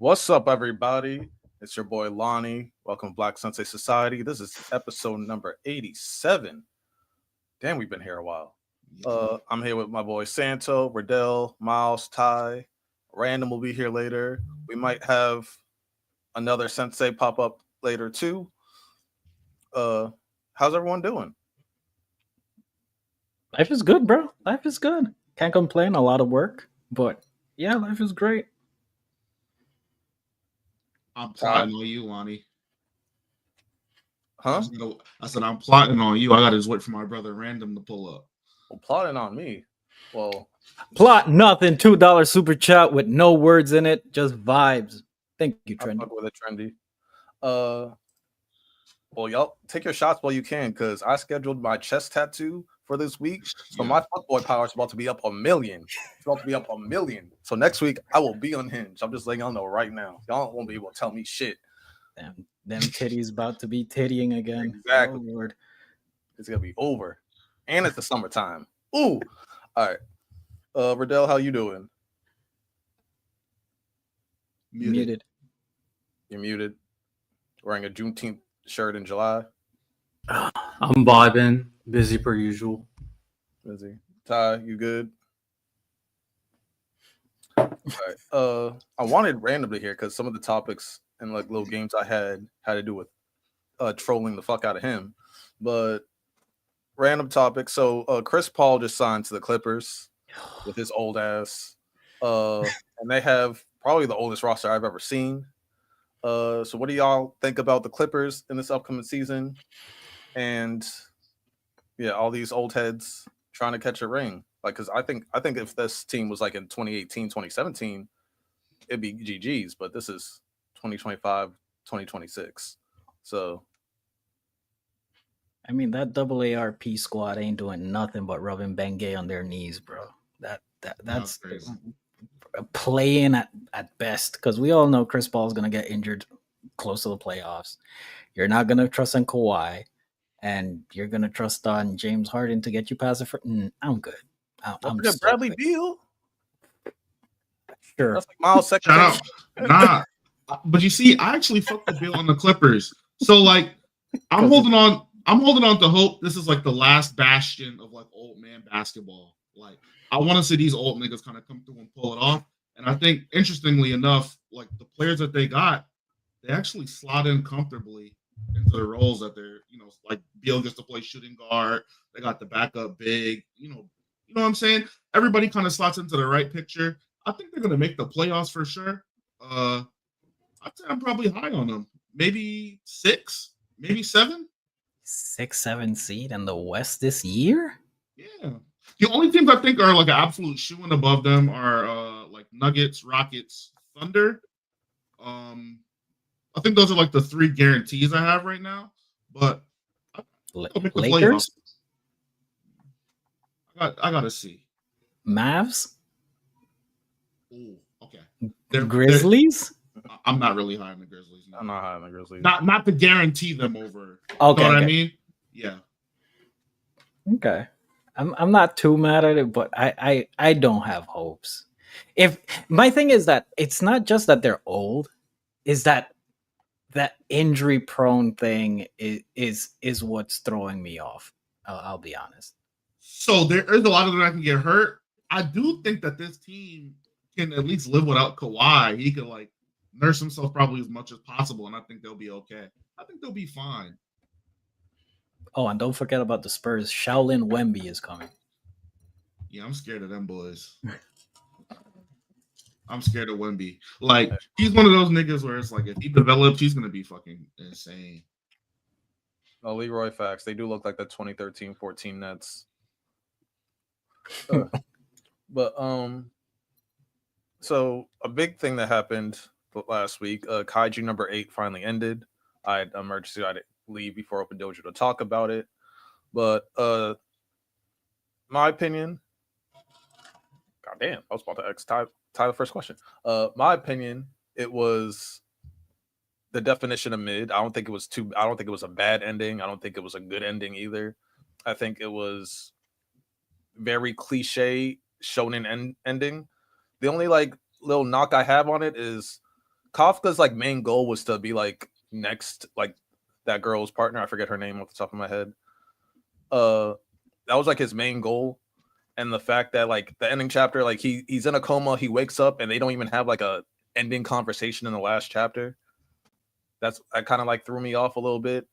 What's up, everybody? It's your boy Lonnie. Welcome to Black Sensei Society. This is episode number 87. Damn, we've been here a while. I'm here with my boy Santo, Riddell, Miles, Ty. Random will be here later. We might have another Sensei pop up later too. How's everyone doing? Life is good, bro. Life is good. Can't complain. A lot of work, but yeah, life is great. I'm plotting on you, Lonnie. Huh? I said I'm plotting on you. I gotta just wait for my brother Random to pull up. Well, plotting on me. Well, Plot nothing. $2 super chat with no words in it, just vibes. Thank you, I Trendy. fuck with it, Trendy. Well, y'all take your shots while you can, because I scheduled my chest tattoo for this week. So my fuckboy power is about to be up 1,000,000. It's about to be up 1,000,000. So next week I will be unhinged. I'm just letting y'all know right now. Y'all won't be able to tell me shit. Damn, them titties about to be tittying again. Exactly. Oh, Lord. It's gonna be over. And it's the summertime. Ooh. All right. Riddell, how you doing? Muted. You're muted. Wearing a Juneteenth shirt in July. I'm vibing, busy per usual. Busy. Ty, you good? All right. I wanted Random to hear because some of the topics and like little games I had to do with trolling the fuck out of him. But random topic. So Chris Paul just signed to the Clippers with his old ass. And they have probably the oldest roster I've ever seen. So what do y'all think about the Clippers in this upcoming season? And yeah, all these old heads trying to catch a ring. Like, because I think if this team was like in 2018, 2017, it'd be GG's, but this is 2025, 2026. So I mean, that AARP squad ain't doing nothing but rubbing Bengay on their knees, bro. That's crazy. Playing at best, because we all know Chris Paul's gonna get injured close to the playoffs. You're not gonna trust in Kawhi, and you're gonna trust on James Harden to get you past the. I'm good. I'm forget Bradley Beal. Sure. That's like Miles' second. Shout out. Nah. But you see, I actually fucked the Bill on the Clippers. So like I'm holding on to hope this is like the last bastion of like old man basketball. Like I want to see these old niggas kind of come through and pull it off. And I think interestingly enough, like the players that they got, they actually slot in comfortably into the roles that they're, like Beal gets to play shooting guard. They got the backup big, you know what I'm saying? Everybody kind of slots into the right picture. I think they're gonna make the playoffs for sure. I'd say I'm probably high on them. Maybe 6, maybe 7. 6-7 seed in the West this year? Yeah. The only teams I think are like an absolute shooing above them are like Nuggets, Rockets, Thunder. I think those are like the 3 guarantees I have right now. But I'll make the Lakers? playoffs. I gotta see. Mavs? Ooh, okay. Grizzlies? I'm not really high on the Grizzlies. No. I'm not high on the Grizzlies. Not to guarantee them over. Okay, you know what I mean? Yeah. Okay. I'm not too mad at it, but I don't have hopes. If my thing is that it's not just that they're old, is that injury prone thing is what's throwing me off. I'll be honest. So there is a lot of them that can get hurt. I do think that this team can at least live without Kawhi. He could like nurse himself probably as much as possible, and I think they'll be okay. I think they'll be fine. Oh, and don't forget about the Spurs. Shaolin Wemby is coming. Yeah, I'm scared of them boys. I'm scared of Wemby. Like, he's one of those niggas where it's like, if he develops, he's going to be fucking insane. Oh, Leroy facts. They do look like the 2013-14 Nets. But so a big thing that happened last week, Kaiju number 8 finally ended. I had emergency. I had to leave before Open Dojo to talk about it. But my opinion, goddamn, I was about to ask Ty the first question. My opinion, it was the definition of mid. I don't think it was a bad ending. I don't think it was a good ending either. I think it was very cliche shonen ending. The only like little knock I have on it is Kafka's like main goal was to be like next, like that girl's partner. I forget her name off the top of my head. That was like his main goal, and the fact that like the ending chapter, like he's in a coma, he wakes up, and they don't even have like a ending conversation in the last chapter. That kind of like threw me off a little bit,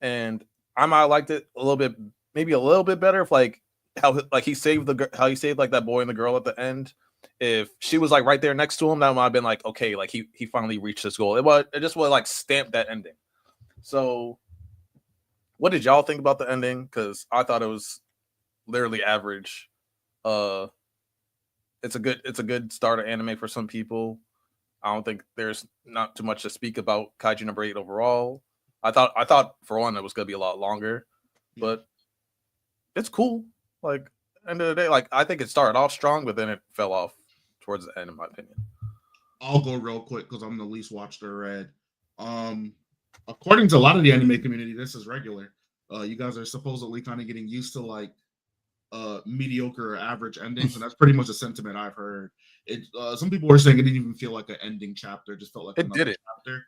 and I might have liked it a little bit, maybe a little bit better if like how like he saved like that boy and the girl at the end. If she was like right there next to him, that might have been like okay, like he finally reached his goal. It just would like stamp that ending. So, what did y'all think about the ending? Because I thought it was literally average. It's a good starter anime for some people. I don't think there's not too much to speak about Kaiju number 8 overall. I thought for one it was gonna be a lot longer, but it's cool. Like end of the day, like I think it started off strong, but then it fell off towards the end, in my opinion. I'll go real quick because I'm the least watched or read. According to a lot of the anime community, this is regular. You guys are supposedly kind of getting used to like mediocre or average endings, and that's pretty much the sentiment I've heard. It some people were saying it didn't even feel like an ending chapter, just felt like it did it. chapter.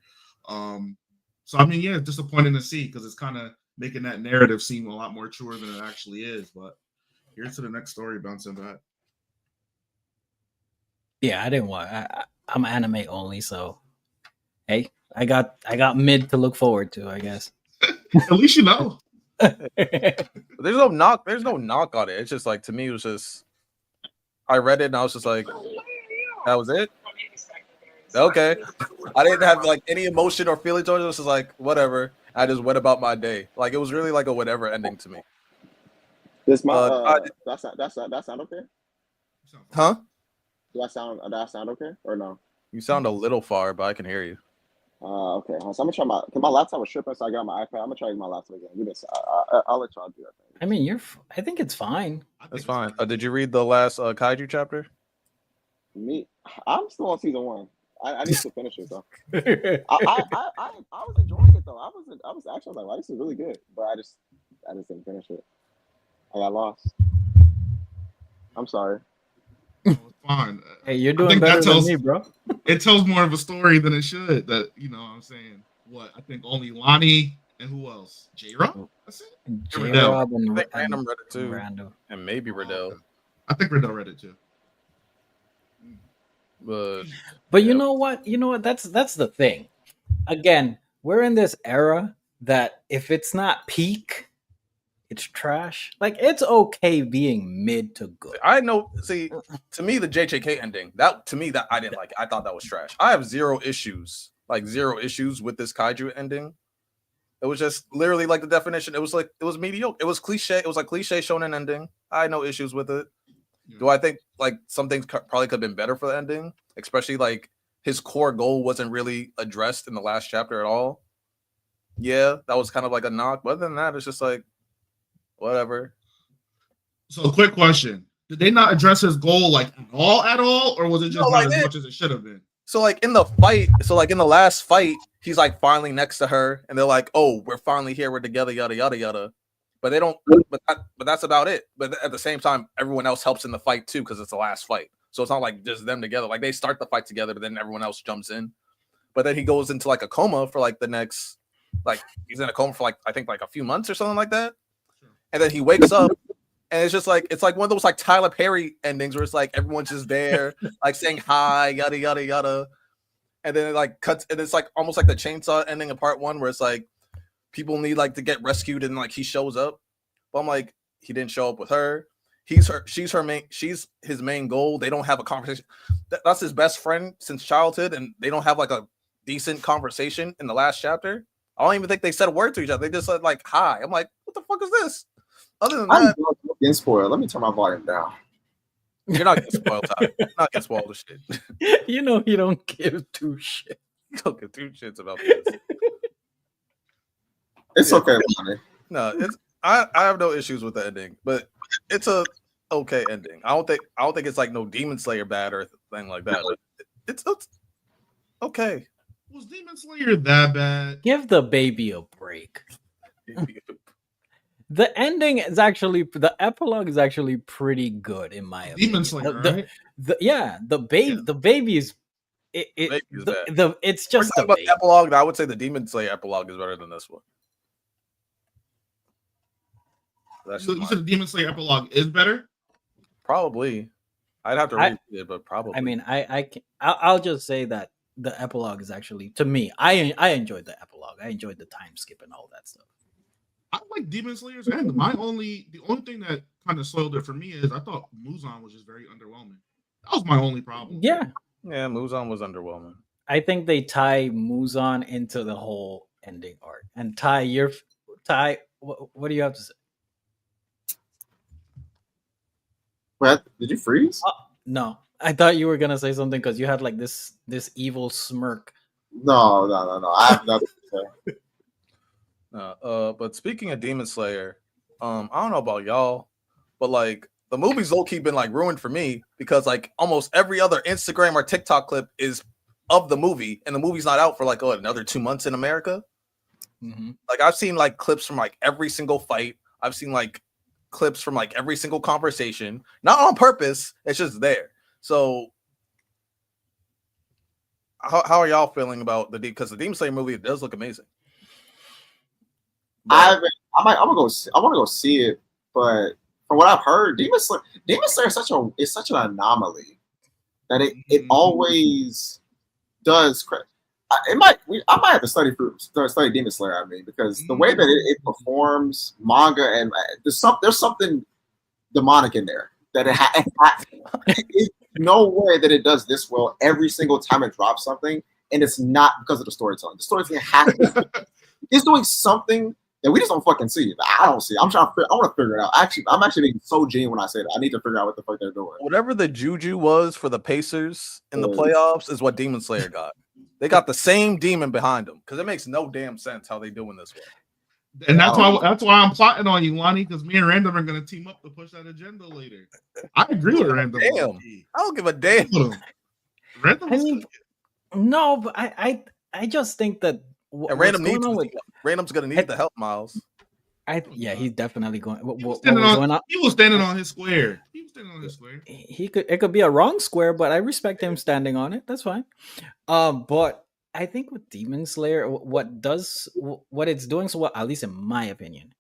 So I mean, yeah, it's disappointing to see because it's kind of making that narrative seem a lot more truer than it actually is. But here's to the next story bouncing back. Yeah, I didn't want. I'm anime only, so hey, I got mid to look forward to, I guess. At least you know. There's no knock on it. It's just like to me, it was just I read it and I was just like, that was it. Okay, I didn't have like any emotion or feeling towards it. It was just like whatever. I just went about my day. Like it was really like a whatever ending to me. This my that sound okay? Huh? Do that sound okay or no? You sound a little far, but I can hear you. Okay. So I'm gonna try my laptop was tripping, so I got my iPad. I'm gonna try my laptop again. Give this. I'll let y'all do that thing. I mean, I think it's fine. That's fine. Did you read the last Kaiju chapter? Me, I'm still on season 1. I need to finish it though. I was enjoying it though. I was actually like, wow, this is really good, but I just didn't finish it. I got lost. I'm sorry. It's fine. Hey, you're doing better than me, bro. It tells more of a story than it should. That what I'm saying. What I think only Lonnie and who else? J-Rob? That's it. J-Rob I think Random read it too, Random. and maybe Riddell. I think Riddell read it too. But you know what? That's the thing. Again, we're in this era that if it's not peak, it's trash. Like it's okay being mid to good. I know. See, to me, the JJK ending that I didn't like it. I thought that was trash. I have zero issues with this Kaiju ending. It was just literally like the definition. It was mediocre. It was cliche. It was like cliche shonen ending. I had no issues with it. Yeah. Do I think like some things probably could have been better for the ending, especially like his core goal wasn't really addressed in the last chapter at all? Yeah, that was kind of like a knock. But other than that, it's just like whatever. So, quick question: did they not address his goal like at all, or was it just not as much as it should have been? So, like in the fight, in the last fight, he's like finally next to her, and they're like, "Oh, we're finally here. We're together." Yada yada yada. But they don't. But that's about it. But at the same time, everyone else helps in the fight too because it's the last fight. So it's not like just them together. Like they start the fight together, but then everyone else jumps in. But then he goes into like a coma for like the next, like he's in a coma for like I think like a few months or something like that. And then he wakes up, and it's just like one of those like Tyler Perry endings where it's like everyone's just there, like saying hi, yada yada yada. And then it like cuts, and it's like almost like the Chainsaw ending of part 1 where it's like people need like to get rescued and like he shows up. But I'm like, he didn't show up with her. She's his main goal. They don't have a conversation. That's his best friend since childhood, and they don't have like a decent conversation in the last chapter. I don't even think they said a word to each other. They just said like hi. I'm like, what the fuck is this? Other than that, I'm getting spoiled. Let me turn my volume down. You're not getting spoiled, Ty. You're not getting spoiled with shit. You know he don't give two shits. You don't give two shits about this. It's okay, Lonnie. No, I have no issues with the ending, but it's a okay ending. I don't think it's like no Demon Slayer bad or thing like that. But it's okay. Was Demon Slayer that bad? Give the baby a break. The ending is actually the epilogue is actually pretty good in my opinion. Demon Slayer, right? The baby is Maybe it's bad. It's We're just talking the about the epilogue. I would say the Demon Slayer epilogue is better than this one. That's You said the Demon Slayer epilogue is better. probably. I'd have to read it, but probably. I mean, I'll just say that the epilogue is actually, to me, I enjoyed the epilogue. I enjoyed the time skip and all that stuff. I like Demon Slayer's end. The only thing that kind of soiled it for me is I thought Muzan was just very underwhelming. That was my only problem. Yeah, Muzan was underwhelming. I think they tie Muzan into the whole ending arc. And Ty, what do you have to say? What? Did you freeze? No, I thought you were gonna say something because you had like this evil smirk. No. I have nothing to say. But speaking of Demon Slayer, I don't know about y'all, but like the movie's low key been like ruined for me because like almost every other Instagram or TikTok clip is of the movie, and the movie's not out for like another 2 months in America. Mm-hmm. Like I've seen like clips from like every single fight. I've seen like clips from like every single conversation, not on purpose. It's just there. So how are y'all feeling about because the Demon Slayer movie does look amazing? I want to go see it, but from what I've heard, Demon Slayer is such an anomaly that it always does. I might have to study Demon Slayer. I mean, because the way that it performs manga and there's something demonic in there that it's no way that it does this well every single time it drops something, and it's not because of the storytelling. The storytelling it's doing something that we just don't fucking see. I don't see. I want to figure it out. I'm actually being so genuine when I say that. I need to figure out what the fuck they're doing. Whatever the juju was for the Pacers in the playoffs is what Demon Slayer got. They got the same demon behind them because it makes no damn sense how they doing this way. And that's why I'm plotting on you, Lonnie, because me and Random are going to team up to push that agenda later. I agree with Random. Damn, I don't give a damn. Random. No, but I just think that Random's gonna need the help, Miles. He's definitely going. He was standing on his square. It could be a wrong square, but I respect him standing on it. That's fine. But I think with Demon Slayer, what it's doing so well, at least in my opinion,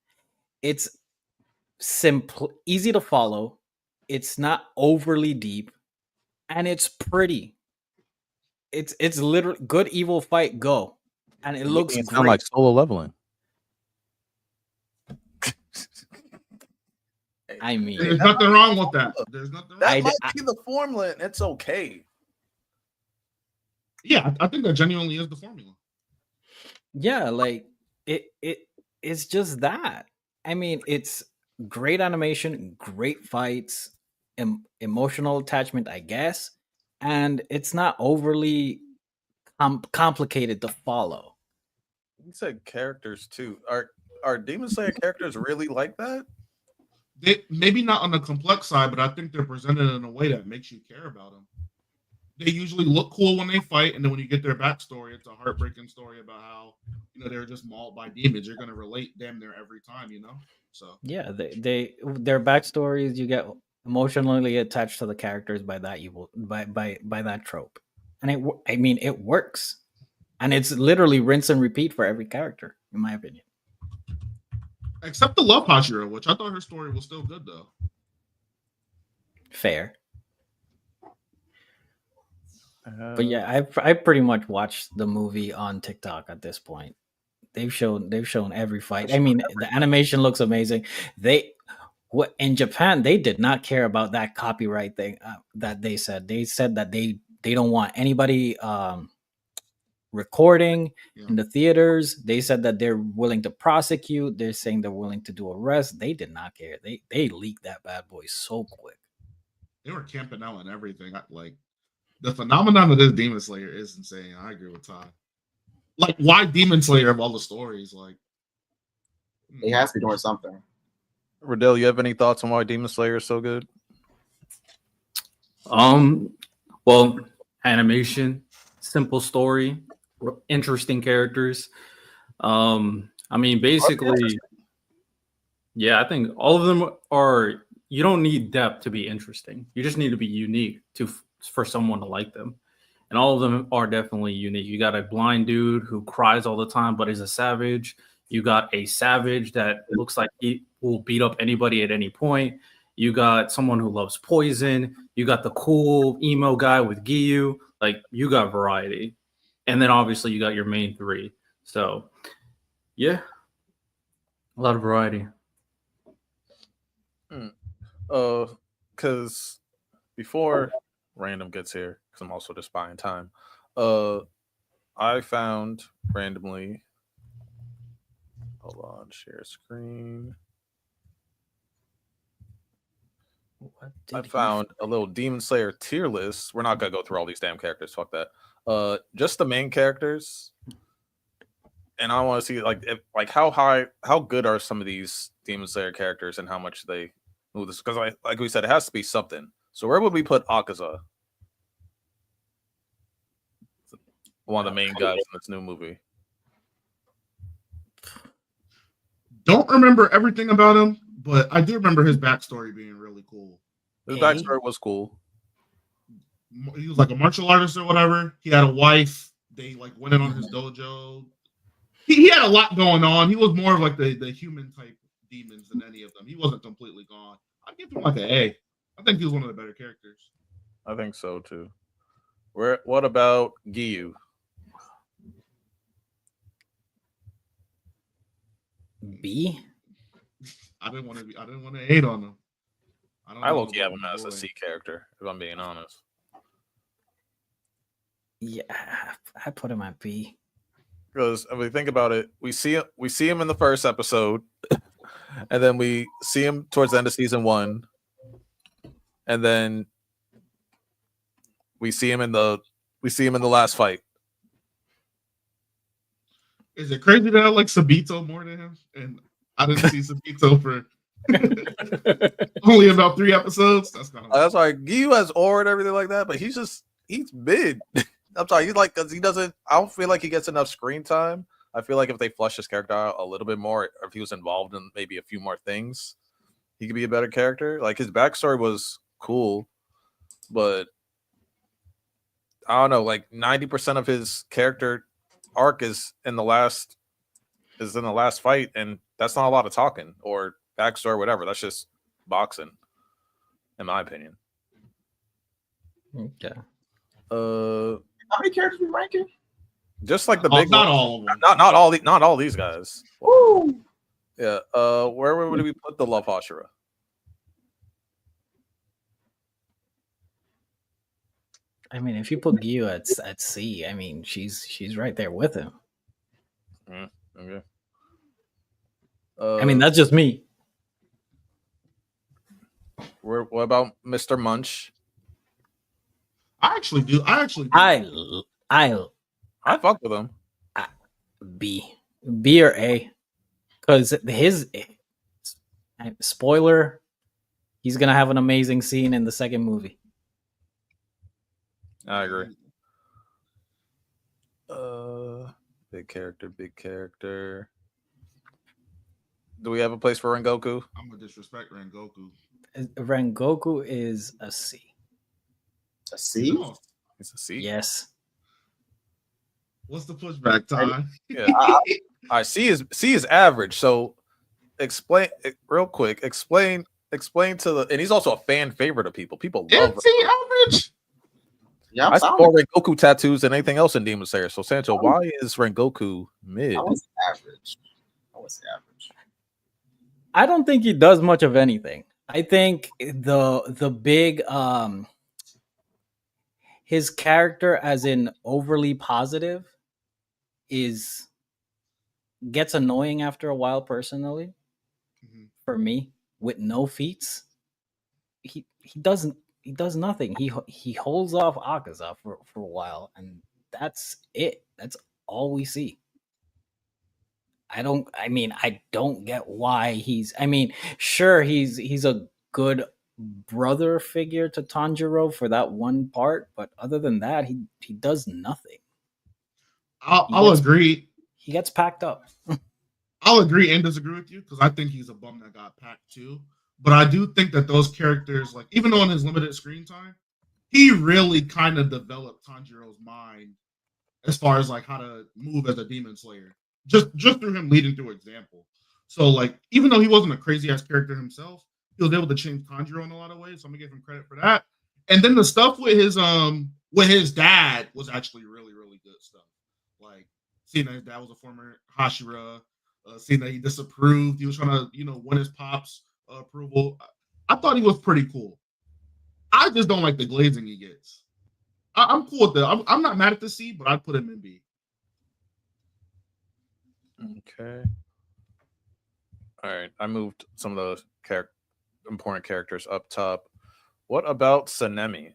it's simple, easy to follow. It's not overly deep, and it's pretty. It's literally good evil fight go, and it looks great. Sound like solo leveling. I mean, there's nothing wrong with that. There's nothing. That might be the formula, and it's okay. Yeah, I think that genuinely is the formula. Yeah, like it's just that. I mean, it's great animation, great fights, emotional attachment, I guess, and it's not overly complicated to follow. You said characters too. Are Demon Slayer characters really like that? They maybe not on the complex side, but I think they're presented in a way that makes you care about them. They usually look cool when they fight, and then when you get their backstory, it's a heartbreaking story about how they were just mauled by demons. You're gonna relate damn near every time, So yeah, their backstories, you get emotionally attached to the characters by that by that trope, and it works, and it's literally rinse and repeat for every character, in my opinion. Except the Love Hashira, which I thought her story was still good though. Fair. But yeah, I pretty much watched the movie on TikTok at this point. They've shown every fight. I mean, the animation looks amazing. In Japan, they did not care about that copyright thing that they said. They said that they don't want anybody recording in the theaters. They said that they're willing to prosecute. They're saying they're willing to do arrests. They did not care. They leaked that bad boy so quick. They were camping out and everything. The phenomenon of this Demon Slayer is insane. I agree with Todd. Like, why Demon Slayer of all the stories? Like, he has to be doing something. Riddell, you have any thoughts on why Demon Slayer is so good? Well, animation, simple story, interesting characters. I mean, basically, yeah, I think all of them are. You don't need depth to be interesting. You just need to be unique for someone to like them. and all of them are definitely unique. You got a blind dude who cries all the time, but is a savage. You got a savage that looks like he will beat up anybody at any point. You got someone who loves poison. You got the cool emo guy with Giyu. Like, you got variety. And then obviously you got your main three. So, yeah, a lot of variety. Because before Random gets here, because I'm also just buying time, I found randomly. Hold on, share screen. I found a little Demon Slayer tier list. We're not gonna go through all these damn characters. Fuck that. Just the main characters, and I want to see like how good are some of these Demon Slayer characters, and how much they move this. Because like we said, it has to be something. So where would we put Akaza? One of the main guys in this new movie. Don't remember everything about him, but I do remember his backstory being really cool. His backstory was cool. He was like a martial artist or whatever. He had a wife. They like went in on his dojo. He had a lot going on. He was more of like the human type demons than any of them. He wasn't completely gone. I'd give him like an A. I think he was one of the better characters. I think so too. What about Giyu? B. I didn't want to hate on him. I low-key have him as a C character, if I'm being honest. Yeah, I put him at B. Because if we think about it, we see him in the first episode, and then we see him towards the end of season 1, and then we see him in the last fight. Is it crazy that I like Sabito more than him? And I didn't see Sabito for only about 3 episodes. That's kind of that's why Giyu has aura and everything like that, but he's mid. I'm sorry, he's like, because he doesn't. I don't feel like he gets enough screen time. I feel like if they flush his character out a little bit more, or if he was involved in maybe a few more things, he could be a better character. Like, his backstory was cool, but I don't know. Like 90% of his character arc is in the last fight, and that's not a lot of talking or backstory or whatever. That's just boxing, in my opinion. Okay. How many characters we ranking? Just like the big not ones. all of them. Not all these guys. Woo! Yeah. Where would we put the Love Hashira? I mean, if you put Giyu at C, I mean, she's right there with him. Okay. I mean, that's just me. What about Mr. Munch? I actually do. I fuck with him. B or A, because his spoiler, he's gonna have an amazing scene in the second movie. I agree. Big character. Do we have a place for Rengoku? I'm gonna disrespect Rengoku. Rengoku is a C. A C? No. It's a C. Yes. What's the pushback, Ty? Yeah. I C is average. So explain real quick. Explain to the, and he's also a fan favorite of people. People love. Is he average? Yeah, I see more Rengoku tattoos than anything else in Demon Slayer. So Sancho, why is Rengoku mid? I was average. I don't think he does much of anything. I think the big his character as in overly positive gets annoying after a while personally. Mm-hmm. For me, with no feats. He does nothing. He holds off Akaza for a while, and that's it. That's all we see. I don't get why sure, he's a good brother figure to Tanjiro for that one part, but other than that, he does nothing. I'll agree. He gets packed up. I'll agree and disagree with you, because I think he's a bum that got packed too. But I do think that those characters, like, even though in his limited screen time, he really kind of developed Tanjiro's mind as far as like how to move as a demon slayer, just through him leading through example. So like, even though he wasn't a crazy ass character himself, he was able to change Tanjiro in a lot of ways. So I'm gonna give him credit for that. And then the stuff with his dad was actually really good stuff. Like seeing that his dad was a former Hashira, seeing that he disapproved, he was trying to win his pops approval. I thought he was pretty cool. I just don't like the glazing he gets. I'm cool with that. I'm not mad at the C, but I'd put him in B. Okay. All right. I moved some of the important characters up top. What about Sanemi?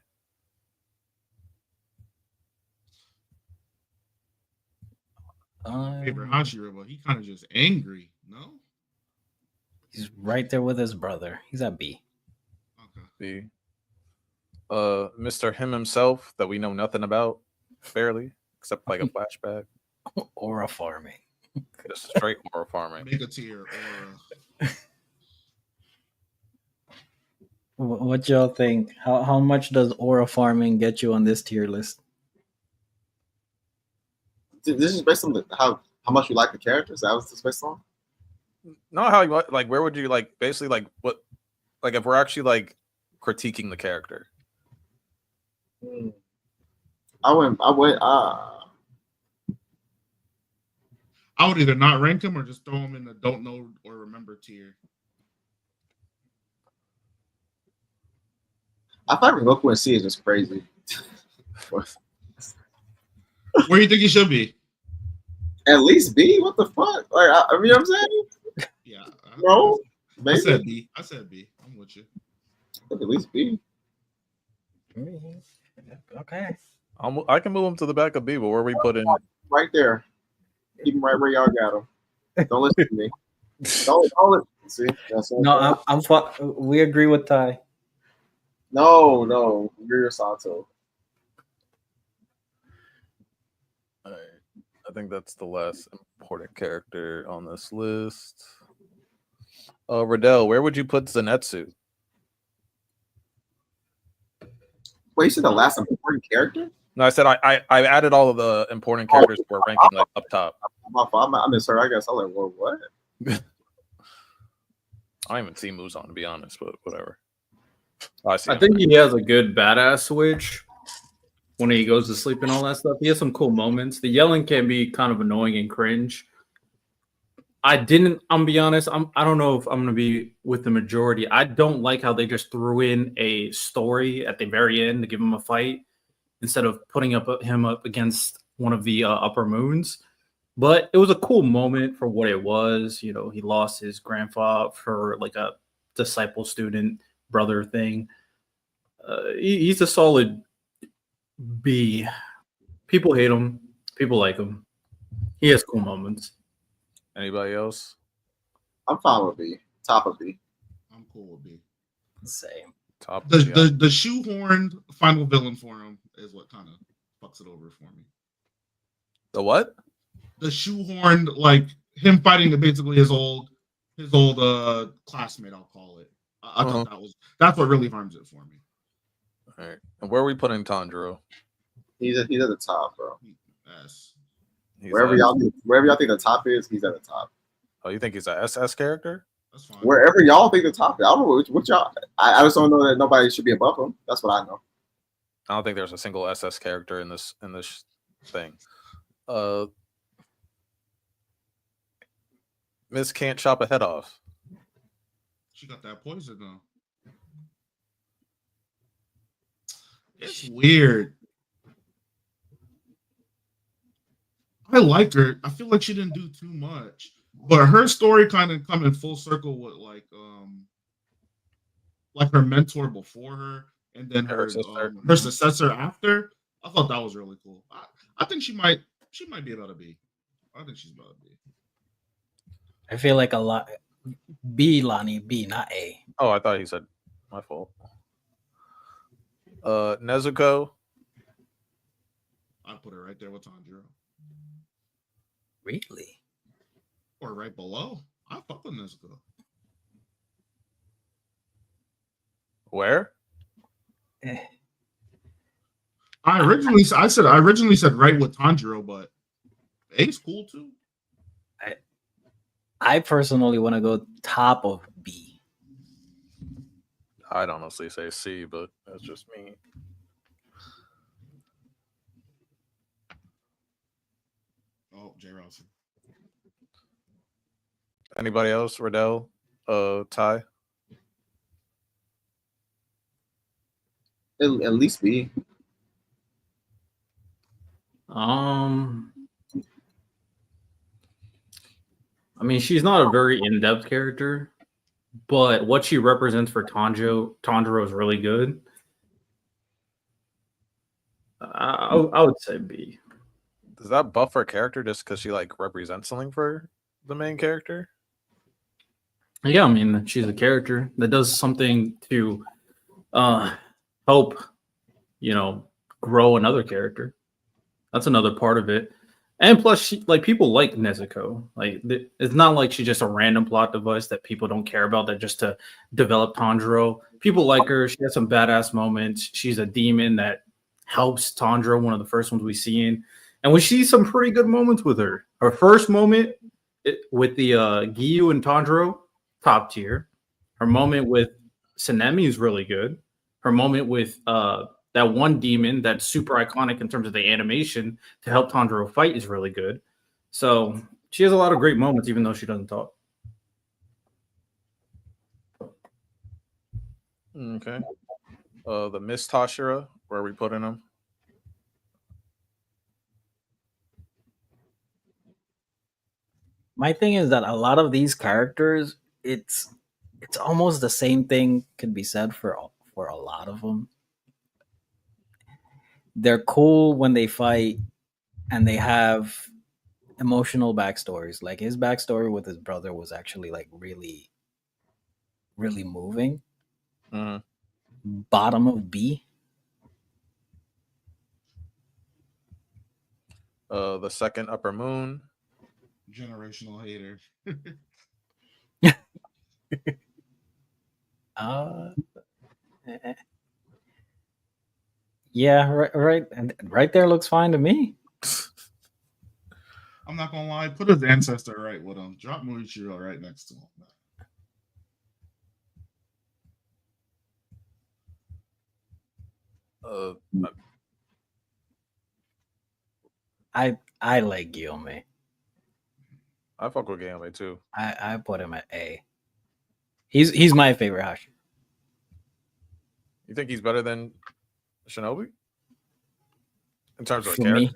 Favorite Hashira, but he kind of just angry, no? He's right there with his brother. He's at B. Okay. B. Mr. Him himself that we know nothing about, barely, except like a flashback. Aura farming. Just straight aura farming. Mega tier or What y'all think? How much does aura farming get you on this tier list? This is based on how much you like the characters. That was this based on. Not how you like. Where would you like? Basically, like what? Like if we're actually like critiquing the character. I would either not rank him or just throw him in the don't know or remember tier. I thought Goku and C is just crazy. Where do you think he should be? At least B. What the fuck? Like, I mean, you know what I'm saying? Yeah. Bro, I maybe. said B. I'm with you. At least B. Okay. I can move him to the back of B, but where we put in Right there. Keep him right where y'all got him. Don't listen to me. Don't listen. See? That's No, we agree with Ty. No. You're Sato. All right. I think that's the last important character on this list. Riddell, where would you put Zenitsu? Wait, you said the last important character? No, I said I added all of the important characters for ranking like up top. I misheard. I guess I was like, well, what? I don't even see Muzan to be honest, but whatever. I think he has a good badass switch when he goes to sleep and all that stuff. He has some cool moments. The yelling can be kind of annoying and cringe. I'm be honest, I don't know if I'm gonna be with the majority. I don't like how they just threw in a story at the very end to give him a fight instead of putting him up against one of the upper moons. But it was a cool moment for what it was. He lost his grandfather for like a disciple student brother thing. He's a solid B. People hate him. People like him. He has cool moments. Anybody else? I'm fine with B. Top of B. I'm cool with B. Same. Top. The shoehorned final villain for him is what kind of fucks it over for me. The what? The shoehorned, like him fighting basically his old classmate, I'll call it. I thought that's what really harms it for me. All right. And where are we putting Tanjiro? He's at the top, bro. Yes. Wherever y'all think the top is, he's at the top. Oh, you think he's a SS character? That's fine. Wherever y'all think the top is, I don't know what y'all. I just don't know that nobody should be above him. That's what I know. I don't think there's a single SS character in this thing. Miss can't chop a head off. She got that poison though. It's weird. I like her. I feel like she didn't do too much, but her story kind of come in full circle with like her mentor before her, and then her successor after. I thought that was really cool. I think she might be about to be. I think she's about to be. I feel like a lot. B, Lonnie, B, not A. Oh, I thought he said my fault. Nezuko. I'd put her right there with Tanjiro. Really? Or right below. I fuck with Nezuko. Where? I originally said right with Tanjiro, but A's cool too. I personally want to go top of B. I'd honestly say C, but that's just me. Oh, J. Ralston. Anybody else? Riddell? Ty? At least B. I mean, she's not a very in-depth character, but what she represents for Tanjiro is really good. I would say B. Does that buff her character just because she like represents something for the main character? Yeah, I mean, she's a character that does something to help, grow another character. That's another part of it. And plus, people like Nezuko. Like, it's not like she's just a random plot device that people don't care about. That just to develop Tanjiro. People like her. She has some badass moments. She's a demon that helps Tanjiro. One of the first ones we see in, and we see some pretty good moments with her. Her first moment with the Giyu and Tanjiro, top tier. Her moment with Tsunemi is really good. Her moment with that one demon that's super iconic in terms of the animation to help Tanjiro fight is really good. So she has a lot of great moments, even though she doesn't talk. Okay. The Miss Tashira, where are we putting them? My thing is that a lot of these characters, it's almost the same thing could be said for a lot of them. They're cool when they fight, and they have emotional backstories. Like his backstory with his brother was actually like really, really moving. Mhm. Bottom of B. The second Upper Moon. Generational hater. Uh, yeah, right there looks fine to me. I'm not gonna lie. Put his ancestor right with him. Drop Muichiro right next to him. Uh, I like Guillaume. I fuck with Game too. I put him at A. He's my favorite Hashira. You think he's better than Shinobi in terms of For character? me.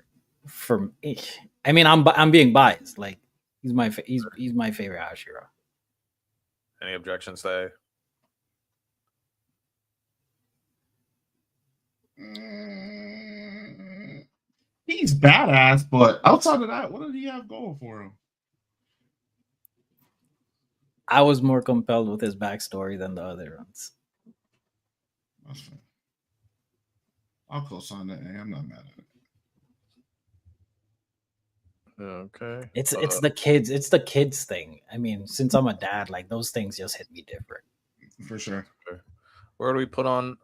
For me, I mean, I'm being biased. Like he's my favorite Hashira. Any objections there? He's badass, but outside of that, what did he have going for him? I was more compelled with his backstory than the other ones. That's fine. I'll co-sign that. I'm not mad at it. Okay. It's the kids. It's the kids thing. I mean, since I'm a dad, like those things just hit me different. For sure. Where do we put on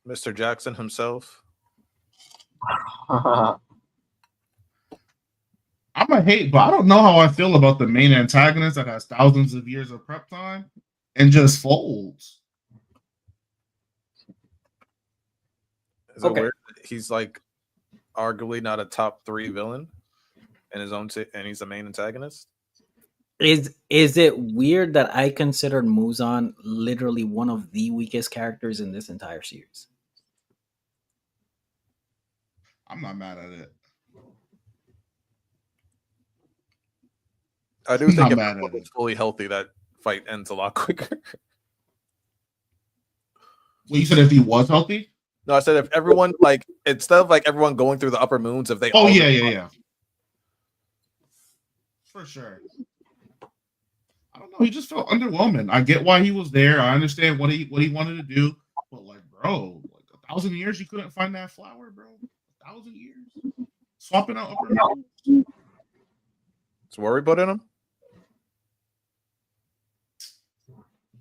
Mr. Jackson himself? I'm a hate, but I don't know how I feel about the main antagonist that has thousands of years of prep time and just folds. Is it weird that he's like arguably not a top 3 villain in his own and he's the main antagonist? Is it weird that I considered Muzan literally one of the weakest characters in this entire series? I'm not mad at it. I do think if it was fully healthy, that fight ends a lot quicker. Well, you said if he was healthy? No, I said if everyone like instead of like everyone going through the upper moons, if they Oh yeah. For sure. I don't know. He just felt underwhelming. I get why he was there. I understand what he wanted to do, but like, bro, like 1,000 years you couldn't find that flower, bro. 1,000 years swapping out upper moons. So where we putting him?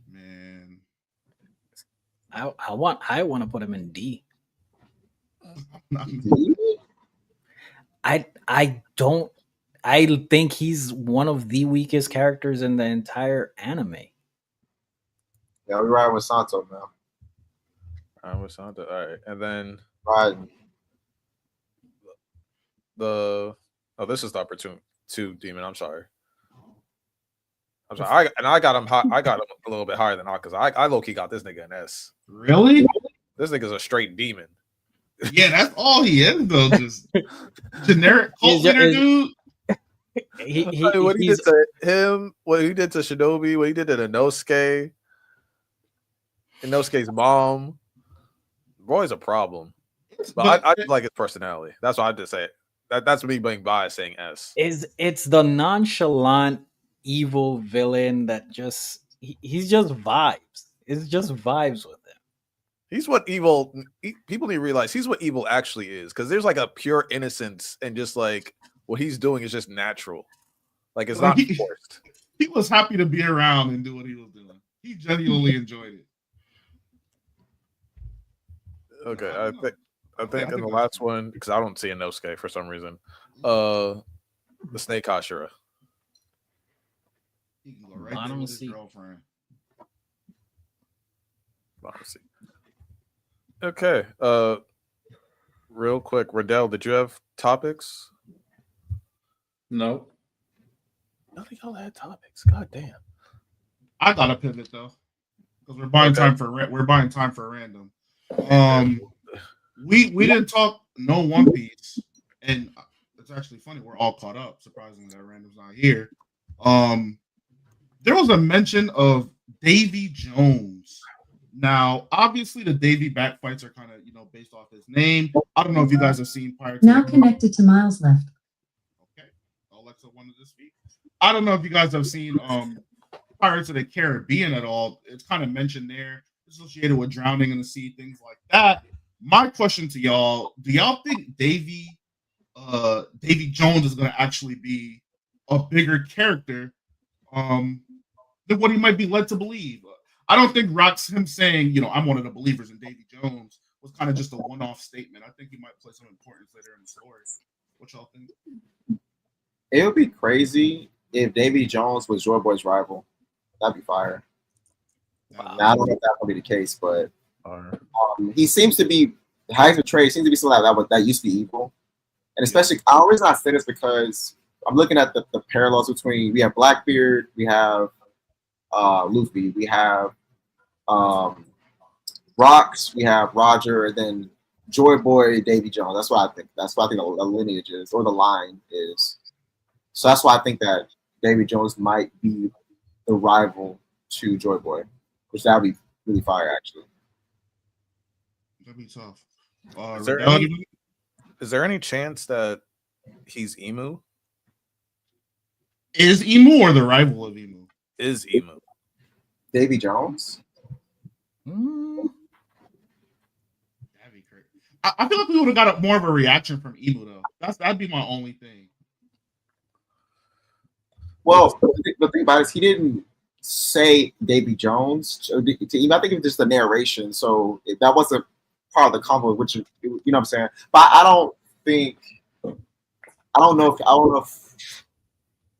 Man, I want to put him in D. I don't. I think he's one of the weakest characters in the entire anime. Yeah, we're riding with Santo now. I was on to, all right, and then Riding. this is the opportunity to Demon. I'm sorry. I got him high, I got him a little bit higher than I because I low key got this nigga an S. Really? This nigga's a straight demon. Yeah, that's all he is though. Just generic cult leader dude. What he did to him, what he did to Shinobi, what he did to Inosuke, Inosuke's mom. Roy's a problem, but I like his personality. That's why I just say it. That's me being biased saying S. It's the nonchalant evil villain that he's just vibes. It's just vibes with him. He's what evil people need to realize. He's what evil actually is because there's like a pure innocence and just like what he's doing is just natural. Like it's not forced. He was happy to be around and do what he was doing. He genuinely enjoyed it. Okay, I think in the last one because I don't see Inosuke for some reason. The Snake Hashira. He can go right there with his girlfriend. Okay. Real quick, Riddell, did you have topics? No. None of y'all had topics. God damn. I got to pivot though, because we're buying time for random. We didn't talk no One Piece, and it's actually funny. We're all caught up. Surprisingly, that random's not here. There was a mention of Davy Jones. Now, obviously, the Davy backfights are kind of based off his name. I don't know if you guys have seen Pirates. Now connected to Miles left. Okay, Alexa wanted to speak. I don't know if you guys have seen Pirates of the Caribbean at all. It's kind of mentioned there, associated with drowning in the sea, things like that. My question to y'all: do y'all think Davy Jones is going to actually be a bigger character than what he might be led to believe? I don't think him saying, I'm one of the believers in Davy Jones was kind of just a one-off statement. I think he might play some importance later in the story. What y'all think? It would be crazy if Davy Jones was Joy Boy's rival. That'd be fire. Wow. Now, I don't know if that will be the case, but he seems to be how he's portrayed. Seems to be something that used to be evil, and especially the reason I say this because I'm looking at the parallels between we have Blackbeard, we have Luffy, we have Rocks, we have Roger, and then Joy Boy, Davy Jones. That's what I think. That's what I think the lineage is, or the line is. So that's why I think that Davy Jones might be the rival to Joy Boy, which that would be really fire, actually. That'd be tough. Is there any chance that he's Emu? Is Emu or the rival of Emu? Is Emu Davy Jones? That'd be crazy. I feel like we would have got more of a reaction from Emu though. That'd be my only thing. Well, the thing about it is he didn't say Davy Jones. I think it was just the narration, so that wasn't part of the convo, which you know what I'm saying. But I don't know if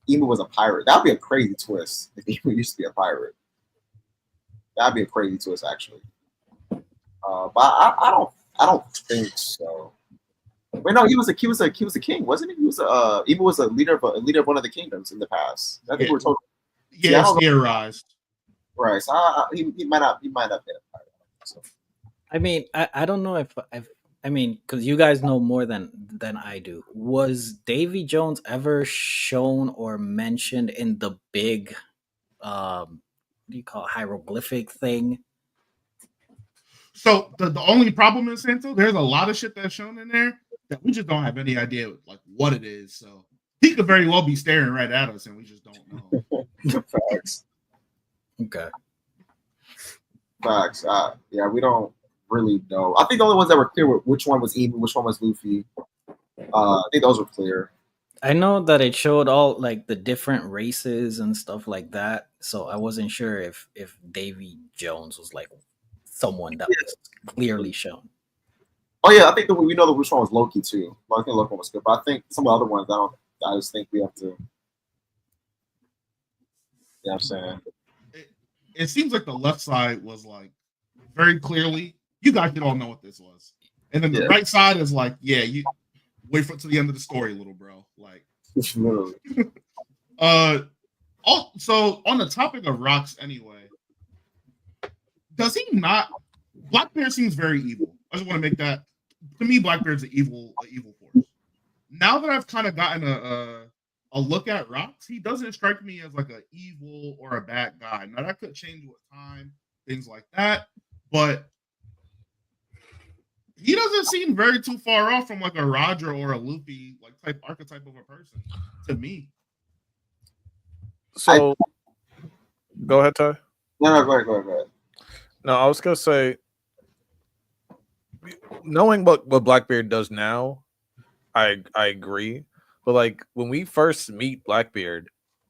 Emu was a pirate. That'd be a crazy twist if Emu used to be a pirate. That'd be a crazy twist, actually. But I don't think so. Wait, no, he was a king, wasn't he? He was Emu was a leader of one of the kingdoms in the past. I think we were told. Yes, theorized. Right, so he might not be a pirate. So. I mean, I don't know if because you guys know more than I do. Was Davy Jones ever shown or mentioned in the big, what do you call it, hieroglyphic thing? So the only problem is, Santo, there's a lot of shit that's shown in there that we just don't have any idea like what it is. So he could very well be staring right at us, and we just don't know. Facts. Okay. Facts. Yeah, we don't really know. I think the only ones that were clear were which one was Emu, which one was Luffy. I think those were clear. I know that it showed all like the different races and stuff like that, so I wasn't sure if Davy Jones was like someone that was clearly shown. Oh yeah, I think that we know the first one was Loki too. But I think Loki was good, but I think some of the other ones I just think we have to. You know what I'm saying? It seems like the left side was like very clearly. You guys did all know what this was, and then the right side is like, yeah, you wait for to the end of the story, little bro. Like, literally. So on the topic of rocks, anyway, does he not? Blackbeard seems very evil. I just want to make that. To me, Blackbeard's an evil force. Now that I've kind of gotten a look at Rocks, he doesn't strike me as like an evil or a bad guy. Now that could change with time, things like that, but he doesn't seem very too far off from like a Roger or a Luffy like type archetype of a person to me. So, go ahead, Ty. No, go ahead. No, I was gonna say, knowing what Blackbeard does now, I agree. But like when we first meet Blackbeard,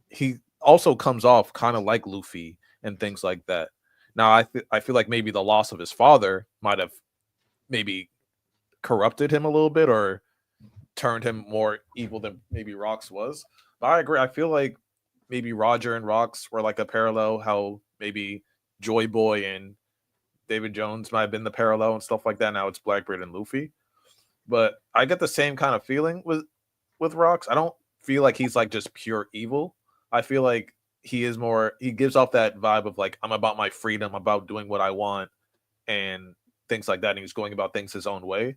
he also comes off kind of like Luffy and things like that. Now I feel like maybe the loss of his father might have maybe corrupted him a little bit or turned him more evil than maybe Rocks was. But I agree. I feel like maybe Roger and Rocks were like a parallel, how maybe Joy Boy and David Jones might have been the parallel and stuff like that. Now it's Blackbeard and Luffy. But I get the same kind of feeling with Rocks. I don't feel like he's like just pure evil. I feel like he gives off that vibe of like, I'm about my freedom, about doing what I want and things like that. And he's going about things his own way.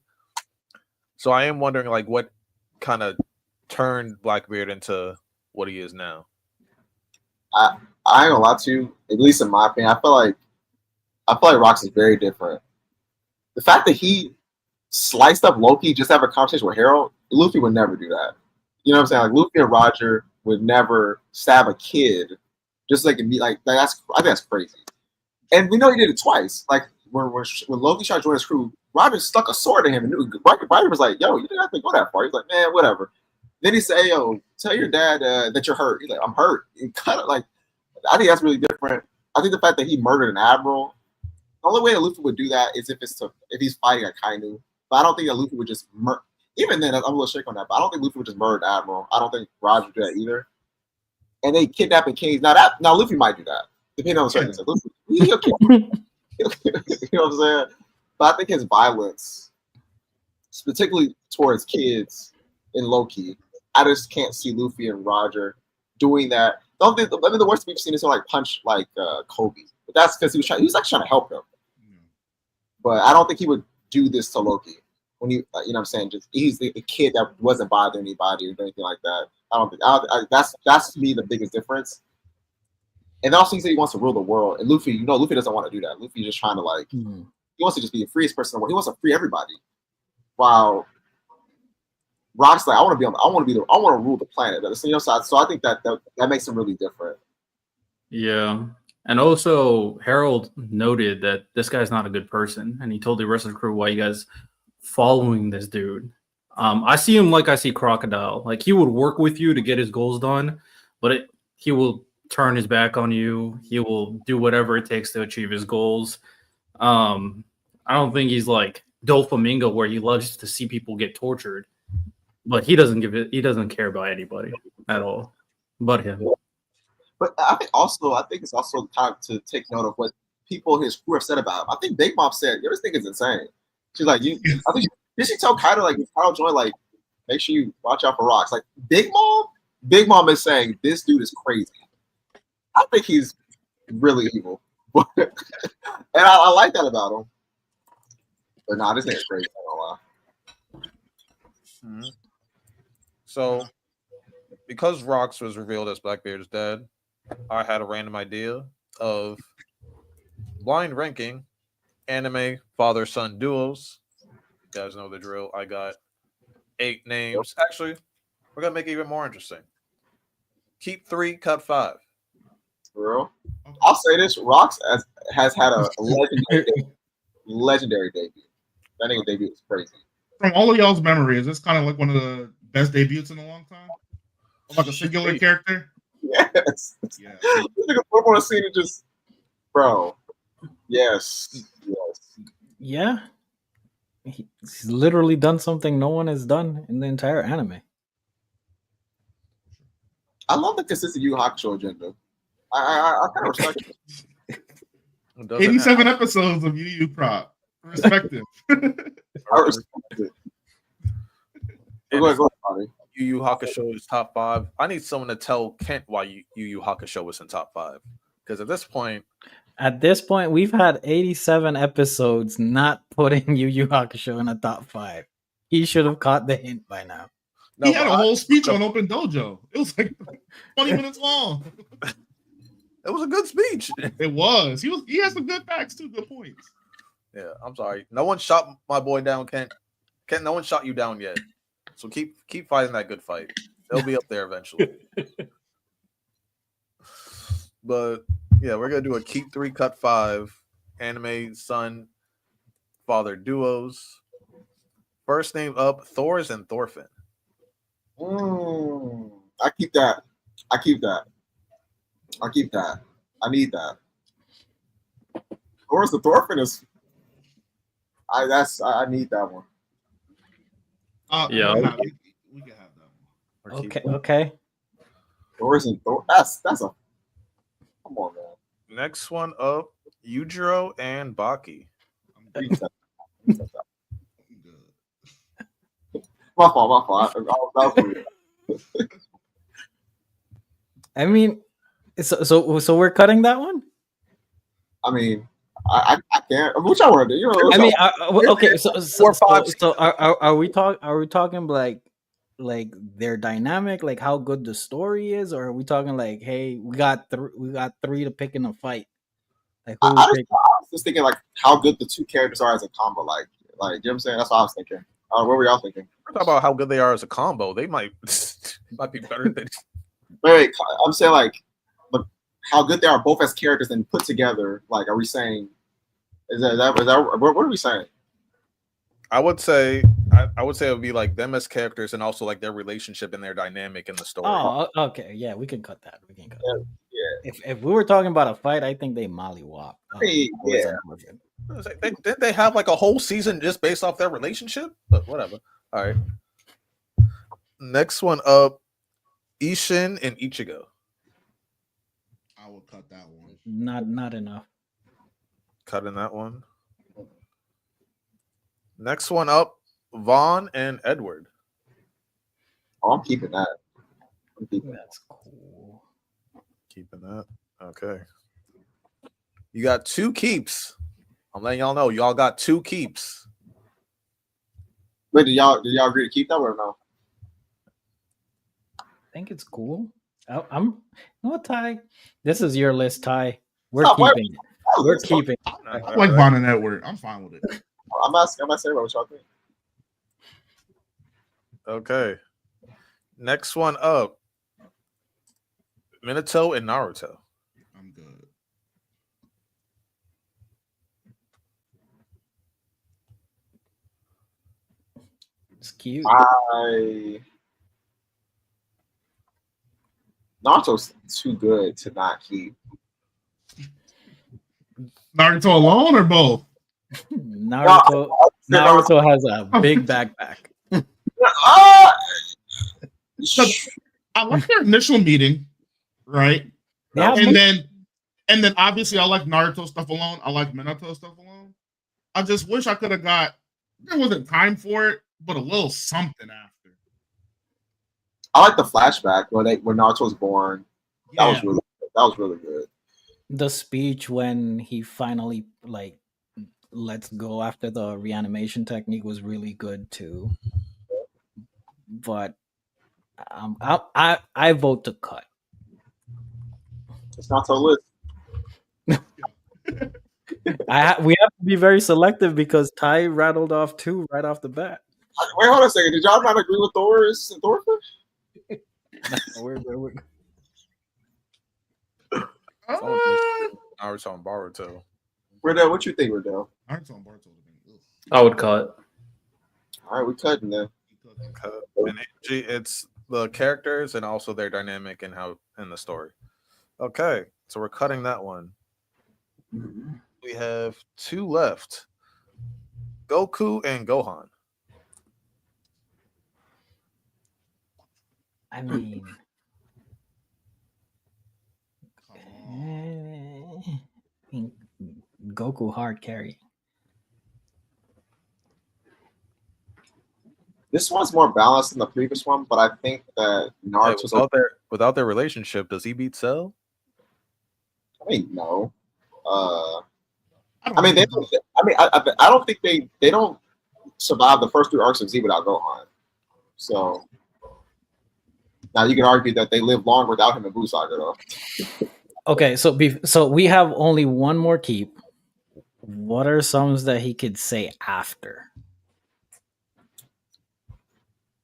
So I am wondering like what kind of turned Blackbeard into what he is now. I ain't gonna lie to you, at least in my opinion, I feel like Rocks is very different. The fact that he sliced up Loki just to have a conversation with Harold, Luffy would never do that. You know what I'm saying? Like Luffy and Roger would never stab a kid just like me. Like that's I think that's crazy. And we know he did it twice. Like when Loki tried to join his crew, Roger stuck a sword in him, and Roger was like, "Yo, you didn't have to go that far." He's like, "Man, whatever." Then he said, "Hey, yo, tell your dad that you're hurt." He's like, "I'm hurt." And kind of like, I think that's really different. I think the fact that he murdered an admiral, the only way that Luffy would do that is if he's fighting a Kaiju. But I don't think that Luffy would just murder. Even then, I'm a little shaky on that. But I don't think Luffy would just murder an admiral. I don't think Roger would do that either. And they kidnapping kings. Now Luffy might do that, depending on the circumstances. Luffy, he'll kill. You know what I'm saying? But I think his violence, particularly towards kids in Loki, I just can't see Luffy and Roger doing that. The worst we've seen is like punch like Kobe, but that's because he was like trying to help him. But I don't think he would do this to Loki when you know what I'm saying. Just he's the kid that wasn't bothering anybody or anything like that. I don't think that's to me the biggest difference. And also he said he wants to rule the world. And Luffy, Luffy doesn't want to do that. Luffy's just trying to like he wants to just be the freest person in the world. He wants to free everybody. While Rock's like, I want to rule the planet. So I think that makes him really different. Yeah. And also Harold noted that this guy's not a good person, and he told the rest of the crew, why you guys following this dude? I see him like I see Crocodile. Like he would work with you to get his goals done, but he will turn his back on you. He will do whatever it takes to achieve his goals. I don't think he's like Doflamingo where he loves to see people get tortured, but he doesn't care about anybody at all but him. But I think it's also time to take note of what people his crew have said about him. I think Big Mom said, "Yo, this thing is insane." She's like, did she tell Kaido like if Kaido joined, like make sure you watch out for Rocks? Like Big Mom is saying this dude is crazy. I think he's really evil, and I like that about him. But nah, this nigga's crazy. I don't lie. Mm-hmm. So, because Rocks was revealed as Blackbeard's dad, I had a random idea of blind ranking anime father-son duos. You guys know the drill. I got 8 names. Actually, we're gonna make it even more interesting. Keep 3, cut 5. For real? I'll say this: Rocks has had a legendary debut. That nigga debut is crazy. From all of y'all's memory, is this kind of like one of the best debuts in a long time? Like a singular character? Yes. Yeah. This nigga put on a scene and just, bro. Yes. Yeah. He's literally done something no one has done in the entire anime. I love the consistent Yu Yu Hakusho agenda. I kind of respect it. It doesn't 87 episodes of Yu Yu prop. Respective. I respect it. And Go ahead, Bobby. Yu Yu Hakusho is top 5. I need someone to tell Kent why Yu Yu Hakusho is in top 5. Because at this point, we've had 87 episodes not putting Yu Yu Hakusho in a top 5. He should have caught the hint by now. He had a whole speech on Open Dojo. It was like 20 minutes long. It was a good speech. It was. He has some good facts too, good points. Yeah, I'm sorry. No one shot my boy down, Kent. Kent, no one shot you down yet. So keep fighting that good fight. They'll be up there eventually. But yeah, we're gonna do a keep 3, cut 5 anime son father duos. First name up, Thor's and Thorfinn. I keep that. I need that. Thor's the Thorfinn is. I need that one. Yeah. We can have that one. Okay. Thor's and Thor. That's a. Come on, man. Next one up, Yujiro and Baki. I'm Reach good. that. My fault. I mean, so we're cutting that one. I mean, I can't. Which I want to do. You know, I mean, okay. So are we talking like their dynamic, like how good the story is, or are we talking like, hey, we got 3 to pick in a fight? Like who I was just thinking like how good the two characters are as a combo. Like you know what I'm saying? That's what I was thinking. What were y'all thinking? We're talking about how good they are as a combo. They might be better than. Wait, I'm saying like how good they are both as characters and put together. Like, are we saying? Is that what are we saying? I would say it would be like them as characters and also like their relationship and their dynamic in the story. Oh, okay, yeah, we can cut that. Yeah. If we were talking about a fight, I think they mollywop. Yeah. Didn't they have like a whole season just based off their relationship? But whatever. All right. Next one up, Ishin and Ichigo. I will cut that one. Not enough. Cutting that one. Next one up, Vaughn and Edward. Oh, I'm keeping that. That's cool. Keeping that. Okay. You got 2 keeps. I'm letting y'all know. Y'all got 2 keeps. Wait, did y'all agree to keep that or no? I think it's cool. I'm no Ty. This is your list, Ty. We're keeping it. We're keeping it. I like Vaughn and Edward. I'm fine with it. I'm not saying what y'all think. Okay. Next one up, Minato and Naruto. I'm good. It's cute. Naruto's too good to not keep. Naruto alone or both? Naruto has a big backpack. I like their initial meeting, right? Yeah, and then obviously I like Naruto stuff alone. I like Minato stuff alone. I just wish I could have got. There wasn't time for it, but a little something after. I like the flashback when Naruto was born. That was really good. The speech when he finally like lets go after the reanimation technique was really good too. But I vote to cut. It's not so list. We have to be very selective because Ty rattled off 2 right off the bat. Wait, hold on a second. Did y'all not agree with Thor's and Thorfinn? We're Naruto and Boruto. Riddell, what you think, Riddell? Naruto and Boruto. I would cut. All right, we cutting then. And it's the characters and also their dynamic and how in the story. Okay, so we're cutting that one. We have 2 left. Goku and Gohan. I mean, Come on. I mean, Goku hard carry. This one's more balanced than the previous one, but I think that Hey, Naruto's. without their relationship, does he beat Cell? I mean, no. I don't mean, think I don't think they don't survive the first 3 arcs of Z without Gohan. So now you can argue that they live longer without him in Blue Saga, though. Okay, so we have only one more keep. What are some that he could say after?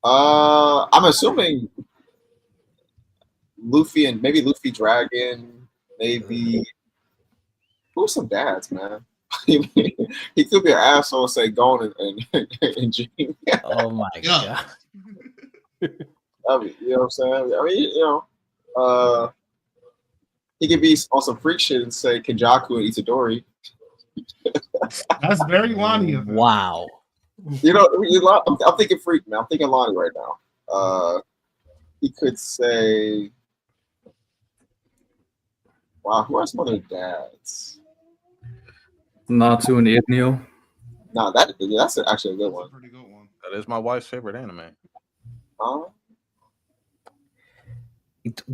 I'm assuming Luffy and maybe Luffy Dragon, maybe who's some dads, man. He could be an asshole, say Gon and Gene. Oh my Yeah. god! I mean, you know what I'm saying? I mean, he could be on some freak shit and say Kenjaku and Itadori. That's very Lonnie of him. Wow. I'm thinking freak, man. I'm thinking Lonnie right now. He could say, wow, who are some other dads? Natsu and Igneo. No, that's actually a good That's a one. pretty good one. That is my wife's favorite anime.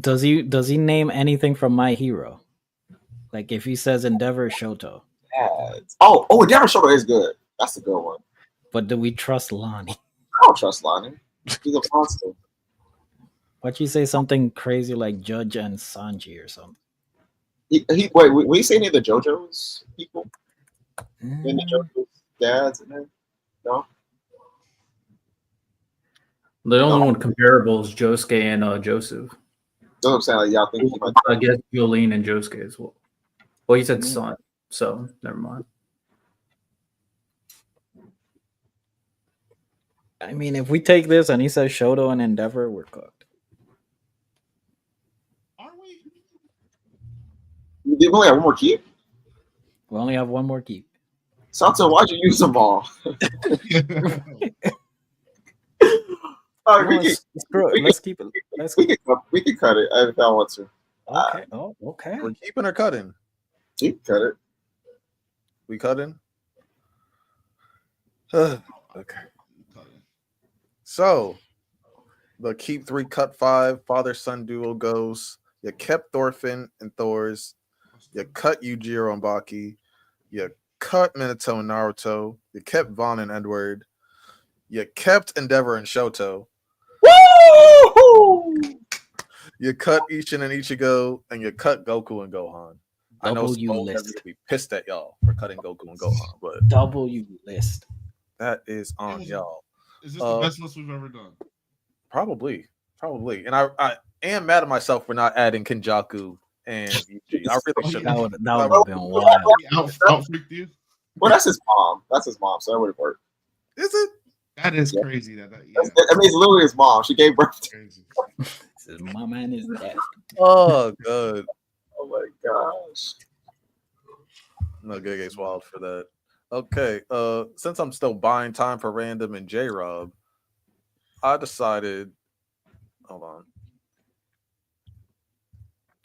Does he name anything from My Hero? Like if he says Endeavor Shoto, Dads. Oh, Endeavor Shoto is good. That's a good one. but do we trust Lonnie? I don't trust Lonnie. He's a monster. Why'd you say something crazy like Judge and Sanji or something? Wait, will you say any of the JoJo's people? Any of the JoJo's dads in there? No? The only one comparable is Josuke and Joseph. That's what I'm saying. Like, y'all think he might. I guess Jolene and Josuke as well. Well, he said son, so never mind. I mean, if we take this and he says Shoto and Endeavor, we're cooked. Are we? You only have one more keep? We only have one more keep. Sato, why'd you use them all? All right, Let's keep it. we can cut it if I want to. Okay. Oh, okay. We're keeping or cutting? You can cut it. We cutting? Okay. So the keep 3, cut 5, father-son duo goes. You kept Thorfinn and Thor's. You cut Yujiro and Baki. You cut Minato and Naruto. You kept Vaughn and Edward. You kept Endeavor and Shoto. Woo! You cut Ishin and Ichigo, and you cut Goku and Gohan. I know W Spawn list. will be pissed at y'all for cutting Goku and Gohan, but W list. that is on y'all. Is this the best list we've ever done? Probably. And I am mad at myself for not adding Kenjaku and Yuji. I really should. That would have been wild. He out freaked you? Well, that's his mom. So that would have worked. Is it? That is Yeah. crazy. Yeah. I mean, it's literally his mom. She gave birth to. Crazy. This is mama and his dad. Oh, good. Oh my gosh. No, Gege's wild for that. Okay. Since I'm still buying time for Random and J Rob, I decided. Hold on.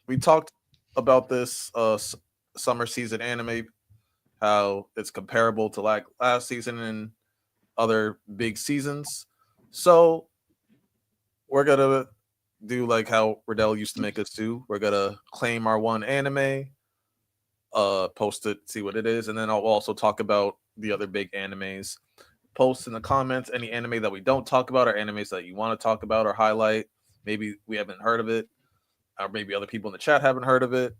We talked about this summer season anime, how it's comparable to like last season and other big seasons. So we're gonna do like how Riddell used to make us do. We're gonna claim our one anime, post it, see what it is, and then I'll also talk about the other big animes. Post in the comments any anime that we don't talk about or animes that you want to talk about or highlight. Maybe we haven't heard of it, or maybe other people in the chat haven't heard of it.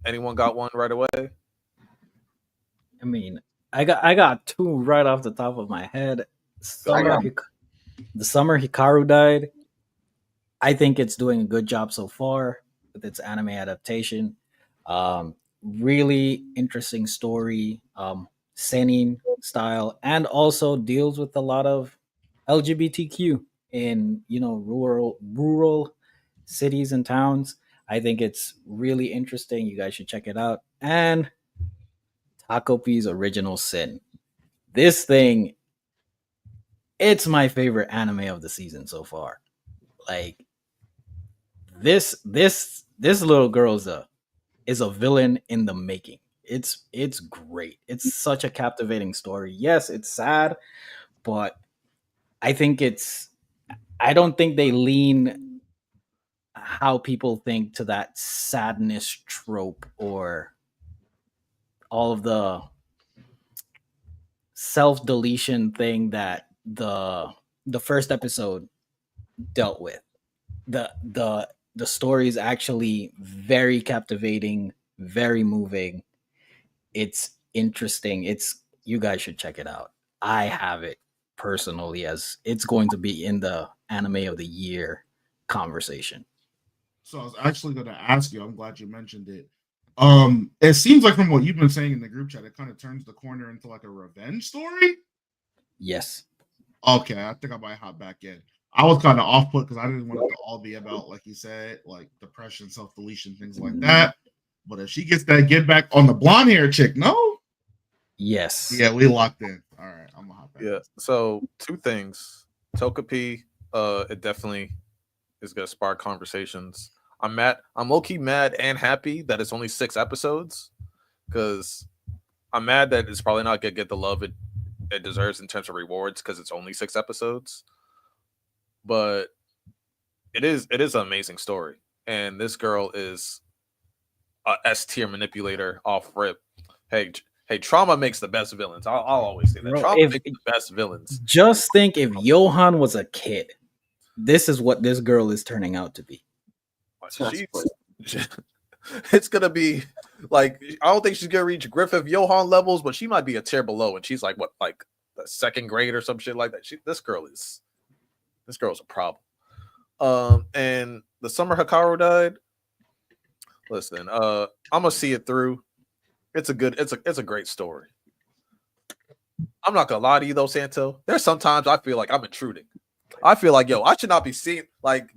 Anyone got one right away? I mean, I got two right off the top of my head. The summer Hikaru died. I think it's doing a good job so far with its anime adaptation. Really interesting story, seinen style, and also deals with a lot of LGBTQ in rural cities and towns. I think it's really interesting. You guys should check it out. And Takopi's Original Sin. this thing, it's my favorite anime of the season so far. Like this little girl is a villain in the making. It's great. It's such a captivating story. Yes, it's sad, but I think I don't think they lean how people think to that sadness trope or all of the self deletion thing that the first episode dealt with. The story is actually very captivating, very moving. It's interesting. You guys should check it out. I have it personally as it's going to be in the anime of the year conversation. So I was actually going to ask you. I'm glad you mentioned it. It seems like from what you've been saying in the group chat, it kind of turns the corner into like a revenge story. Yes. Okay, I think I might hop back in. I was kind of off put because I didn't want it to all be about, like you said, like depression, self deletion, things like that. But if she gets that get back on the blonde hair chick, no. Yes. Yeah, we locked in. All right, I'm gonna hop back. Yeah. So 2 things. Togepi, it definitely is gonna spark conversations. I'm low-key mad and happy that it's only 6 episodes. Because I'm mad that it's probably not gonna get the love it deserves in terms of rewards because it's only 6 episodes. But it is an amazing story. And this girl is a S tier manipulator off rip. Hey, Trauma makes the best villains. I'll always say that. Bro, Trauma makes the best villains. Just think if Johan was a kid, this is what this girl is turning out to be. It's gonna be like, I don't think she's gonna reach Griffith Johan levels, but she might be a tier below, and she's like what, like the 2nd grade or some shit like that. This girl's a problem. And the summer Hikaru died. Listen, I'm gonna see it through. It's a great story. I'm not gonna lie to you though, Santo. There's sometimes I feel like I'm intruding. I feel like, yo, I should not be seen. Like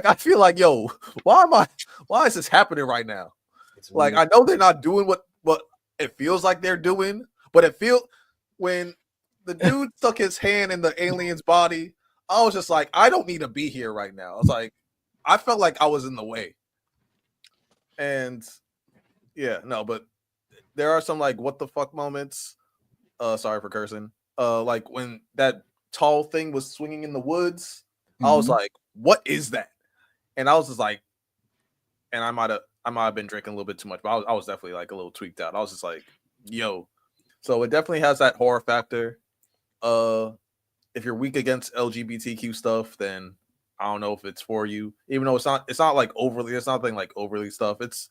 I feel like, yo, why is this happening right now? Like, I know they're not doing what it feels like they're doing, but when the dude stuck his hand in the alien's body, I was just like, I don't need to be here right now. I was like, I felt like I was in the way. And yeah, no, but there are some like what the fuck moments. Sorry for cursing. Like when that tall thing was swinging in the woods, I was like, what is that? And I was just like, and I might have been drinking a little bit too much, but I was definitely like a little tweaked out. I was just like, yo. So it definitely has that horror factor. If you're weak against LGBTQ stuff, then I don't know if it's for you. Even though it's not like overly, it's nothing like overly stuff. It's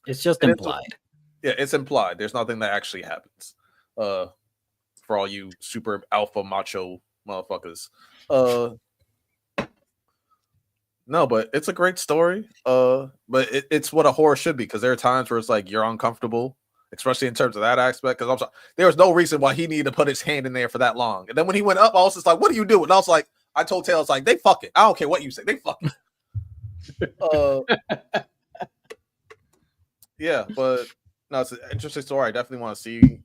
just implied. It's implied. There's nothing that actually happens. For all you super alpha macho motherfuckers. No, but it's a great story. But it's what a horror should be, because there are times where it's like you're uncomfortable, especially in terms of that aspect. Because there was no reason why he needed to put his hand in there for that long. And then when he went up, I was just like, "What are you doing?" And I was like, I told Tails, like, they fuck it. I don't care what you say, they fuck it. Yeah, but no, it's an interesting story. I definitely want to see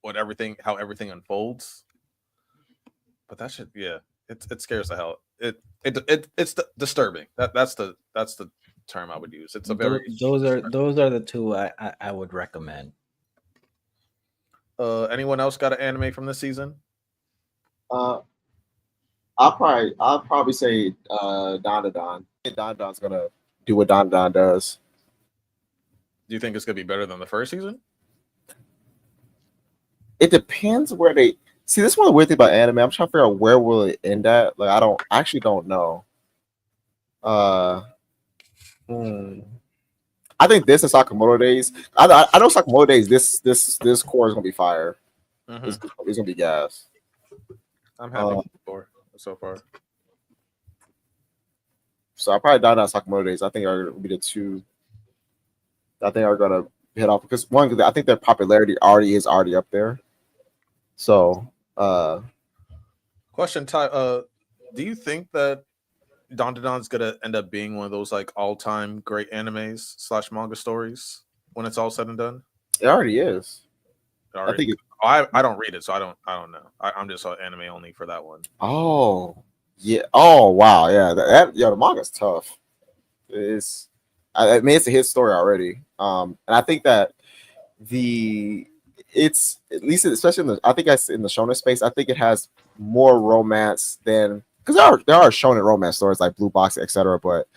how everything unfolds. But that should, yeah, it scares the hell. It's disturbing. That's the term I would use. It's a very those are the 2 I would recommend. Anyone else got an anime from this season? I'll probably say Don. Don's gonna do what Don does. Do you think it's gonna be better than the first season? It depends where they see. This is one of the weird thing about anime. I'm trying to figure out where will it end at. Like I actually don't know. I think this is Sakamoto Days. I know Sakamoto Days. This core is gonna be fire. Mm-hmm. It's gonna be gas. I'm happy so far. So I probably Don Sakamoto Days. I think are gonna be the 2. I think are gonna hit off because I think their popularity already up there. So, question, Ty. Do you think that Dandadan's gonna end up being one of those like all-time great animes / manga stories when it's all said and done? It already is. Or, I think. I don't read it, so I don't know. I'm just anime only for that one. Oh, yeah. Oh, wow. Yeah. The manga's tough. It's, I mean, it's a hit story already. And I think that it's at least, especially in the, I think that's in the shonen space. I think it has more romance than, because there are shonen romance stories like Blue Box, etc. But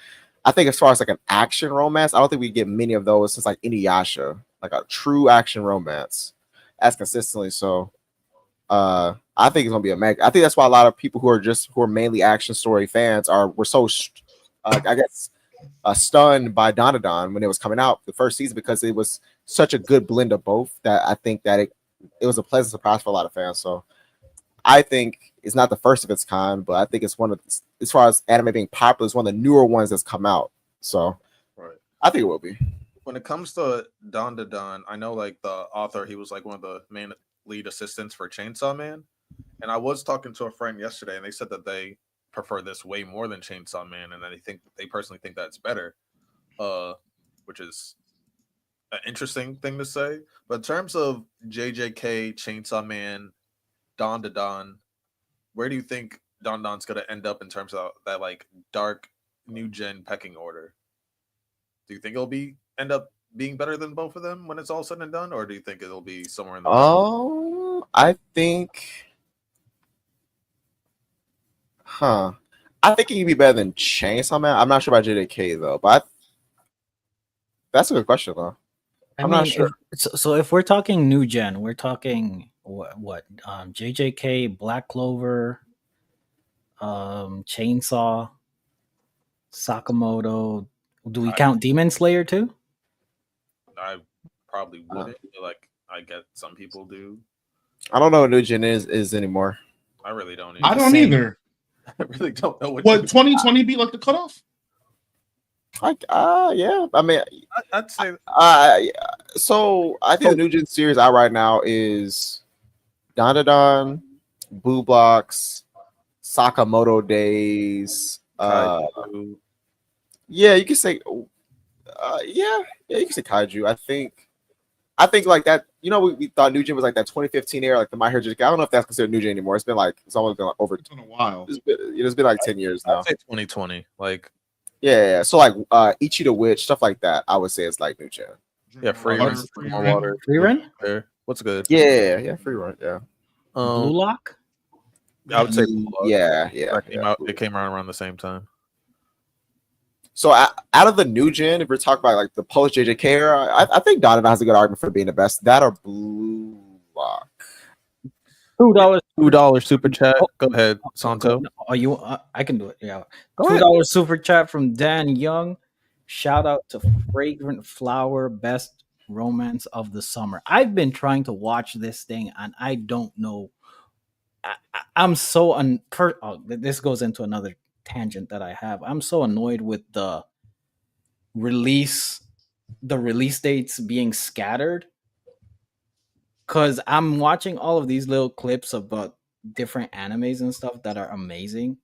I think as far as like an action romance, I don't think we get many of those since like Inuyasha, like a true action romance as consistently. So I think it's gonna be a mega. I think that's why a lot of people who are mainly action story fans were so I guess stunned by Donadon when it was coming out the first season, because it was such a good blend of both that I think that it was a pleasant surprise for a lot of fans. So I think it's not the first of its kind, but I think it's one of, as far as anime being popular, it's one of the newer ones that's come out. So Right. I think it will be. When it comes to Don, I know like the author, he was like one of the main lead assistants for Chainsaw Man. And I was talking to a friend yesterday, and they said that they prefer this way more than Chainsaw Man, and that they personally think that's better, which is an interesting thing to say. But in terms of JJK, Chainsaw Man, Don, where do you think Don's gonna end up in terms of that like dark new gen pecking order? Do you think it'll end up being better than both of them when it's all said and done, or do you think it'll be somewhere in the middle? I think, I think it can be better than Chainsaw Man. I'm not sure about JJK though, but that's a good question though. I'm not sure. So if we're talking new gen, we're talking what JJK, Black Clover, Chainsaw, Sakamoto. Do we count Demon Slayer too? I probably wouldn't. Like, I get some people do. I don't know what new gen is anymore. I really don't. I don't either. I really don't know what 2020 be like the cutoff. Yeah. I mean, I'd say. So I think the new gen series out right now is Don, Blue Blocks, Sakamoto Days. Yeah, you can say. Yeah, you can say Kaiju. I think like that. You know, we thought new gen was like that 2015 era, like the My Hero Academia. I don't know if that's considered new gen anymore. It's almost been like over. It's been a while. It's been like 10 years now. I'd say 2020. Like. Yeah. So like Ichi the Witch, stuff like that, I would say it's like new gen. Yeah, free water. Free run? What's good? Yeah, free run. Yeah. Blue Lock? I would say Blue Lock. Yeah. It came around the same time. So out of the new gen, if we're talking about like the post JJK era, I think Donovan has a good argument for being the best. That or Blue Lock. $2 super chat. Go ahead, Santo. Are you? I can do it. Yeah. $2 super chat from Dan Young. Shout out to Fragrant Flower, best romance of the summer. I've been trying to watch this thing, and I don't know. I'm so this goes into another tangent that I have. I'm so annoyed with the release dates being scattered, because I'm watching all of these little clips about different animes and stuff that are amazing,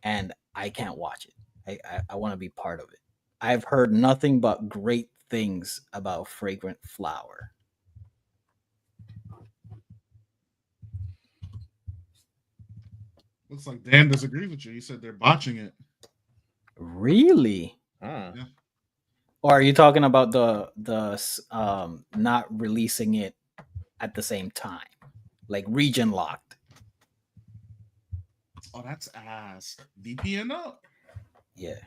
and I can't watch it. I want to be part of it. I've heard nothing but great things about Fragrant Flower. Looks like Dan disagrees with you. He said they're botching it. Really? Yeah. Or are you talking about the not releasing it at the same time, like region locked? Oh, that's ass. VPN up. Yeah.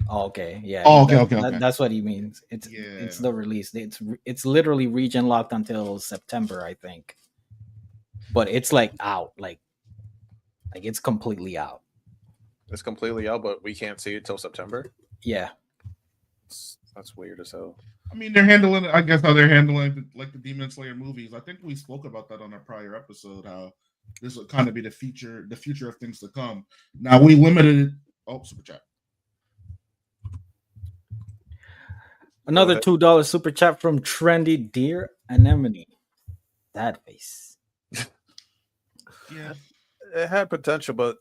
Oh, okay. Yeah. Oh, okay. That's what he means. It's the release. It's literally region locked until September, I think. But it's like out, like it's completely out. It's completely out, but we can't see it till September. Yeah. That's weird as hell. I mean, they're handling it. I guess how they're handling like the Demon Slayer movies. I think we spoke about that on our prior episode. How this will kind of be the future of things to come. Now we limited it. Oh, super chat. Another $2 super chat from Trendy Deer Anemone. That face. Yeah, it had potential, but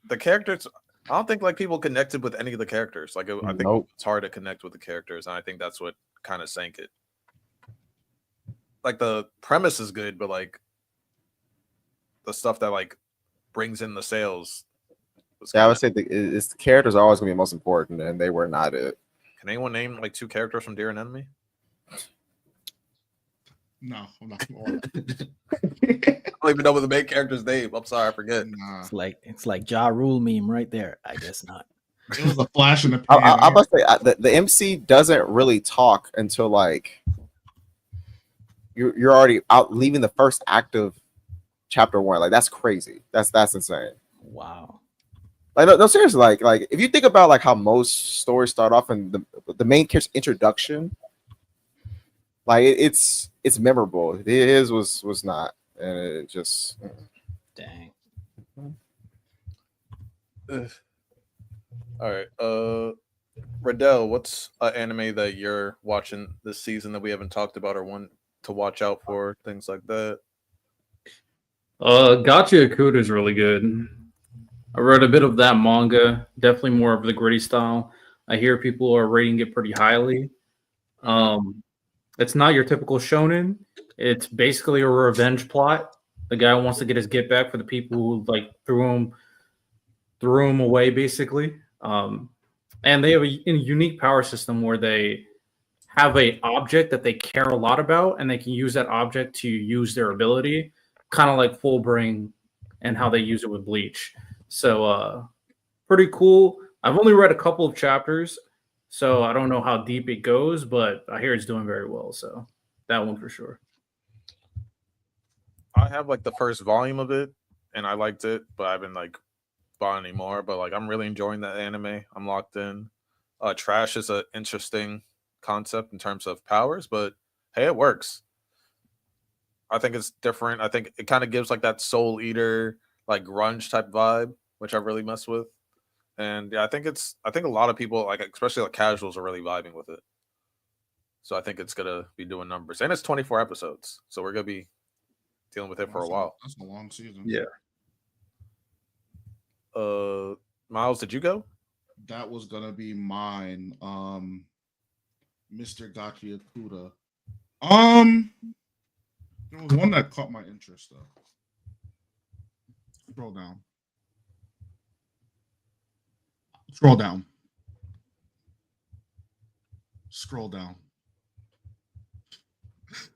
the characters. I don't think like people connected with any of the characters. Like I think it's hard to connect with the characters, and I think that's what kind of sank it. like the premise is good, but like the stuff that like brings in the sales. Yeah, I would say the characters are always going to be most important, and they were not it. Can anyone name like 2 characters from Dear and Enemy? No, I'm not going to. I don't even know what the main character's name. I'm sorry, I forget. Nah. It's like Ja Rule meme right there. I guess not. It was a flash in the pan. I must say the MC doesn't really talk until like you're already out leaving the first act of chapter 1. Like that's crazy. That's insane. Wow. Like no seriously. Like if you think about like how most stories start off and the main character's introduction, like it's memorable. His was not, and it just Dang. All right. Riddell, what's an anime that you're watching this season that we haven't talked about or want to watch out for? Things like that. Gotcha Akuta is really good. I read a bit of that manga. Definitely more of the gritty style. I hear people are rating it pretty highly. It's not your typical shonen. It's basically a revenge plot. The guy wants to get his get back for the people who like threw him away, basically. And they have a unique power system where they have a object that they care a lot about, and they can use that object to use their ability, kind of like Full Bring and how they use it with Bleach. So pretty cool. I've only read a couple of chapters, so I don't know how deep it goes, but I hear it's doing very well. So that one for sure. I have like the first volume of it, and I liked it, but I haven't like bought any more. But like I'm really enjoying that anime. I'm locked in. Trash is an interesting concept in terms of powers, but hey, it works. I think it's different. I think it kind of gives like that Soul Eater, like grunge type vibe, which I really mess with. And yeah, I think a lot of people, like especially like casuals, are really vibing with it. So I think it's gonna be doing numbers, and it's 24 episodes, so we're gonna be dealing with it for a while. That's a long season. Yeah. Miles, did you go? That was gonna be mine. Mr. Gachi Akuda. There was one that caught my interest though. Scroll down. Scroll down. Scroll down.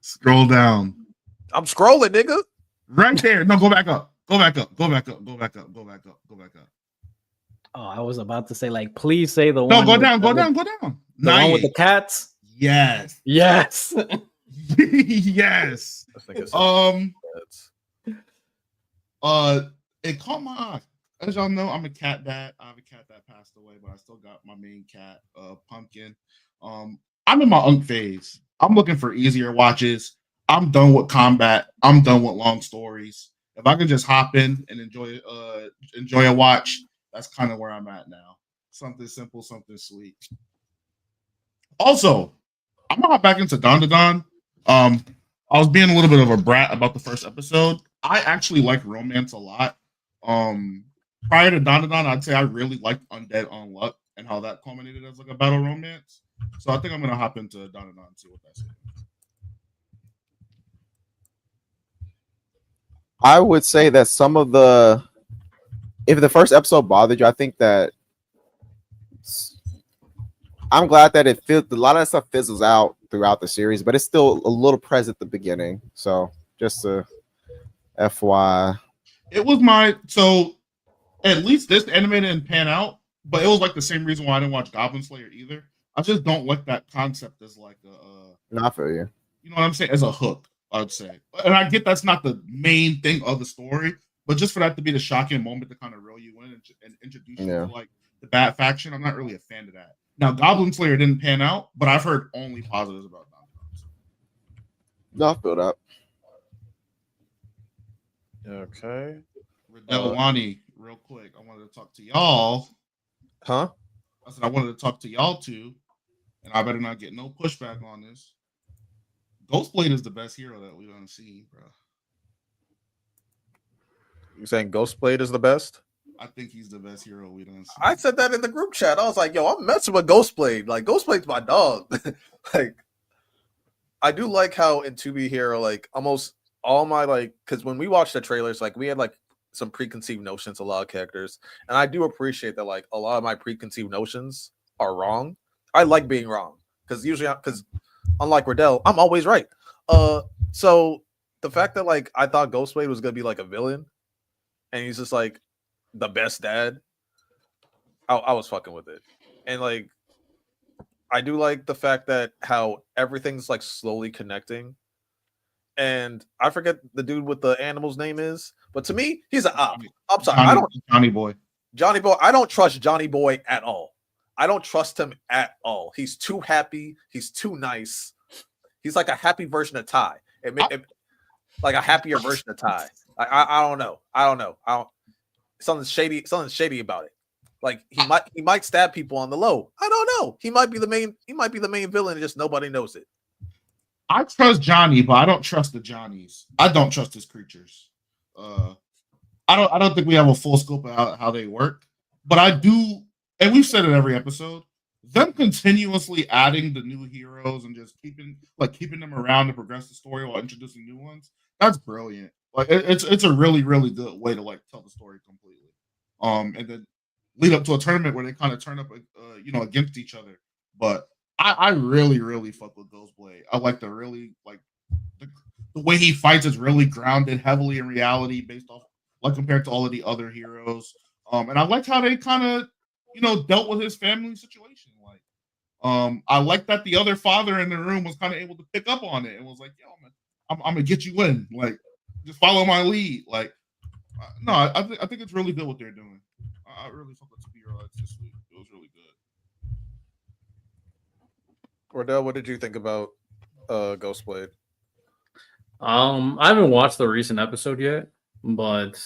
Scroll down. I'm scrolling, nigga. Right there. No, go back up. Go back up. Go back up. Go back up. Go back up. Go back up. Oh, I was about to say, like, please say the No, one. go down. Go down. Go down. The one with the cats. Yes. Yes. Yes. I think it's it caught my eye. As y'all know, I'm a cat dad. I have a cat that passed away, but I still got my main cat, Pumpkin. I'm in my unk phase. I'm looking for easier watches. I'm done with combat. I'm done with long stories. If I can just hop in and enjoy a watch, that's kind of where I'm at now. Something simple, something sweet. Also, I'm gonna hop back into Don. I was being a little bit of a brat about the first episode. I actually like romance a lot. Prior to Don, I'd say I really liked Undead Unluck and how that culminated as like a battle romance. So I think I'm gonna hop into Don and see what that's. I would say that some of if the first episode bothered you, I think that I'm glad that a lot of that stuff fizzles out throughout the series, but it's still a little present at the beginning. So just a FY. It was at least this anime didn't pan out, but it was like the same reason why I didn't watch Goblin Slayer either. I just don't like that concept as like Not for you. You know what I'm saying? As a hook, I'd say. And I get that's not the main thing of the story, but just for that to be the shocking moment to kind of reel you in and introduce you to like the bad faction, I'm not really a fan of that. Now, Goblin Slayer didn't pan out, but I've heard only positives about Goblin. No, I feel that. Okay. Delawani, real quick, I wanted to talk to y'all. Huh? I said I wanted to talk to y'all too, and I better not get no pushback on this. Ghostblade is the best hero that we've ever seen, bro. You saying Ghostblade is the best? I think he's the best hero we've ever seen. I said that in the group chat. I was like, yo, I'm messing with Ghostblade. Like, Ghostblade's my dog. Like, I do like how in To Be Hero, like almost all my like, because when we watched the trailers, like we had like some preconceived notions of a lot of characters, and I do appreciate that like a lot of my preconceived notions are wrong. I like being wrong because usually, because unlike Riddell, I'm always right. So the fact that like I thought Ghostblade was gonna be like a villain, and he's just like the best dad, I was fucking with it, and like I do like the fact that how everything's like slowly connecting. And I forget the dude with the animal's name is, but to me, he's an op. I'm sorry, I don't Johnny Boy. Johnny Boy. I don't trust Johnny Boy at all. I don't trust him at all. He's too happy. He's too nice. He's like a happy version of Ty. Like a happier version of Ty. I don't know. I don't know. Something shady about it. Like he might stab people on the low. I don't know. He might be the main villain and just nobody knows it. I trust Johnny, but I don't trust the Johnnies. I don't trust his creatures. I don't think we have a full scope of how they work, but I do, and we've said it every episode. Them continuously adding the new heroes and just keeping them around to progress the story while introducing new ones. That's brilliant. Like it's a really good way to like tell the story completely. And then lead up to a tournament where they kind of turn up, against each other. But I really fuck with Ghostblade. I like the really like the way he fights is really grounded heavily in reality, based off like compared to all of the other heroes. And I liked how they kind of dealt with his family situation. Like, I like that the other father in the room was kind of able to pick up on it and was like, "Yo, man, I'm gonna get you in. Like, just follow my lead." Like, no, I think it's really good what they're doing. I really fuck with Superhero this week. It was really good. Cordell, what did you think about Ghostblade? I haven't watched the recent episode yet, but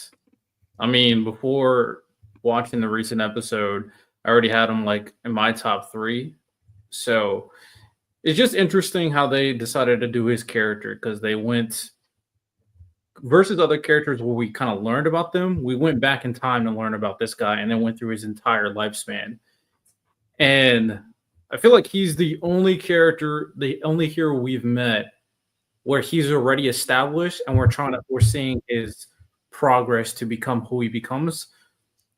I mean, before watching the recent episode, I already had him like in my top 3. So it's just interesting how they decided to do his character, because they went versus other characters where we kind of learned about them. We went back in time to learn about this guy and then went through his entire lifespan. And I feel like he's the only hero we've met where he's already established and we're seeing his progress to become who he becomes.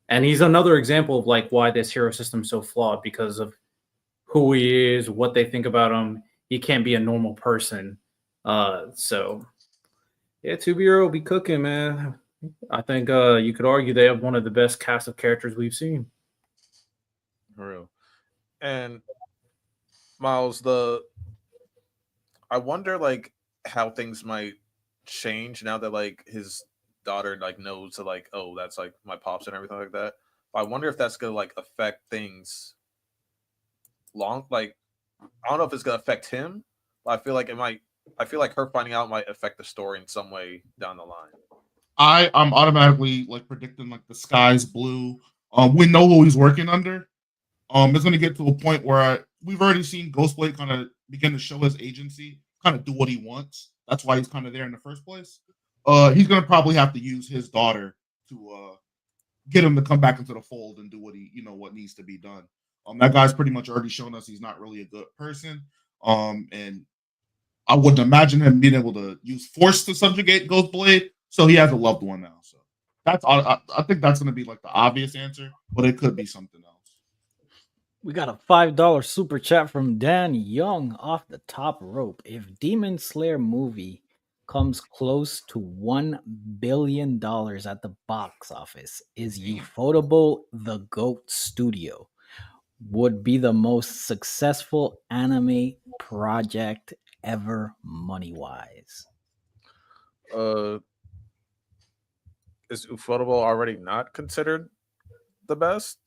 And he's another example of like why this hero system is so flawed, because of who he is, what they think about him. He can't be a normal person. So yeah, Superhero will be cooking, man. I think you could argue they have one of the best cast of characters we've seen. For real. And Miles, I wonder like how things might change now that like his daughter like knows that like, oh, that's like my pops and everything like that. I wonder if that's gonna like affect things like I don't know if it's gonna affect him, but I feel like it might. I feel like her finding out might affect the story in some way down the line. I'm automatically like predicting like the sky's blue. We know who he's working under. It's going to get to a point where we've already seen Ghostblade kind of begin to show his agency, kind of do what he wants. That's why he's kind of there in the first place. He's going to probably have to use his daughter to get him to come back into the fold and do what needs to be done. That guy's pretty much already shown us he's not really a good person. And I wouldn't imagine him being able to use force to subjugate Ghostblade. So he has a loved one now. So I think that's going to be like the obvious answer, but it could be something else. We got a $5 super chat from Dan Young off the top rope. If Demon Slayer movie comes close to $1 billion at the box office, is Ufotable the GOAT studio? Would be the most successful anime project ever money-wise. Is Ufotable already not considered the best?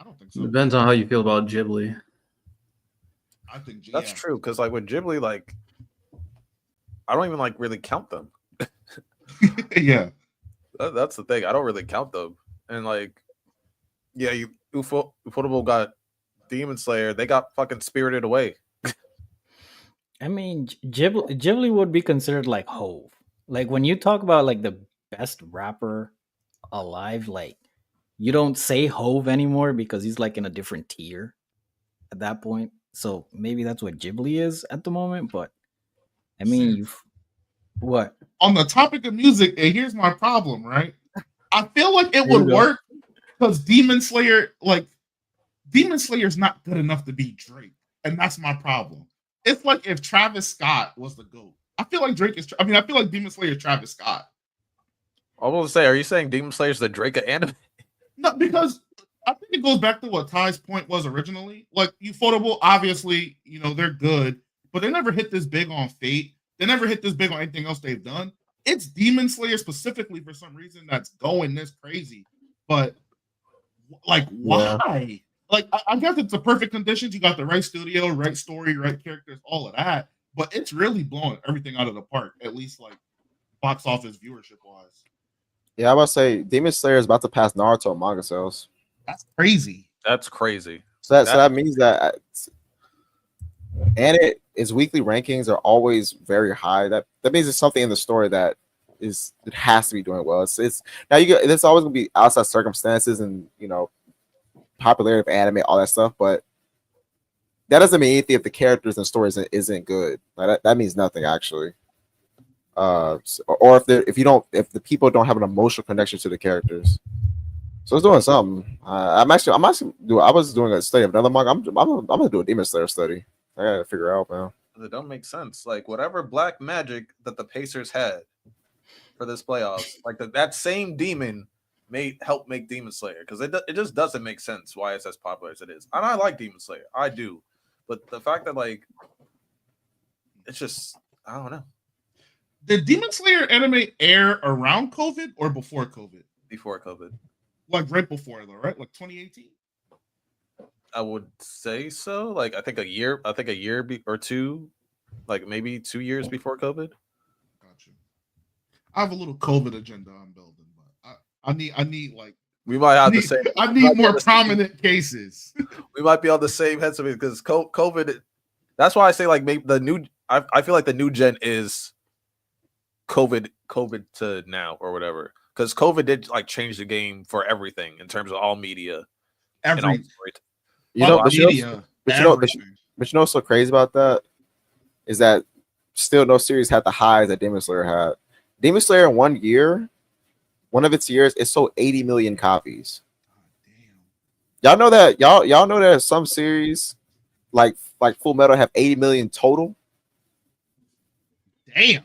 I don't think so. Depends on how you feel about Ghibli. I think that's true, because like with Ghibli, like I don't even like really count them. Yeah, that's the thing. I don't really count them, and like, yeah, Ufotable got Demon Slayer. They got fucking Spirited Away. I mean, Ghibli would be considered like Hove. Like when you talk about like the best rapper alive, like you don't say Hove anymore because he's like in a different tier at that point. So maybe that's what Ghibli is at the moment. But I mean, what? On the topic of music, and here's my problem, right? I feel like it Here would we go. work because Demon Slayer's not good enough to beat Drake, and that's my problem. It's like if Travis Scott was the GOAT. I feel like I feel like Demon Slayer is Travis Scott. I was gonna say, are you saying Demon Slayer's the Drake of anime? No, because I think it goes back to what Ty's point was originally. Like, Ufotable, obviously, they're good, but they never hit this big on Fate. They never hit this big on anything else they've done. It's Demon Slayer specifically for some reason that's going this crazy. But, like, why? Yeah. Like, I guess it's the perfect conditions. You got the right studio, right story, right characters, all of that. But it's really blowing everything out of the park, at least, like, box office viewership-wise. Yeah, I was say Demon Slayer is about to pass Naruto manga sales. That's crazy. That's crazy. So that means that, and its weekly rankings are always very high. That means it's something in the story that it has to be doing well. It's now there's always gonna be outside circumstances and popularity of anime, all that stuff, but that doesn't mean anything if the characters and stories isn't good. Like, that means nothing actually. Or if the people don't have an emotional connection to the characters. So it's doing something. I was doing a study of another manga. I'm gonna do a Demon Slayer study. I gotta figure out, man. It don't make sense. Like, whatever black magic that the Pacers had for this playoffs, like that same demon help make Demon Slayer, because it just doesn't make sense why it's as popular as it is. And I like Demon Slayer, I do, but the fact that, like, it's just, I don't know. Did Demon Slayer anime air around COVID or before COVID? Before COVID. Like right before, though, right? Like 2018? I would say so. Like, I think a year or two, like maybe 2 years before COVID. Gotcha. I have a little COVID agenda I'm building, but I need like we might have the same. I need more prominent cases. We might be on the same head because COVID. That's why I say, like, maybe the new. I feel like the new gen is COVID to now or whatever, because COVID did, like, change the game for everything in terms of all media. But you know what's so crazy about that is that still no series had the highs that Demon Slayer had. Demon Slayer in 1 year, one of its years, it sold 80 million copies. Y'all know that y'all know that some series like Full Metal have 80 million total. Damn.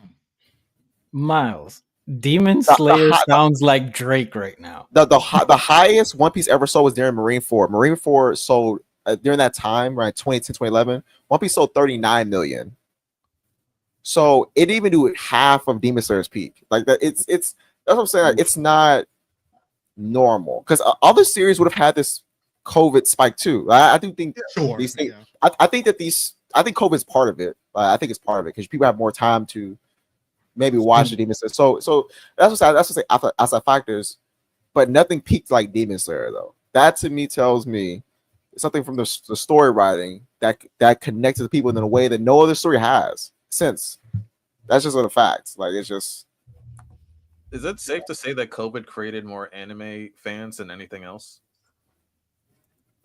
Miles, Demon Slayer sounds like Drake right now. The highest One Piece ever sold was during Marineford. Marineford sold during that time, right, 2010, 2011. One Piece sold 39 million. So it even do half of Demon Slayer's peak. Like that, it's that's what I'm saying. Like, it's not normal because other series would have had this COVID spike too. I do think these things. Yeah. I think COVID is part of it. I think it's part of it because people have more time to maybe watch the Demon Slayer. So that's what outside factors, but nothing peaked like Demon Slayer though. That to me tells me something from the story writing that connects to people in a way that no other story has since. That's just a fact. Like, it's just. Is it safe to say that COVID created more anime fans than anything else?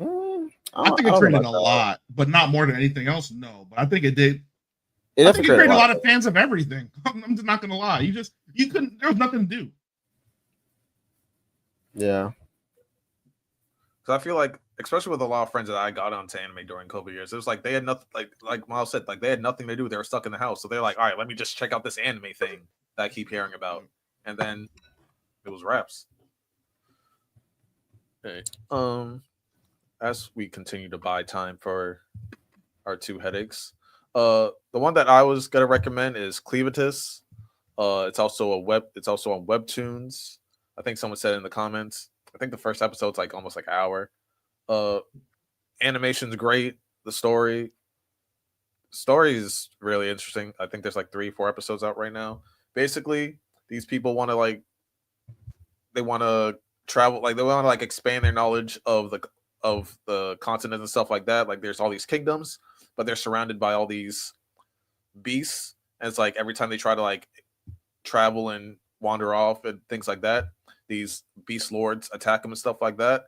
I think it created a lot, but not more than anything else. No, but I think it did. I think it created a lot of fans of everything. I'm just not gonna lie. You couldn't. There was nothing to do. Yeah. Because I feel like, especially with a lot of friends that I got onto anime during COVID years, it was like they had nothing. Like Miles said, like they had nothing to do. They were stuck in the house, so they're like, all right, let me just check out this anime thing that I keep hearing about, and then it was raps. Okay. As we continue to buy time for our two headaches, the one that I was gonna recommend is Cleavitus. It's also on webtoons. I think someone said in the comments. I think the first episode's like almost like an hour. Animation's great. The story is really interesting. I think there's like 3-4 episodes out right now. Basically, these people want to travel, like they want to like expand their knowledge of the continent and stuff like that. Like, there's all these kingdoms, but they're surrounded by all these beasts, and it's like every time they try to like travel and wander off and things like that, these beast lords attack them and stuff like that.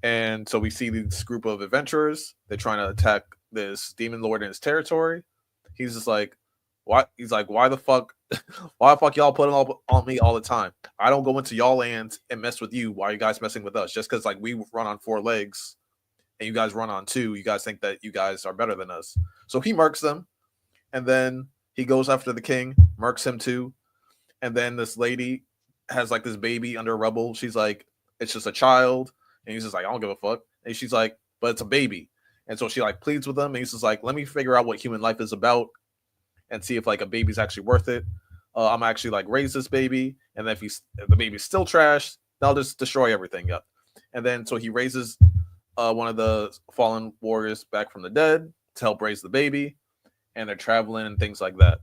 And so we see this group of adventurers. They're trying to attack this demon lord in his territory. He's just like, why? He's like, why the fuck? Why the fuck y'all putting all on me all the time? I don't go into y'all lands and mess with you. Why are you guys messing with us? Just because like we run on 4 legs and you guys run on 2, you guys think that you guys are better than us. So he murks them, and then he goes after the king, murks him too. And then this lady has like this baby under rubble. She's like, it's just a child. And he's just like, I don't give a fuck. And she's like, but it's a baby. And so she like pleads with him. And he's just like, let me figure out what human life is about and see if like a baby's actually worth it. I'm actually like raise this baby. And then if the baby's still trash, they'll just destroy everything up. And then so he raises one of the fallen warriors back from the dead to help raise the baby. And they're traveling and things like that.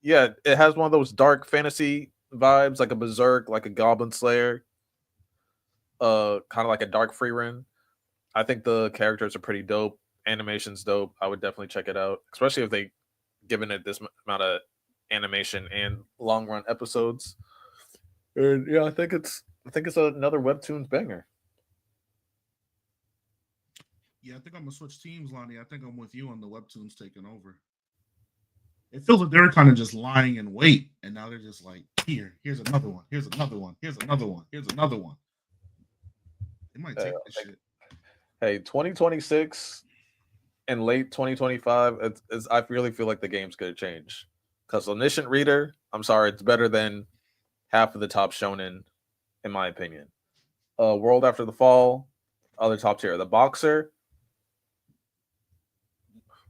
Yeah, it has one of those dark fantasy vibes, like a Berserk, like a Goblin Slayer, kind of like a Dark Freerun. I think the characters are pretty dope. Animation's dope. I would definitely check it out, especially if they given it this amount of animation and long run episodes. And yeah, I think it's another webtoons banger. Yeah, I think I'm gonna switch teams, Lonnie. I think I'm with you on the webtoons taking over. It feels like they're kind of just lying in wait, and now they're just like, here's another one, here's another one, here's another one, here's another one. They might take this shit. Hey, 2026 and late 2025, I really feel like the game's gonna change. Because Omniscient Reader, I'm sorry, it's better than half of the top shonen, in my opinion. World After the Fall, other top tier. The Boxer,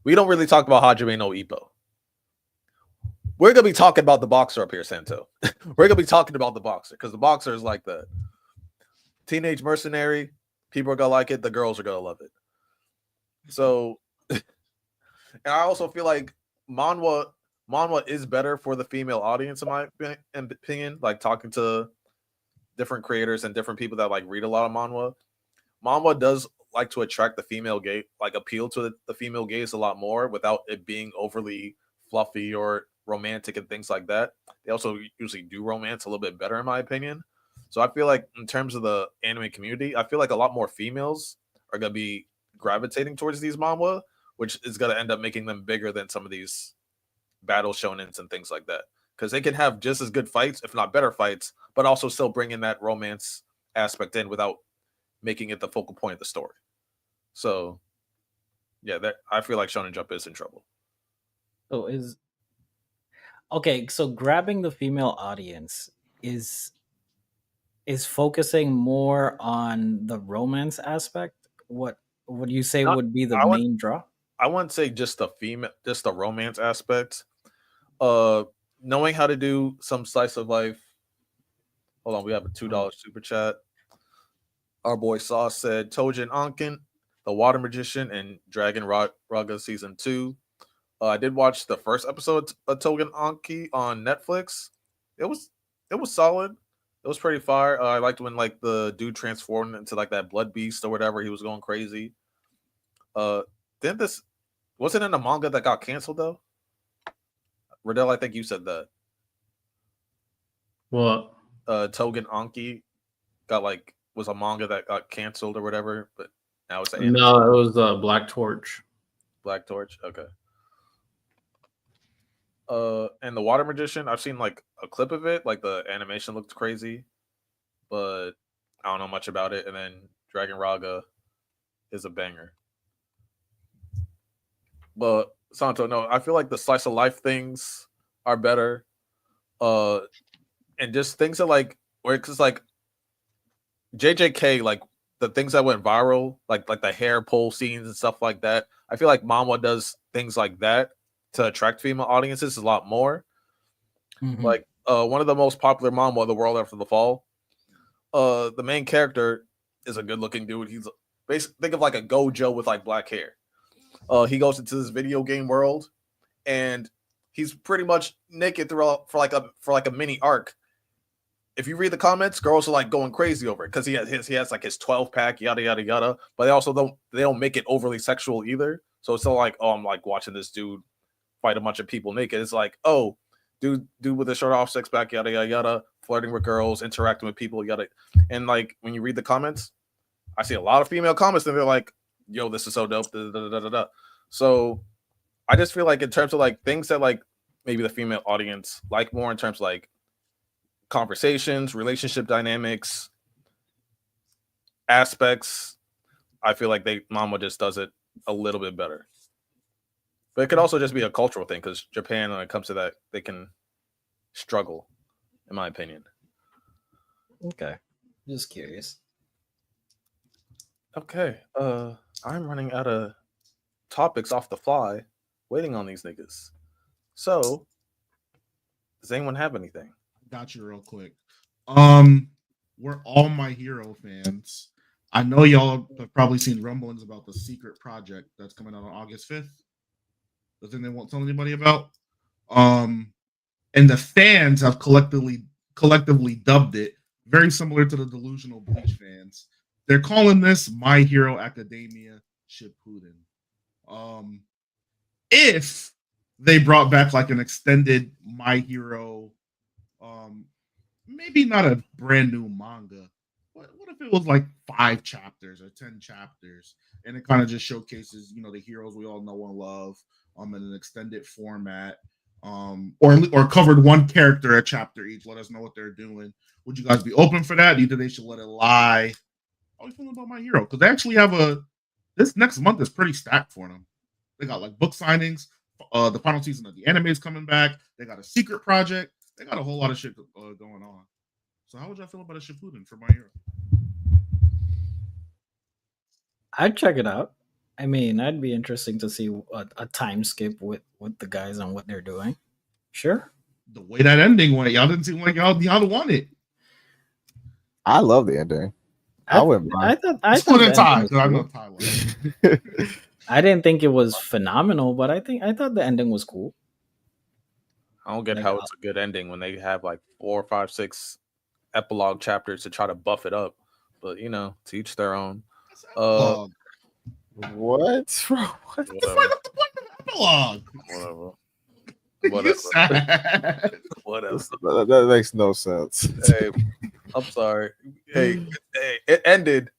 we don't really talk about Hajime no Ippo. We're going to be talking about the Boxer up here, Santo. We're going to be talking about the Boxer because the Boxer is like the teenage mercenary. People are going to like it. The girls are going to love it. So, and I also feel like manhwa is better for the female audience, in my opinion. Like talking to different creators and different people that like read a lot of manhwa. Manhwa does like to attract the female gaze, like appeal to the female gaze a lot more without it being overly fluffy or romantic and things like that. They also usually do romance a little bit better, in my opinion. So I feel like in terms of the anime community, I feel like a lot more females are going to be gravitating towards these manhwa, which is going to end up making them bigger than some of these battle shonens and things like that. Because they can have just as good fights, if not better fights, but also still bring in that romance aspect in without making it the focal point of the story. So, yeah, I feel like Shonen Jump is in trouble. So grabbing the female audience is focusing more on the romance aspect. What would you say would be the main draw? I wouldn't say just the romance aspect. Knowing how to do some slice of life. Hold on, we have a $2 super chat. Our boy Sauce said Tojin Ankin, The Water Magician, and Dragon Raga Season 2. I did watch the first episode of Togen Anki on Netflix. It was solid. It was pretty fire. I liked when like the dude transformed into like that blood beast or whatever. He was going crazy. Then this wasn't in a manga that got canceled though. Riddell, I think you said that. What? Togen Anki was a manga that got canceled or whatever, but now it's an No, it was Black Torch. Black Torch, okay. And the Water Magician, I've seen like a clip of it. Like the animation looked crazy, but I don't know much about it. And then Dragon Raga is a banger. But Santo, no, I feel like the slice of life things are better. And just things that like where it's like JJK, like the things that went viral, like the hair pull scenes and stuff like that. I feel like manhwa does things like that to attract female audiences a lot more. Mm-hmm. Like one of the most popular manhwa, The World After the Fall. The main character is a good-looking dude. He's basically, think of like a Gojo with like black hair. He goes into this video game world, and he's pretty much naked throughout for like a mini arc. If you read the comments, girls are like going crazy over it because he has like his 12-pack, yada yada yada. But they don't make it overly sexual either. So it's not like, oh, I'm like watching this dude fight a bunch of people naked. It's like, oh, dude with a shirt off, 6-pack, yada yada yada, flirting with girls, interacting with people, yada. And like when you read the comments, I see a lot of female comments, and they're like, yo, this is so dope. Da, da, da, da, da. So I just feel like in terms of like things that like maybe the female audience like more in terms of like conversations, relationship dynamics, aspects, I feel like Mama just does it a little bit better. But it could also just be a cultural thing because Japan, when it comes to that, they can struggle, in my opinion. Okay, just curious. Okay, I'm running out of topics off the fly, waiting on these niggas. So, does anyone have anything? Got you real quick. We're all My Hero fans. I know y'all have probably seen rumblings about the secret project that's coming out on August 5th. Doesn't they won't tell anybody about? And the fans have collectively dubbed it very similar to the delusional Bleach fans. They're calling this My Hero Academia Shippuden. If they brought back like an extended My Hero, maybe not a brand new manga. What if it was like 5 chapters or 10 chapters, and it kind of just showcases, the heroes we all know and love, in an extended format, or covered one character a chapter each. Let us know what they're doing. Would you guys be open for that? Do you think they should let it lie? How are you feeling about My Hero? Because they actually have this next month is pretty stacked for them. They got like book signings. The final season of the anime is coming back. They got a secret project. They got a whole lot of shit going on. So how would y'all feel about a Shippuden for My Hero? I'd check it out. I mean, that'd be interesting to see a time skip with the guys on what they're doing. Sure. The way that ending went, y'all didn't seem like y'all want it. I love the ending. I wouldn't mind. I Split thought in time because I know Tyler. I didn't think it was phenomenal, but I thought the ending was cool. I don't get how it's a good ending when they have like 4, 5, 6 epilogue chapters to try to buff it up. But to each their own. What? What? Whatever. Whatever. That makes no sense. Hey, I'm sorry. Hey, it ended,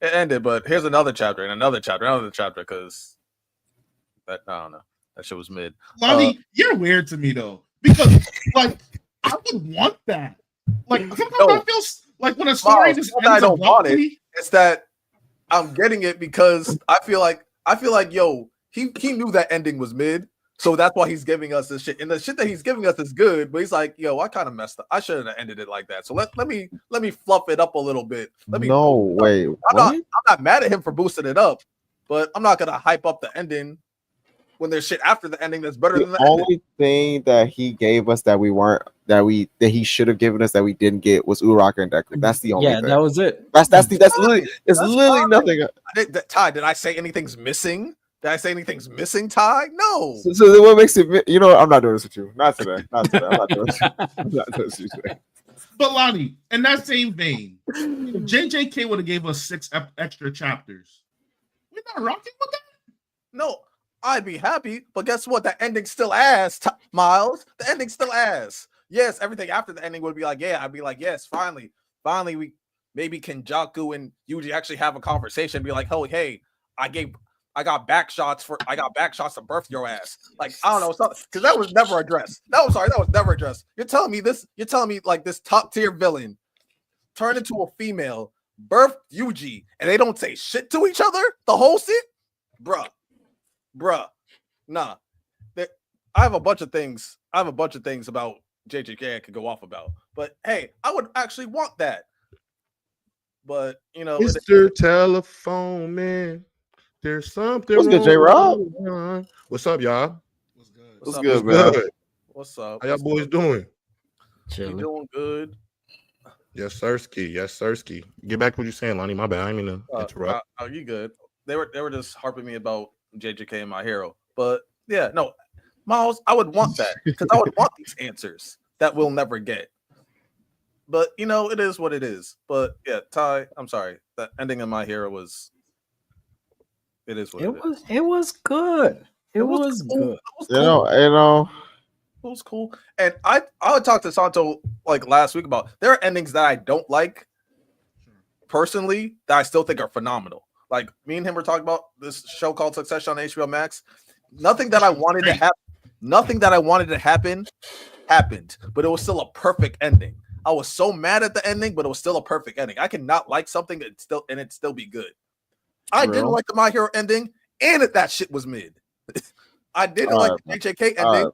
but here's another chapter and another chapter because I don't know. That shit was mid. Lonnie, you're weird to me though. Because like I would want that. Like sometimes I feel like when a story just ends I don't want it. abruptly, It's that I'm getting it because I feel like yo, he knew that ending was mid, so that's why he's giving us this shit. And the shit that he's giving us is good, but he's like, yo, I kind of messed up. I shouldn't have ended it like that. So let me fluff it up a little bit. I'm not mad at him for boosting it up, but I'm not gonna hype up the ending when there's shit after the ending that's better than the only thing that he gave us that he should have given us that we didn't get was Uraka and Deku. That's the only thing. That was it. That's literally nothing. Ty, did I say anything's missing? Did I say anything's missing, Ty? No. So what makes it? I'm not doing this with you. Not today. I'm not doing this. I'm not doing this with you. But Lonnie, in that same vein, if JJK would have gave us 6 extra chapters, we're not rocking with that. No. I'd be happy, but guess what? That ending still ass, Miles. The ending still ass. Yes, everything after the ending would be like, yeah. I'd be like, yes, finally, we maybe Kenjaku and Yuji actually have a conversation. And be like, oh, hey, I got back shots to birth your ass. Like I don't know, because that was never addressed. That was never addressed. You're telling me like this top tier villain turned into a female, birthed Yuji, and they don't say shit to each other the whole scene, bruh. Nah. I have a bunch of things about JJK I could go off about. But hey, I would actually want that. But Mr. Telephone Man, there's something. What's good, J-Rob? What's up, y'all? What's good, man? What's up? How y'all boys doing? You doing good? Yes, sirski. Get back to what you're saying, Lonnie. My bad. I didn't mean to interrupt. Are you good? They were just harping me about JJK and My Hero. But yeah, no, Miles, I would want that because I would want these answers that we'll never get. But it is what it is. But yeah, Ty, I'm sorry. The ending of My Hero was. It is what it is. It was good. It was good. It was cool. And I would talk to Santo like last week about there are endings that I don't like personally that I still think are phenomenal. Like me and him were talking about this show called Succession on HBO Max. Nothing that I wanted to happen. Nothing that I wanted to happen happened, but it was still a perfect ending. I was so mad at the ending, but it was still a perfect ending. I cannot like something and it still be good. I didn't like the My Hero ending, and that shit was mid. I didn't like the JJK ending.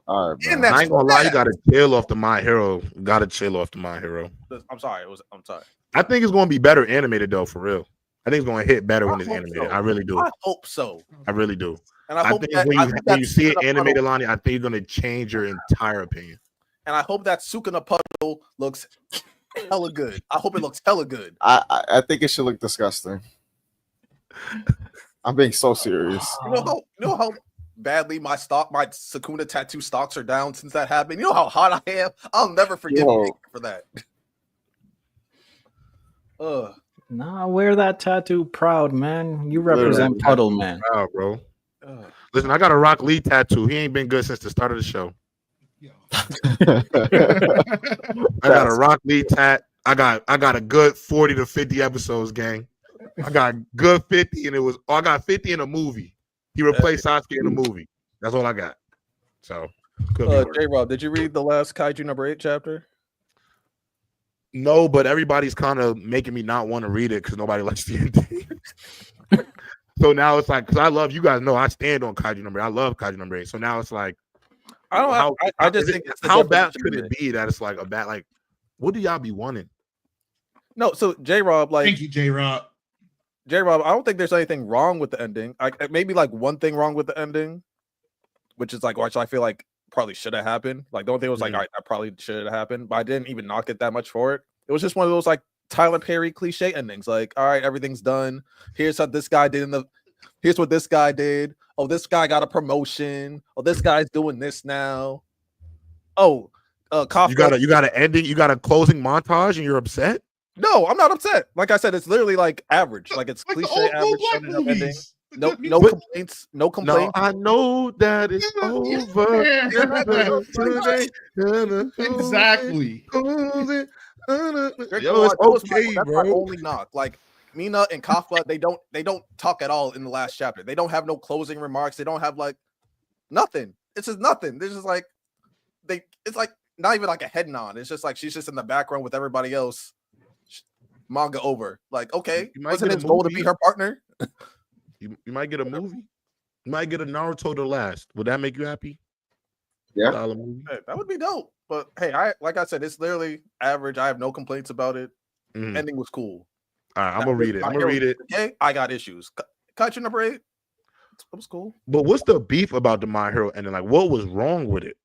And I ain't gonna lie, you gotta chill off the My Hero. You gotta chill off the My Hero. I'm sorry. I'm sorry. I think it's gonna be better animated though, for real. I think it's gonna hit better when it's animated. So. I really do. I hope so. I really do. And I hope think that when you see it animated, Lonnie, I think you're gonna change your entire opinion. And I hope that Sukuna puddle looks hella good. I hope it looks hella good. I think it should look disgusting. I'm being so serious. You know how badly my Sukuna tattoo stocks are down since that happened. You know how hot I am. I'll never forgive you for that. Nah, wear that tattoo proud, man. You represent Puddle, man. Proud, bro. Listen, I got a Rock Lee tattoo. He ain't been good since the start of the show. I got a Rock Lee tat. I got a good 40 to 50 episodes, gang. I got good 50, and I got 50 in a movie. He replaced Sasuke in a movie. That's all I got. So, J-Rob, did you read the last Kaiju number 8 chapter? No, but everybody's kind of making me not want to read it because nobody likes the ending. So now it's like, because I love, you guys know I stand on Kaiju number 8. I love Kaiju number 8. So now it's like, I just think how bad could it be that it's like a bad, like, what do y'all be wanting? No, so J-Rob, like, thank you, J-Rob. J-Rob, I don't think there's anything wrong with the ending. Maybe like one thing wrong with the ending, which is like, which I feel like probably should have happened. Like the only thing was like, I probably should have happened, but I didn't even knock it that much for it. It was just one of those like Tyler Perry cliche endings. Like, all right, everything's done. Here's how this guy did here's what this guy did. Oh, this guy got a promotion. Oh, this guy's doing this now. Oh, Kafka. You got an ending. You got a closing montage, and you're upset. No, I'm not upset. Like I said, it's literally like average. Like it's cliche average ending. No complaints. No complaints. No, I know that it's over. Exactly. Yo, it's okay, that's bro. my only knock. Like Mina and Kafka, they don't talk at all in the last chapter. They don't have no closing remarks. They don't have like nothing. It's just nothing. They're just like it's like not even like a head nod. It's just like she's just in the background with everybody else. Manga over. Like, okay, wasn't his goal to be her partner? You might get a movie. You might get a Naruto The Last. Would that make you happy? Yeah, that would be dope. But hey, like I said, it's literally average. I have no complaints about it. Ending was cool. All right, I'm gonna read it. Okay, I got issues. Kaiju number 8. It was cool. But what's the beef about the My Hero ending? Like, what was wrong with it?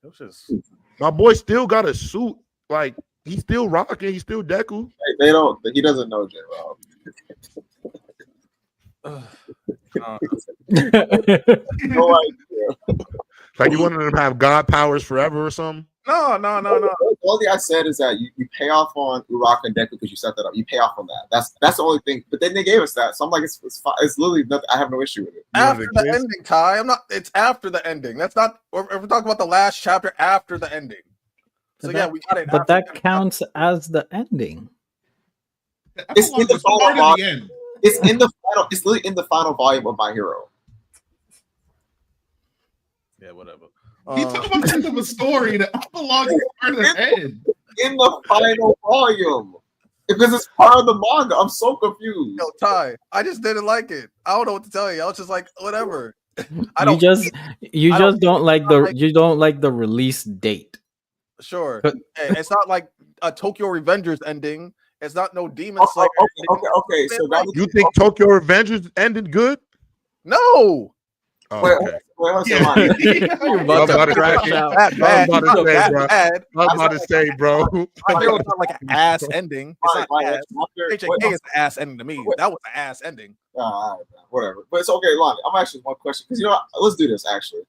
It was just my boy still got a suit. Like, he's still rocking. He's still Deku. They don't. He doesn't know J-Rob. No idea. Like you wanted them to have God powers forever or something? No. The only thing I said is that you pay off on Uraka and Deku because you set that up. You pay off on that. That's the only thing. But then they gave us that, so I'm like, it's literally nothing. I have no issue with it. After the ending, Ty. It's after the ending. That's not. We're talking about the last chapter after the ending. So yeah, we got it. But that counts as the ending. It's in the final volume. It's in the final. It's literally in the final volume of My Hero. Yeah, whatever. He's talking about the end of a story that belongs to part of the end. In the final volume. Because it's part of the manga. I'm so confused. Yo, Ty, I just didn't like it. I don't know what to tell you. I was just like, whatever. You don't like the release date. Sure. Hey, it's not like a Tokyo Revengers ending. It's not no Demon Slayer. Okay. So now you think Tokyo Revengers ended good? No. Oh, wait, okay. You're about to crash out. I was about to say, bro. My Hero is not like an ass ending. It's not ass. HJK is an ass ending to me. That was an ass ending. All right, whatever. But it's okay, Lonnie. I'm actually one question because you know what? Let's do this actually.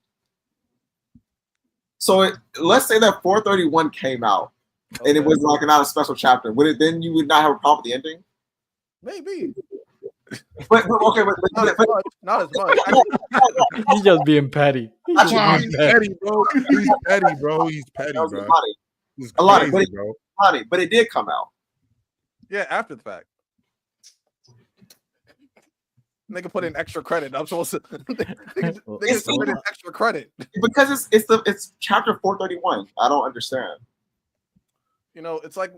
So let's say that 431 came out and it was like not a special chapter. Would it then you would not have a problem with the ending? Maybe. But not as much. He's just being petty. He's petty, bro. He's petty, bro. A lot, but it did come out. Yeah, after the fact. Nigga put in extra credit. I'm supposed to. Nigga submit in extra credit because it's chapter 431. I don't understand. You know, it's like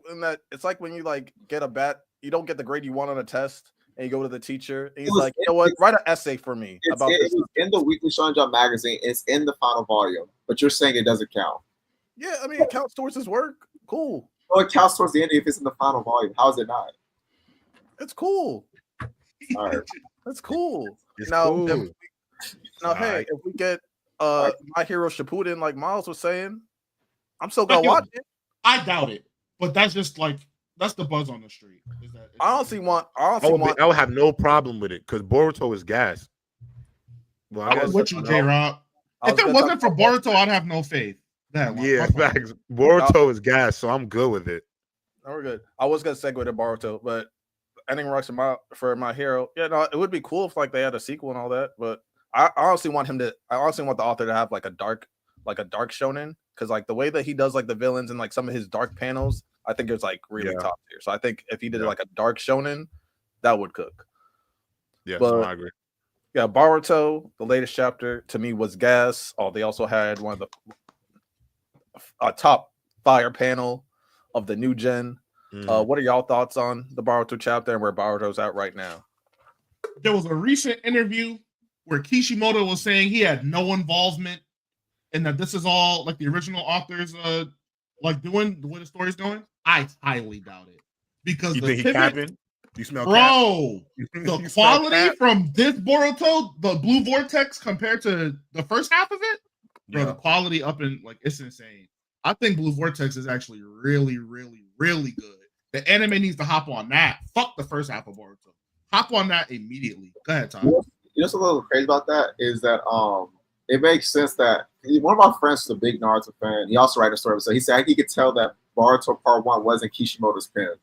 when you like get a bad, you don't get the grade you want on a test, and you go to the teacher, and he's like, you know what, write an essay for me about this. It's in the Weekly Shonen Jump magazine. It's in the final volume, but you're saying it doesn't count. Yeah, I mean, it counts towards his work. Cool. Well, it counts towards the end if it's in the final volume. How is it not? It's cool. All right. That's cool. It's Now, cool. Hey, if we get My Hero Shippuden, like Miles was saying, I'm still gonna watch it. I doubt it, but that's just like that's the buzz on the street. I honestly want. I would have no problem with it because Boruto is gas. Well, I'm with you, J-Rob. If it wasn't for Boruto, I'd have no faith. Yeah, facts. Boruto is gas, so I'm good with it. No, we're good. I was gonna segue to Boruto, but ending rocks for My Hero. Yeah, no, it would be cool if like they had a sequel and all that. But I honestly want the author to have like a dark shonen, because like the way that he does like the villains and like some of his dark panels, I think it's like really top tier. So I think if he did like a dark shonen, that would cook. Yeah, but, I agree. Yeah, Boruto, the latest chapter to me was gas. Oh, they also had one of the top fire panel of the new gen. What are y'all thoughts on the Boruto chapter and where Boruto's at right now? There was a recent interview where Kishimoto was saying he had no involvement and that this is all like the original authors like doing the way the story's going. I highly doubt it. Because you think he capping? You smell bro, the quality from this Boruto, the Blue Vortex compared to the first half of it, bro, the quality up in like it's insane. I think Blue Vortex is actually really, really, really good. The anime needs to hop on that. Fuck the first half of Boruto. Hop on that immediately. Go ahead, Tom. You know what's a little crazy about that is that it makes sense that one of my friends is a big Naruto fan. He also writes a story, so he said he could tell that Boruto Part 1 wasn't Kishimoto's pen.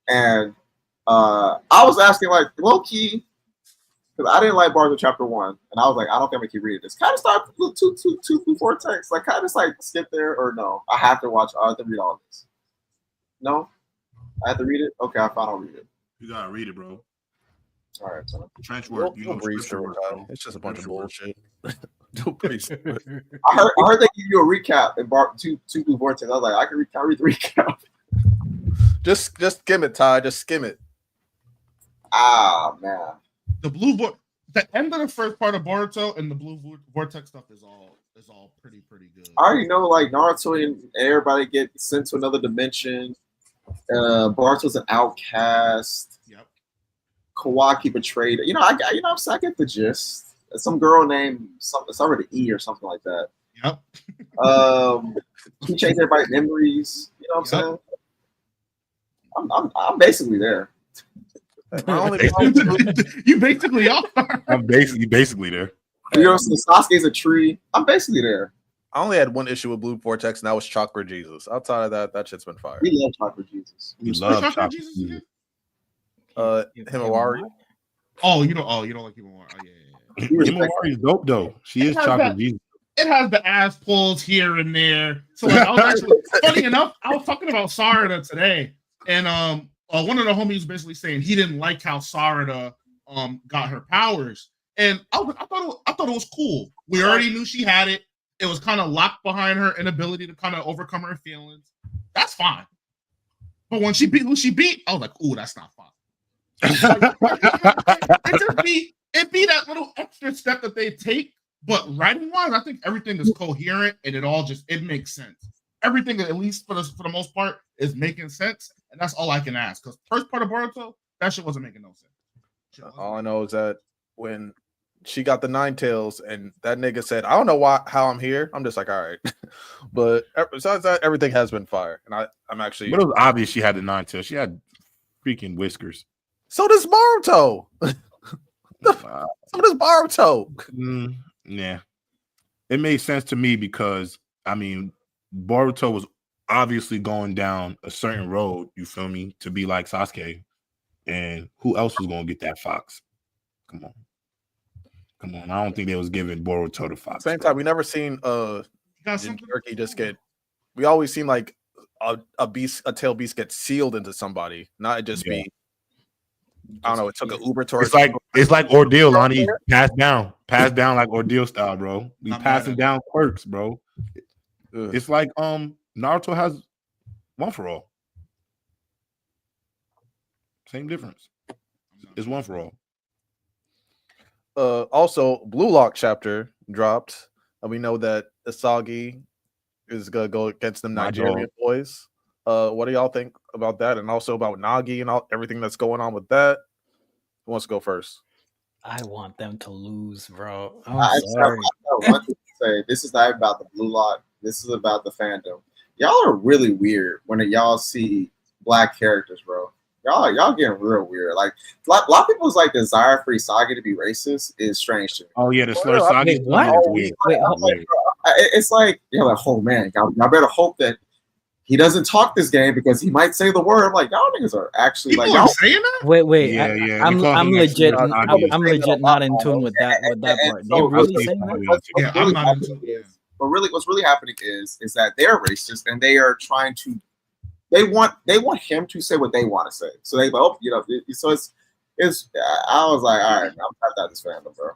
And I was asking like low key because I didn't like Boruto Chapter 1, and I was like, I don't think I can read this. Kind of start two before text, like kind of just like skip there or no. I have to watch. I have to read all this. No, I have to read it. Okay, I found I'll read it. You gotta read it, bro. All right, so trench work. You know, it's just a bunch of bullshit. I heard they give you a recap in two Blue Vortex. I was like, I can read the recap. Just skim it, Ty. Just skim it. Ah man, the end of the first part of Boruto and the Blue Vortex stuff is all pretty good. I already know like Naruto and everybody get sent to another dimension. Boruto's an outcast. Yep. Kawaki betrayed. You know, I get the gist. Some girl named something with an E or something like that. Yep. He changed everybody's memories. You know what I'm saying? I'm basically there. You basically are. I'm basically there. You know, so Sasuke's a tree. I'm basically there. I only had one issue with Blue Vortex, and that was Chakra Jesus. Outside of that shit's been fire. We love Chakra Jesus. We love Chakra Jesus. Himawari. Oh, you don't like Himawari. Oh, yeah. Himawari is dope though. She is Chakra Jesus. It has the ass pulls here and there. So like, I was actually funny enough. I was talking about Sarada today, and one of the homies was basically saying he didn't like how Sarada got her powers, and I thought it was cool. We already knew she had it. It was kind of locked behind her inability to kind of overcome her feelings. That's fine. But when she beat who she beat, I was like, "Ooh, that's not fine." It be that little extra step that they take. But writing wise, I think everything is coherent and it makes sense. Everything, at least for the most part, is making sense, and that's all I can ask. Because first part of Boruto, that shit wasn't making no sense. All I know is that when she got the 9 tails and that nigga said, "I don't know how I'm here," I'm just like, all right. But besides that, everything has been fire, and I'm actually. But it was obvious she had the 9 tails. She had freaking whiskers. So does Boruto. So does Boruto. Yeah, it made sense to me because I mean, Boruto was obviously going down a certain road. You feel me? To be like Sasuke, and who else was going to get that fox? Come on! I don't think they was giving Boruto the fox. Same time, we never seen Jinchuriki just get. We always seen like a tail beast get sealed into somebody, not just be. I don't know. It took an Uber tour. It's like ordeal, Lonnie. Pass down like ordeal style, bro. We passing down quirks, bro. It's like Naruto has one for all. Same difference. It's one for all. Also, Blue Lock chapter dropped, and we know that Isagi is gonna go against them Nigerian boys. What do y'all think about that, and also about Nagi and everything that's going on with that? Who wants to go first? I want them to lose, bro. I sorry. want to say this is not about the Blue Lock. This is about the fandom. Y'all are really weird when y'all see black characters, bro. Y'all getting real weird. Like a lot of people's like desire for Isagi to be racist is strange to me. Oh yeah, the slur Isagi. What? Weird. It's like you're like, oh man, y'all better hope that he doesn't talk this game because he might say the word. I'm like, y'all niggas are actually People like, are y'all saying that. Wait. Yeah. I'm legit. I'm legit not in tune with that part. They really saying that? Yeah, I'm not into it. But really, what's really happening is that they're racist and they are trying to. They want him to say what they want to say. So they so it's. I was like, all right, I'm tapped out this fandom, bro.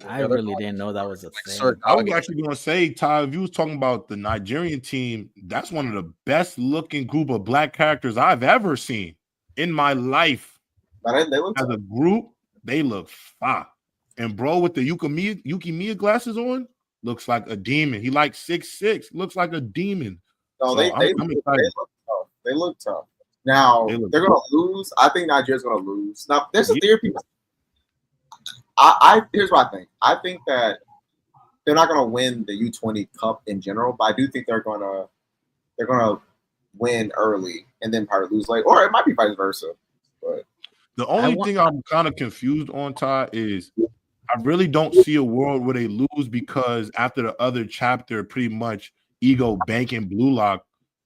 I really didn't know that was a thing. I was actually going to say, Ty, if you was talking about the Nigerian team, that's one of the best looking group of black characters I've ever seen in my life. They look as a group, they look fire. And bro, with the Yukimiya glasses on, looks like a demon. He like 6'6", looks like a demon. No, so they look tough. They look tough. Now they're gonna lose. I think Nigeria's gonna lose. Now there's a theory. People. Here's what I think. I think that they're not gonna win the U20 Cup in general, but I do think they're gonna win early and then probably lose late, or it might be vice versa. But the only thing I'm kind of confused on, Ty, is I really don't see a world where they lose because after the other chapter, pretty much Ego banking Blue Lock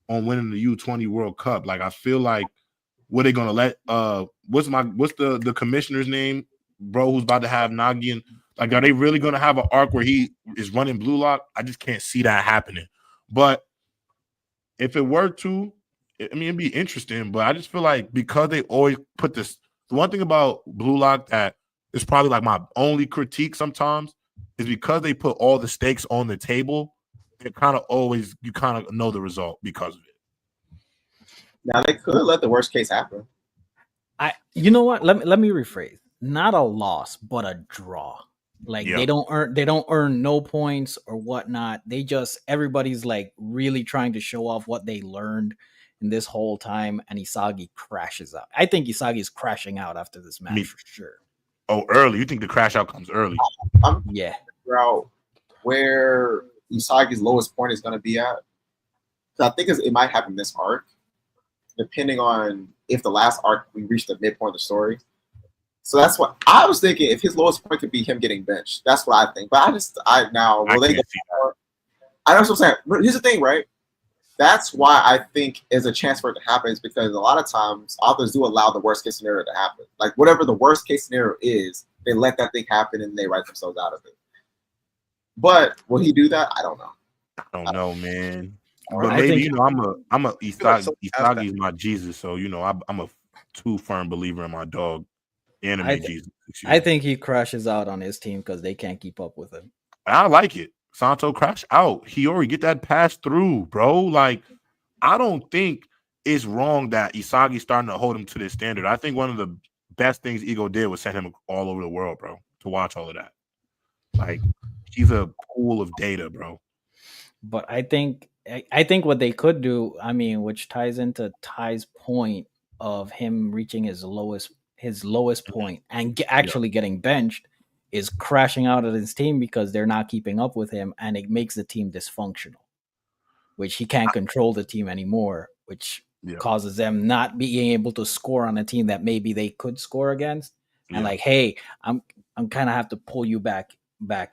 on winning the U20 World Cup. Like I feel like what they gonna let what's the commissioner's name, bro, who's about to have Nagi and like are they really gonna have an arc where he is running Blue Lock? I just can't see that happening. But if it were to, I mean it'd be interesting, but I just feel like because they always put this, the one thing about Blue Lock that is probably like my only critique sometimes is because they put all the stakes on the table, it kind of always you kind of know the result because of it. Now they could let the worst case happen. You know what? Let me rephrase. Not a loss, but a draw. Like they don't earn no points or whatnot. They just everybody's like really trying to show off what they learned in this whole time, and Isagi crashes out. I think Isagi is crashing out after this match for sure. Oh, early. You think the crash out comes early? Yeah. Out where Isagi's lowest point is going to be at. So I think it might happen this arc, depending on if the last arc we reach the midpoint of the story. So that's what I was thinking. If his lowest point could be him getting benched, that's what I think. But I know what I'm saying. Here's the thing, right? That's why I think there's a chance for it to happen is because a lot of times authors do allow the worst case scenario to happen. Like whatever the worst case scenario is, they let that thing happen and they write themselves out of it. But will he do that? I don't know. I don't know, man. But maybe I'm a Isagi is my Jesus, so I'm a too firm believer in my dog. Jesus. I think he crashes out on his team because they can't keep up with him. I like it. Santo crash out. Hiyori get that pass through, bro. Like I don't think it's wrong that Isagi's starting to hold him to this standard. I think one of the best things Ego did was send him all over the world, bro, to watch all of that. Like he's a pool of data, bro. But I think what they could do, I mean, which ties into Ty's point of him reaching his lowest point and actually getting benched, is crashing out of his team because they're not keeping up with him, and it makes the team dysfunctional, which he can't control the team anymore, which causes them not being able to score on a team that maybe they could score against. And like, hey, I'm kind of have to pull you back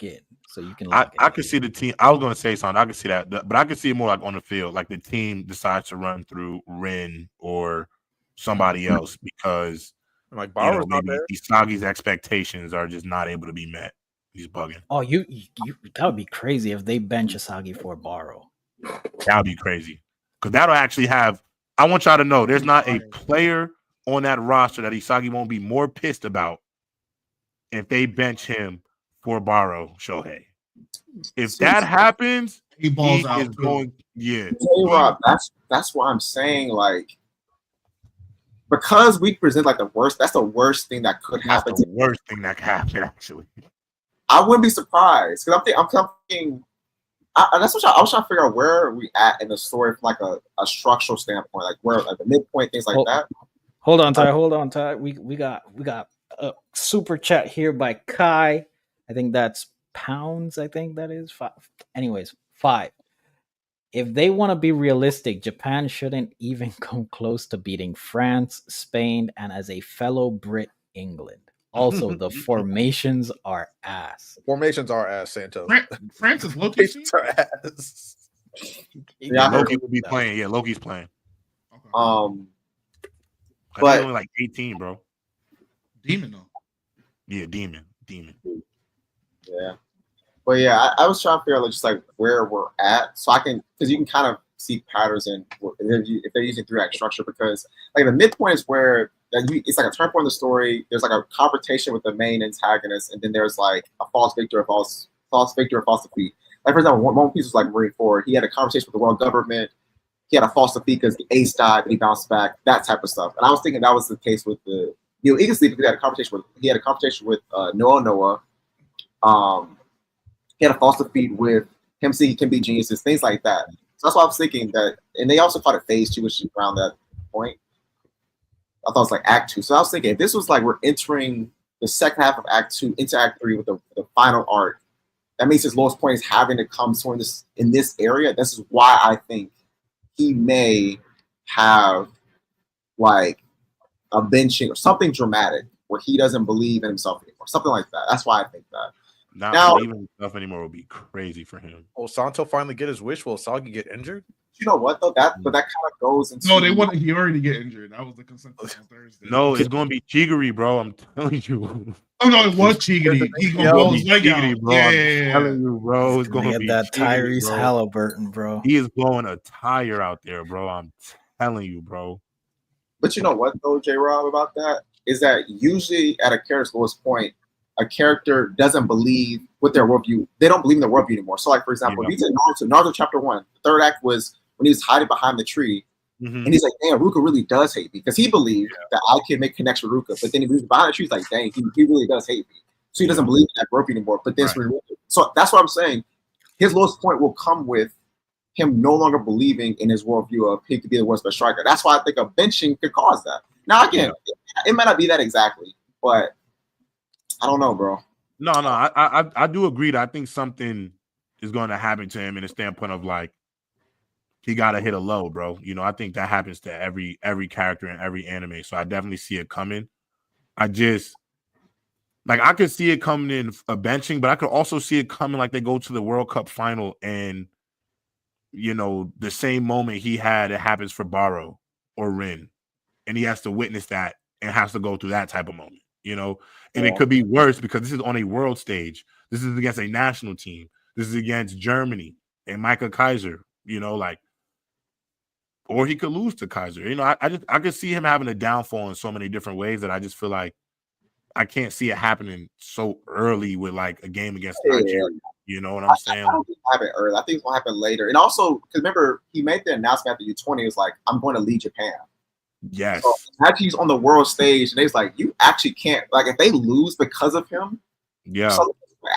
in so you can. I could see the team. I was going to say something. I could see that, but I could see it more like on the field, like the team decides to run through Rin or somebody else because. Like maybe Isagi's expectations are just not able to be met. He's bugging. Oh, you that would be crazy if they bench Isagi for Baro. That would be crazy because that'll actually have. I want y'all to know there's not a player on that roster that Isagi won't be more pissed about if they bench him for Baro Shohei. If that happens, he balls he out. is going. Yeah, J-Rob, that's what I'm saying. Like, because we present like the worst, that's the worst thing that could that's happen. the worst thing that could happen. Actually, I wouldn't be surprised because I'm thinking. That's what I was trying to figure out where we at in the story from like a structural standpoint, like where like the midpoint, things like that. Hold on, Ty. We got a super chat here by Kai. I think that's pounds. I think that is 5. Anyways, 5. If they want to be realistic, Japan shouldn't even come close to beating France, Spain, and as a fellow Brit, England. Also, the formations are ass. Formations are ass, Santo. France is Loki. Formations are ass. Yeah, Loki will be playing. Yeah, Loki's playing. Okay. But he's only like 18, bro. Demon though. Yeah, demon. Yeah, but yeah, I was trying to figure out just like where we're at, so I can because you can kind of see patterns in if they're using 3-act structure because like the midpoint is where it's like a turn point in the story. There's like a confrontation with the main antagonist, and then there's like a false victor, a false defeat. Like for example, One Piece was like Marine Ford. He had a conversation with the world government. He had a false defeat because the ace died, but he bounced back. That type of stuff. And I was thinking that was the case with the Eagle Sleep because he had a conversation with Noah. He had a false defeat with him saying he can be geniuses, things like that. So that's why I was thinking that, and they also called it phase 2, which is around that point. I thought it was like Act 2. So I was thinking, if this was like we're entering the second half of Act 2 into Act 3 with the final arc, that means his lowest point is having to come somewhere in this area. This is why I think he may have like a benching or something dramatic where he doesn't believe in himself anymore, something like that. That's why I think that. Not believing himself anymore would be crazy for him. Will Santo finally get his wish? Will Sagi get injured? You know what though? But that kind of goes into no. They wanted he already get injured. That was the consensus on Thursday. No, it's going to be Chigiri, bro. I'm telling you. Oh no, it was Chigiri. He's gonna blow his leg out. Bro. Yeah. I'm telling you, bro. It's going to be that Chigiri, Tyrese bro. Halliburton, bro. He is blowing a tire out there, bro. I'm telling you, bro. But you know what though, J-Rob, about that is that usually at a character's lowest point, a character doesn't believe with their worldview. They don't believe in their worldview anymore. So, like for example, if you take Naruto chapter 1, the 3rd act was when he was hiding behind the tree, and he's like, "Damn, Ruka really does hate me," because he believed that I could make connection with Ruka. But then he was behind the tree, he's like, "Dang, he really does hate me." So he doesn't believe in that worldview anymore. But then, so that's what I'm saying. His lowest point will come with him no longer believing in his worldview of he could be the worst best striker. That's why I think a benching could cause that. Now, again, it might not be that exactly, but I don't know, bro. No, I do agree that I think something is going to happen to him in the standpoint of like he got to hit a low, bro. You know, I think that happens to every character in every anime, so I definitely see it coming. I just like I could see it coming in a benching, but I could also see it coming like they go to the World Cup final and you know the same moment he had it happens for Baro or Rin, and he has to witness that and has to go through that type of moment. You know, and it could be worse because this is on a world stage. This is against a national team. This is against Germany and Micah Kaiser, you know, like, or he could lose to Kaiser. You know, I could see him having a downfall in so many different ways that I just feel like I can't see it happening so early with like a game against Nigeria. You know what I'm saying? I don't think it'll happen early. I think it's gonna happen later. And also, because remember, he made the announcement after U20. It was like, "I'm going to lead Japan." Yes. So actually, he's on the world stage, and they's like, "You actually can't." Like, if they lose because of him,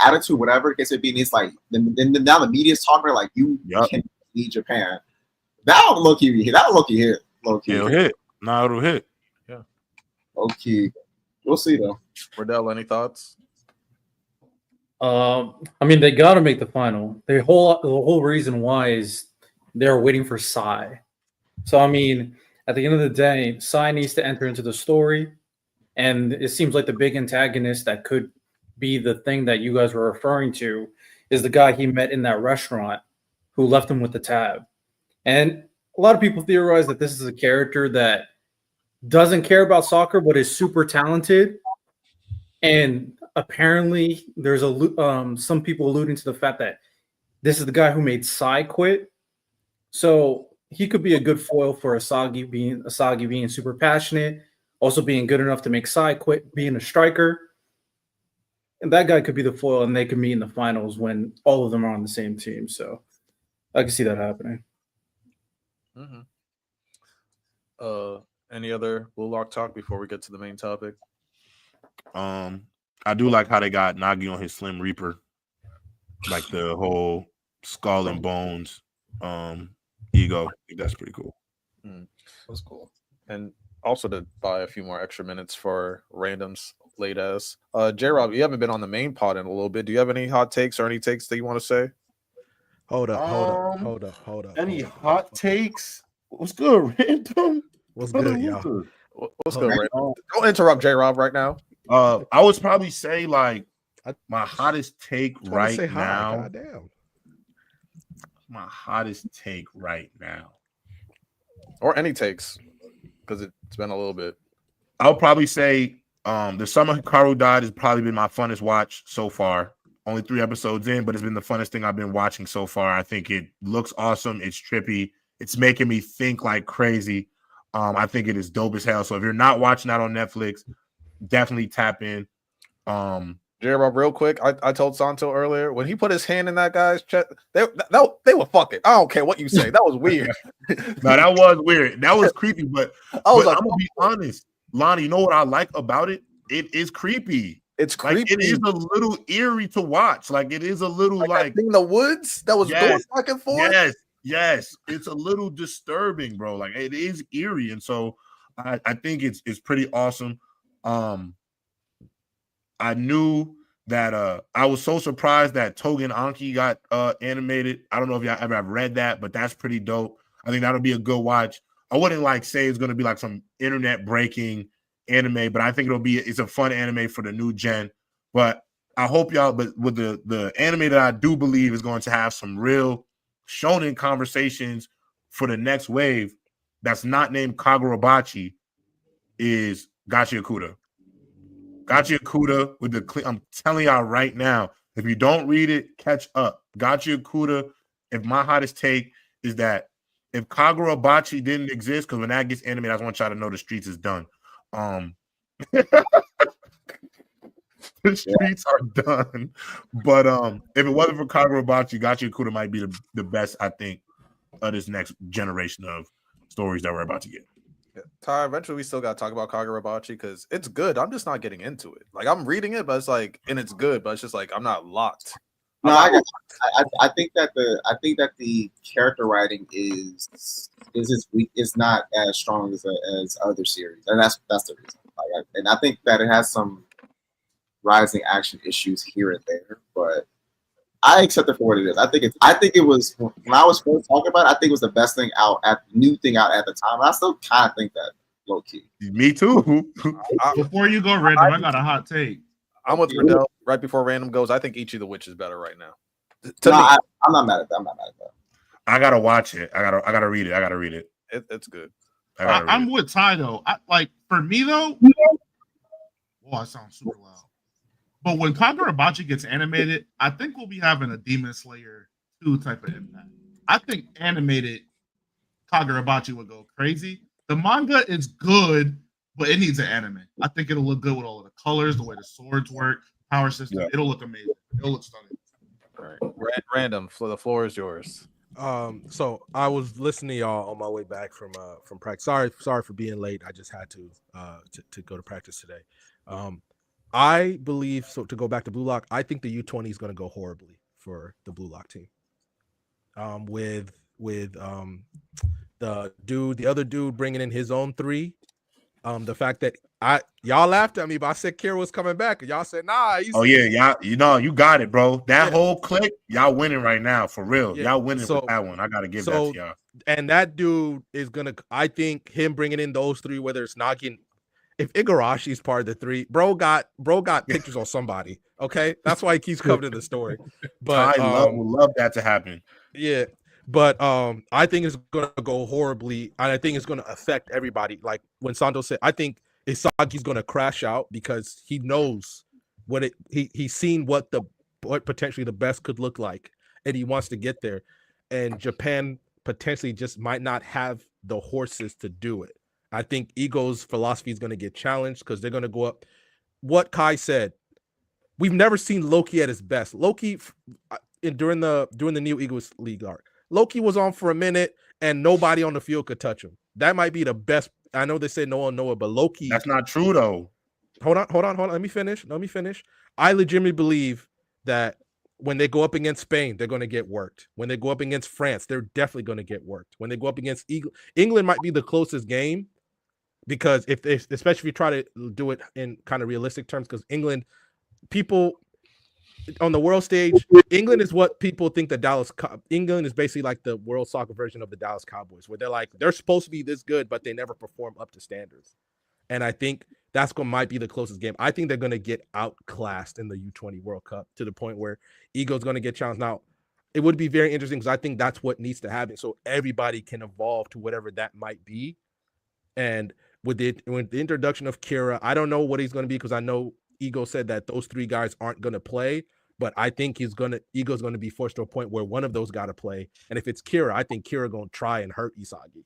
attitude, whatever it gets to be, and he's like, then now the media's talking like, "You can't lead Japan." That'll low key hit. Low key. It'll hit. No, it'll hit. Yeah. Low key. We'll see though. Riddell, any thoughts? I mean, they got to make the final. The whole reason why is they're waiting for Sai. So I mean, at the end of the day, Sai needs to enter into the story, and it seems like the big antagonist that could be the thing that you guys were referring to is the guy he met in that restaurant who left him with the tab. And a lot of people theorize that this is a character that doesn't care about soccer but is super talented. And apparently there's some people alluding to the fact that this is the guy who made Sai quit. So he could be a good foil for Asagi being super passionate, also being good enough to make side quit, being a striker. And that guy could be the foil, and they could meet in the finals when all of them are on the same team. So I can see that happening. Mm-hmm. Any other Blue Lock talk before we get to the main topic? I do like how they got Nagi on his Slim Reaper, like the whole skull and bones ego. I think that's pretty cool. That's cool. And also to buy a few more extra minutes for randoms late as. J-Rob, you haven't been on the main pod in a little bit. Do you have any hot takes or any takes that you want to say? Hold up. Any hot takes? What's good, Random? What's good, y'all? What's good, Random? Don't interrupt J-Rob right now. I would probably say like my hottest take right now. Goddamn. My hottest take right now. Or any takes, because it's been a little bit. I'll probably say the summer Hikaru died has probably been my funnest watch so far. Only 3 episodes in, but it's been the funnest thing I've been watching so far. I think it looks awesome. It's trippy. It's making me think like crazy. I think it is dope as hell. So if you're not watching that on Netflix, definitely tap in. J-Rob, real quick, I told Santo earlier, when he put his hand in that guy's chest, they were fucking. I don't care what you say. That was weird. No, that was weird. That was creepy, but I was like, I'm going to be honest. Lonnie, you know what I like about it? It is creepy. It's creepy. Like, it is a little eerie to watch. Like, it is a little like in the woods that was going back and forth. Yes. It's a little disturbing, bro. Like, it is eerie. And so I think it's pretty awesome. I knew that I was so surprised that Togen Anki got animated. I don't know if y'all ever have read that, but that's pretty dope. I think that'll be a good watch. I wouldn't like say it's going to be like some internet breaking anime, but I think it's a fun anime for the new gen. But I hope y'all, but with the anime that I do believe is going to have some real shonen conversations for the next wave that's not named Kagurabachi is Gachi Akuda. Gachi Akuda with the I'm telling y'all right now, if you don't read it, catch up. Gachi Akuda, if my hottest take is that if Kagurabachi didn't exist, because when that gets animated, I just want y'all to know the streets is done. The streets are done. But if it wasn't for Kagurabachi, Gachi Akuda might be the best, I think, of this next generation of stories that we're about to get. Yeah. Ty, eventually we still got to talk about Kagurabachi because it's good. I'm just not getting into it. Like, I'm reading it, but it's like, and it's good, but it's just like I'm not locked. No, I think that the character writing is weak. It's not as strong as other series, and that's the reason. And I think that it has some rising action issues here and there, but I accept it for what it is. I think it was when I was first talking about it, I think it was the best thing new thing out at the time. And I still kind of think that low key. Me too. Before you go, Random, I got a hot take. I'm with Riddell. Right before Random goes, I think Ichi the Witch is better right now. I'm not mad at that. I gotta watch it. I gotta read it. It's good. I'm with Ty though. For me though. Oh, I sound super loud. But when Kagurabachi gets animated, I think we'll be having a Demon Slayer 2 type of impact. I think animated Kagurabachi would go crazy. The manga is good, but it needs an anime. I think it'll look good with all of the colors, the way the swords work, power system. Yeah. It'll look amazing. It'll look stunning. All right. Random, the floor is yours. So I was listening to y'all on my way back from practice. Sorry for being late. I just had to go to practice today. I believe so. To go back to Blue Lock, I think the U20 is going to go horribly for the Blue Lock team. With the other dude bringing in his own 3. The fact that y'all laughed at me, but I said Kira was coming back, and y'all said nah. Y'all, you got it, bro. That whole clique, y'all winning right now for real. Yeah. Y'all winning with that one. I gotta give that to y'all. And that dude is gonna. I think him bringing in those 3, whether it's Nagi. If Igarashi's part of the 3, bro got pictures on somebody. Okay, that's why he keeps coming in the story. But I would love that to happen. Yeah, but I think it's gonna go horribly, and I think it's gonna affect everybody. Like when Sando said, I think Isagi's gonna crash out because he knows he's seen what potentially the best could look like, and he wants to get there. And Japan potentially just might not have the horses to do it. I think Ego's philosophy is going to get challenged because they're going to go up. What Kai said, we've never seen Loki at his best. Loki during the new Eagles League arc, Loki was on for a minute and nobody on the field could touch him. That might be the best. I know they say no one know it, but Loki. That's not true though. Hold on. Let me finish. I legitimately believe that when they go up against Spain, they're going to get worked. When they go up against France, they're definitely going to get worked. When they go up against England might be the closest game, because especially if you try to do it in kind of realistic terms, because people on the world stage, England is what people think England is basically like the world soccer version of the Dallas Cowboys, where they're supposed to be this good, but they never perform up to standards. And I think might be the closest game. I think they're going to get outclassed in the U20 World Cup to the point where Ego's going to get challenged. Now, it would be very interesting because I think that's what needs to happen, so everybody can evolve to whatever that might be. And with the introduction of Kira, I don't know what he's going to be, because I know Ego said that those three guys aren't going to play, but I think Ego's going to be forced to a point where one of those got to play. And if it's Kira, I think Kira going to try and hurt Isagi.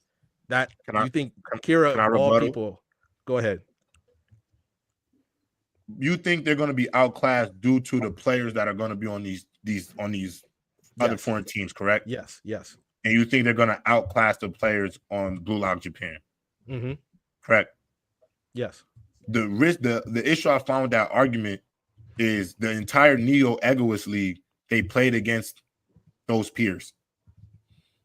Kira, of all people, go ahead. You think they're going to be outclassed due to the players that are going to be on these other foreign teams, correct? Yes. And you think they're going to outclass the players on Blue Lock Japan? Mm-hmm. Correct. Yes. The issue I found with that argument is the entire Neo Egoist League, they played against those peers.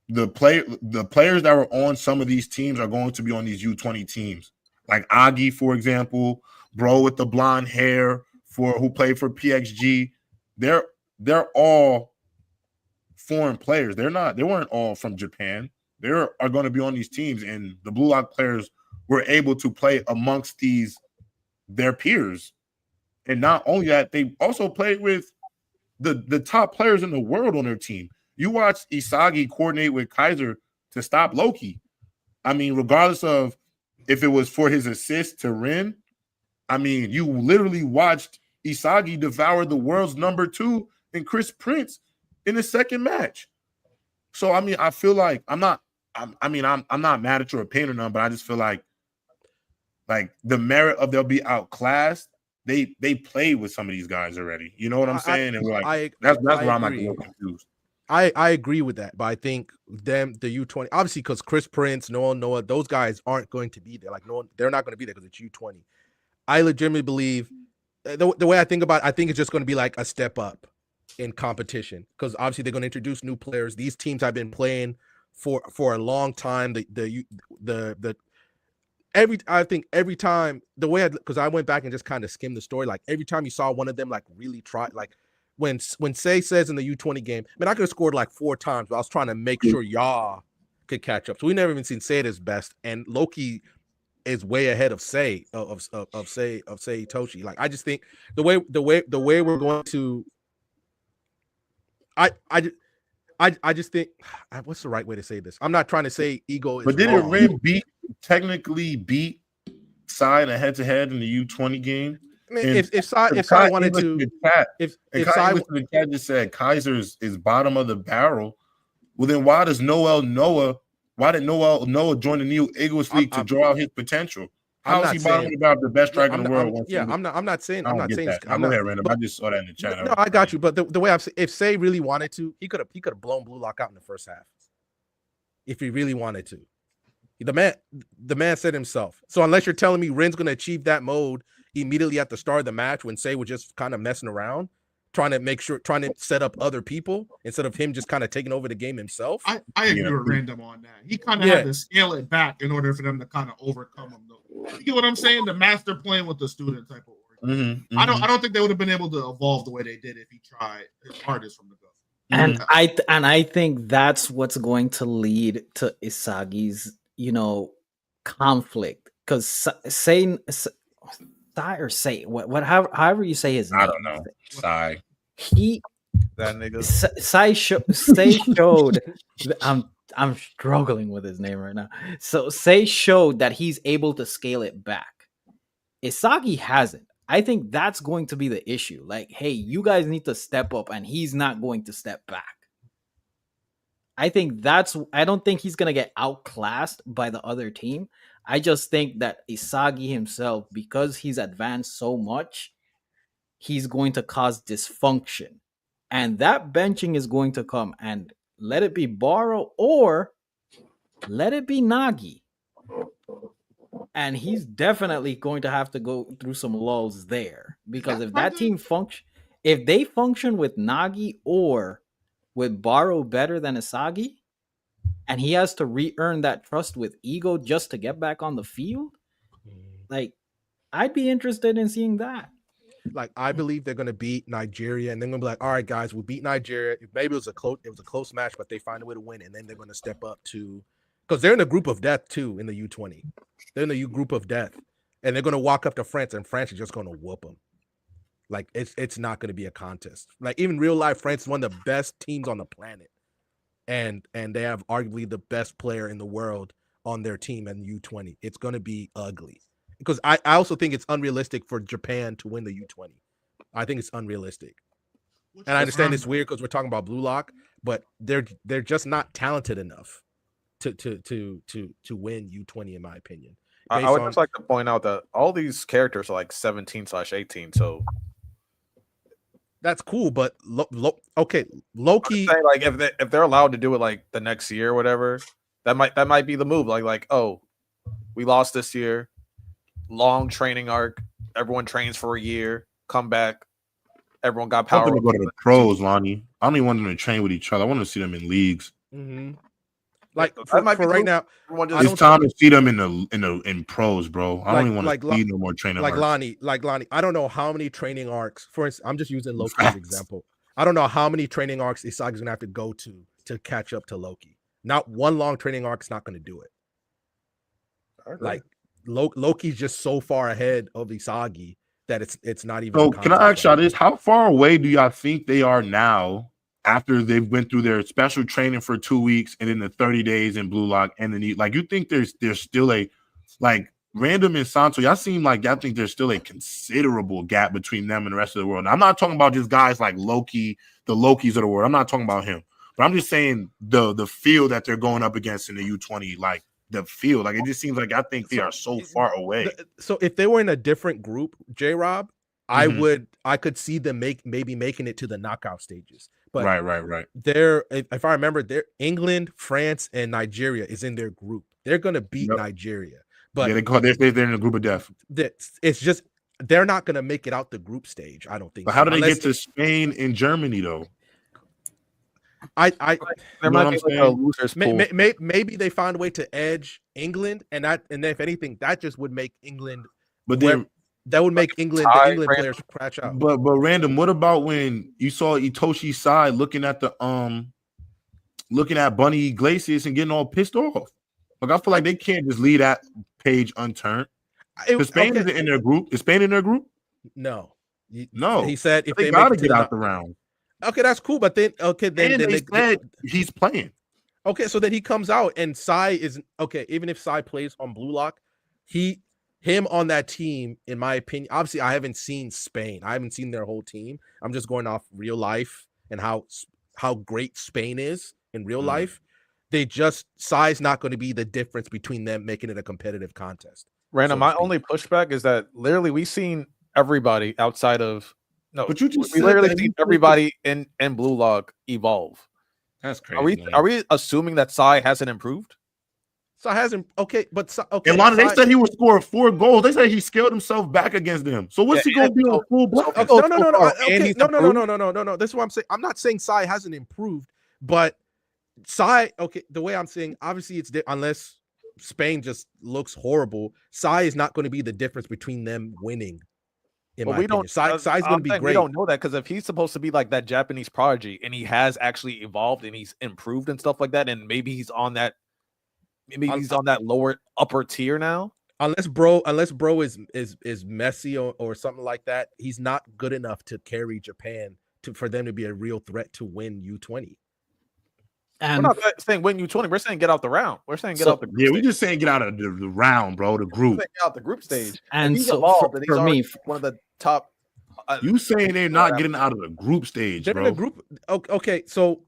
The players that were on some of these teams are going to be on these U20 teams, like Agi, for example, bro with the blonde hair who played for PXG. They're all foreign players. They weren't all from Japan. They are going to be on these teams, and the Blue Lock players were able to play amongst their peers. And not only that, they also played with the top players in the world on their team. You watch Isagi coordinate with Kaiser to stop Loki. I mean, regardless of if it was for his assist to Rin, I mean, you literally watched Isagi devour the world's number 2 and Chris Prince in the second match. So, I mean, I feel like I'm not mad at your opinion or none, but I just feel like the merit of they'll be outclassed. They played with some of these guys already. You know what I'm saying? And we're like, that's where I'm like a little confused. I agree with that, but I think the U20, obviously, because Chris Prince, Noah, those guys aren't going to be there. Like, they're not going to be there because it's U20. I legitimately believe the way I think about it, I think it's just going to be like a step up in competition, because obviously they're going to introduce new players. These teams have been playing for a long time. I think every time the way because I went back and just kind of skimmed the story, like every time you saw one of them like really try, like when Sensei says in the U20 game, man, I could have scored like 4 times, but I was trying to make sure y'all could catch up. So we never even seen Sei at his best, and Loki is way ahead of Sei of Sei Itoshi. Like, I just think the way we're going to, I just think, what's the right way to say this? I'm not trying to say Ego is, but didn't wrong. Rin technically beat Sai in a head-to-head in the U20 game? I mean, if Sai wanted to, if Sai the chat just said Kaiser is bottom of the barrel, well then why did Noel Noah join the new Eagles League to draw out his potential? How is he bottom of the barrel, the best striker in the world? I'm not saying. I'm go ahead, Random. I just saw that in the chat. No, I got you. But the way if Sei really wanted to, he could have blown Blue Lock out in the first half. If he really wanted to, the man said himself. So unless you're telling me Rin's going to achieve that mode immediately at the start of the match when Sei was just kind of messing around, trying to set up other people instead of him just kind of taking over the game himself. I agree with Random on that. He kind of had to scale it back in order for them to kind of overcome him. You get what I'm saying? The master playing with the student type of work. Mm-hmm. I don't think they would have been able to evolve the way they did if he tried his hardest from the go. And I think that's what's going to lead to Isagi's, conflict, because however you say his name. I don't know. Sai. That nigga. Sei showed. I'm struggling with his name right now. So Sei showed that he's able to scale it back. Isagi hasn't. I think that's going to be the issue. Like, hey, you guys need to step up, and he's not going to step back. I don't think he's going to get outclassed by the other team. I just think that Isagi himself, because he's advanced so much, he's going to cause dysfunction. And that benching is going to come, and let it be Baro or let it be Nagi. And he's definitely going to have to go through some lulls there, because if that team function, if they function with Nagi or with Baro better than Isagi, and he has to re-earn that trust with Ego just to get back on the field, like, I'd be interested in seeing that. Like, I believe they're gonna beat Nigeria, and they're gonna be like, all right, guys, we beat Nigeria. Maybe it was a close match, but they find a way to win, and then they're gonna step up to, because they're in a group of death too in the U20. They're in the group of death, and they're gonna walk up to France, and France is just gonna whoop them. Like, it's not gonna be a contest. Like, even real life, France is one of the best teams on the planet, and they have arguably the best player in the world on their team in U20. It's gonna be ugly. Because I also think it's unrealistic for Japan to win the U20. I think it's unrealistic. And I understand it's weird because we're talking about Blue Lock, but they're just not talented enough to win U20, in my opinion. I would just like to point out that all these characters are like 17/18, so that's cool. But okay, Loki, saying, like if they're allowed to do it like the next year or whatever, that might be the move. Like oh, we lost this year. Long training arc. Everyone trains for a year. Come back. Everyone got power. I want them to go to the pros, Lonnie. I don't even want them to train with each other. I want to see them in leagues. Mm-hmm. Like for right now, it's time to see them in pros, bro. I don't even want to see no more training. Like Lonnie, I don't know how many training arcs. For instance, I'm just using Loki as an example. I don't know how many training arcs Isagi's gonna have to go to catch up to Loki. Not one long training arc is not going to do it. Like. Loki's just so far ahead of Isagi that it's not even. So can I ask y'all this? How far away do y'all think they are now after they've went through their special training for 2 weeks and then the 30 days in Blue Lock and then like you think there's still a like Random and Santo? Y'all seem like y'all think there's still a considerable gap between them and the rest of the world. Now, I'm not talking about just guys like Loki, the Lokis of the world. I'm not talking about him, but I'm just saying the field that they're going up against in the U20, like. The field, like it just seems like I think they are so far away. So if they were in a different group, J-Rob, I could see them maybe making it to the knockout stages. But right. They're, if I remember, they're England, France, and Nigeria is in their group. They're gonna beat Nigeria, but they're in a group of death. It's just they're not gonna make it out the group stage. I don't think. But how do they get to Spain and Germany though? There might be like a losers pool. Maybe they find a way to edge England, and if anything, that just would make England. But then that would make England the England players crash out. But Random, what about when you saw Itoshi's side looking at Bunny Iglesias and getting all pissed off? Like I feel like they can't just leave that page unturned. Because Spain is in their group. Is Spain in their group? No. He said if they gotta get out the round. Okay, that's cool, but then they said he's playing. Okay, so then he comes out and Sai is okay. Even if Sai plays on Blue Lock, him on that team, in my opinion, obviously I haven't seen Spain. I haven't seen their whole team. I'm just going off real life and how great Spain is in real life. Sai's not going to be the difference between them making it a competitive contest. Random. My only pushback is that literally we've seen everybody outside of. No, but we literally see everybody in Blue Lock evolve. That's crazy. Are we assuming that Sai hasn't improved? Sai hasn't. Okay, but okay. And Lana, they said he was scoring 4 goals. They said he scaled himself back against them. So what's he going to be on full block? No. This is what I'm saying. I'm not saying Sai hasn't improved, but Sai. Okay, the way I'm saying, obviously it's unless Spain just looks horrible. Sai is not going to be the difference between them winning. Sai's going to be great. We don't know that because if he's supposed to be like that Japanese prodigy and he has actually evolved and he's improved and stuff like that, and maybe he's on that lower upper tier now. Unless bro is messy or something like that, he's not good enough to carry Japan for them to be a real threat to win U20. And we're not saying win U20. We're saying get out the round. We're saying get out the group. Yeah, we're just saying get out of the round, bro. The group. Get out the group stage. And he's so evolved, for me, one of the top. You saying they're not getting out of the group stage, they're bro? In the group. Okay, so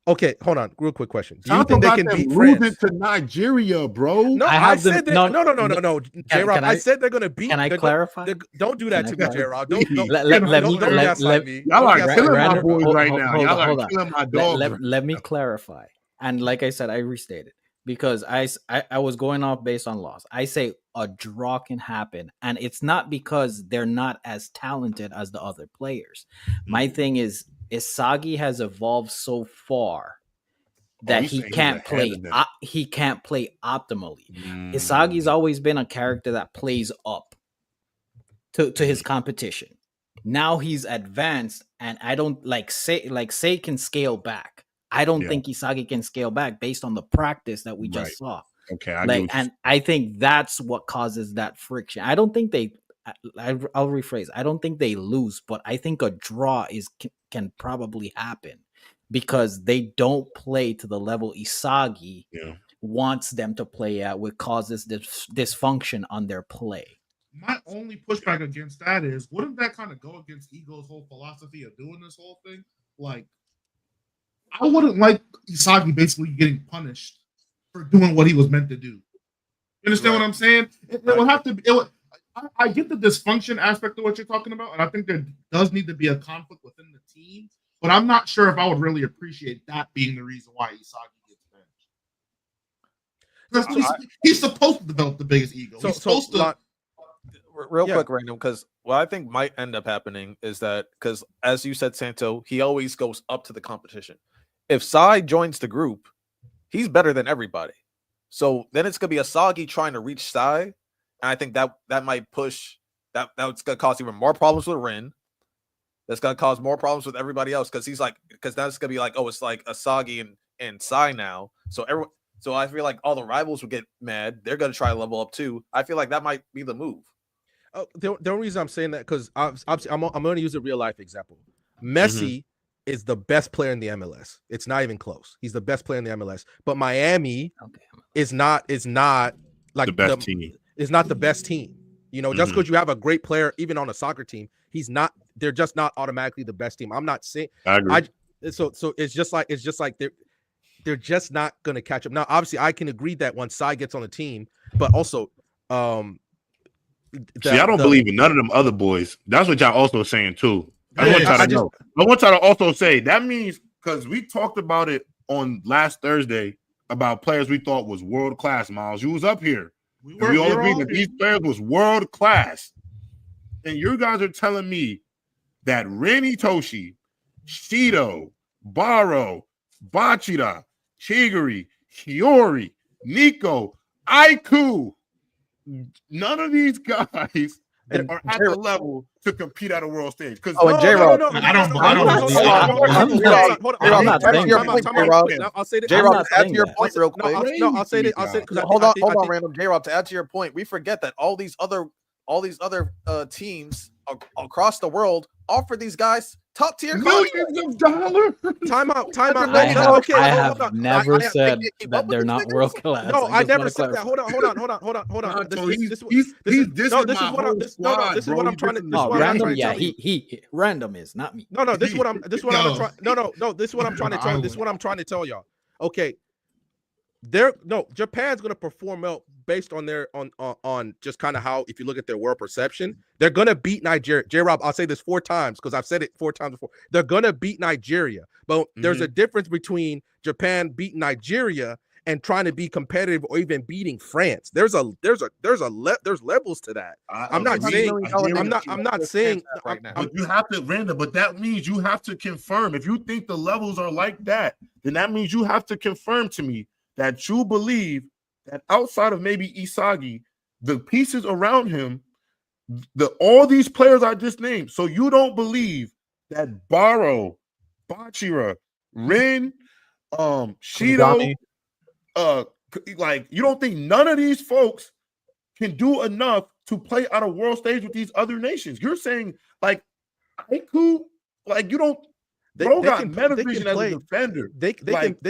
Okay, hold on. Real quick question. Do you Talk think they about can them beat losing France? to Nigeria, bro. No, I I have them- said that. no, No. J-Rob, can I I- said they're gonna beat. Can I they're clarify? don't do that Can to I me, clarify? J-Rob. Don't Let me don't gaslight me. Y'all Don't are gaslight killing me. my Random- boys hold- right hold- now. hold Y'all on, are hold on. killing my dogs. right Let me clarify. And like I said, I restated because I was going off based on loss. I say a draw can happen, and it's not because they're not as talented as the other players. My thing is Isagi has evolved so far that you he saying he's can't ahead play. of them. He can't play optimally. Mm. Isagi's always been a character that plays up to his competition. Now he's advanced, and I don't say can scale back. I don't Yeah. think Isagi can scale back based on the practice that we just Right. saw. Okay, I get what And I think that's what causes that friction. I don't think I'll rephrase. I don't think they lose, but I think a draw can probably happen because they don't play to the level Isagi Yeah. wants them to play at, which causes this dysfunction on their play. My only pushback against that is, wouldn't that kind of go against Ego's whole philosophy of doing this whole thing? Like, I wouldn't like Isagi basically getting punished for doing what he was meant to do. You understand what I'm saying? It would have to be. I get the dysfunction aspect of what you're talking about, and I think there does need to be a conflict within the team. But I'm not sure if I would really appreciate that being the reason why Isagi gets benched. Because he's supposed to develop the biggest ego. He's supposed to. Real quick, Random, because what I think might end up happening is that, because as you said, Santo, he always goes up to the competition. If Sai joins the group, he's better than everybody. So then it's gonna be Asagi trying to reach Sai, and I think that might push that's gonna cause even more problems with Rin. That's gonna cause more problems with everybody else because that's gonna be like, oh, it's like Asagi and Sai now. So I feel like all the rivals would get mad. They're gonna try to level up too. I feel like that might be the move. The only reason I'm saying that because obviously I'm going to use a real life example. Messi is the best player in the MLS. It's not even close. He's the best player in the MLS. But Miami is not like the best team. Is not the best team. You know, just because you have a great player, even on a soccer team, they're just not automatically the best team. I'm not saying. I agree. So it's just like they're just not going to catch up. Now, obviously, I can agree that once Sai gets on the team, but also I don't believe in none of them other boys. That's what y'all also saying too. I want y'all to know. I want y'all to also say that means, because we talked about it on last Thursday about players we thought was world class. Miles, you was up here. We all agreed that these players was world class, and you guys are telling me that Ren Itoshi, Shido, Baro, Bachira, Chigiri, Hiyori, Nico, Aiku. None of these guys are at the level to compete at a world stage. Because J-Rob, I'm not saying that. I'll say this. J-Rob, to add to your point real quick. I'll say it. Hold on, Random. J-Rob, to add to your point, we forget that all these other teams across the world offer these guys top tier millions of dollars. Time out. I have never said that they're not world class. No, I never said that. Hold on. This is what I'm trying to. Random, yeah, he Random is not me. No, this is what I'm trying. No, this is what I'm trying to tell. This is what I'm trying to tell y'all. Okay, Japan's gonna perform well based on their on just kind of how, if you look at their world perception, they're gonna beat Nigeria. J-Rob, I'll say this 4 times because I've said it 4 times before. They're gonna beat Nigeria, but there's a difference between Japan beating Nigeria and trying to be competitive or even beating France. There's levels to that. I'm not saying right now. But you have to random, but that means you have to confirm. If you think the levels are like that, then that means you have to confirm to me that you believe that outside of maybe Isagi, the pieces around him, all these players I just named, so you don't believe that Baro, Bachira, Rin, Shido, like you don't think none of these folks can do enough to play on a world stage with these other nations? You're saying like Aiku, like you don't. Bro got metavision as a defender. They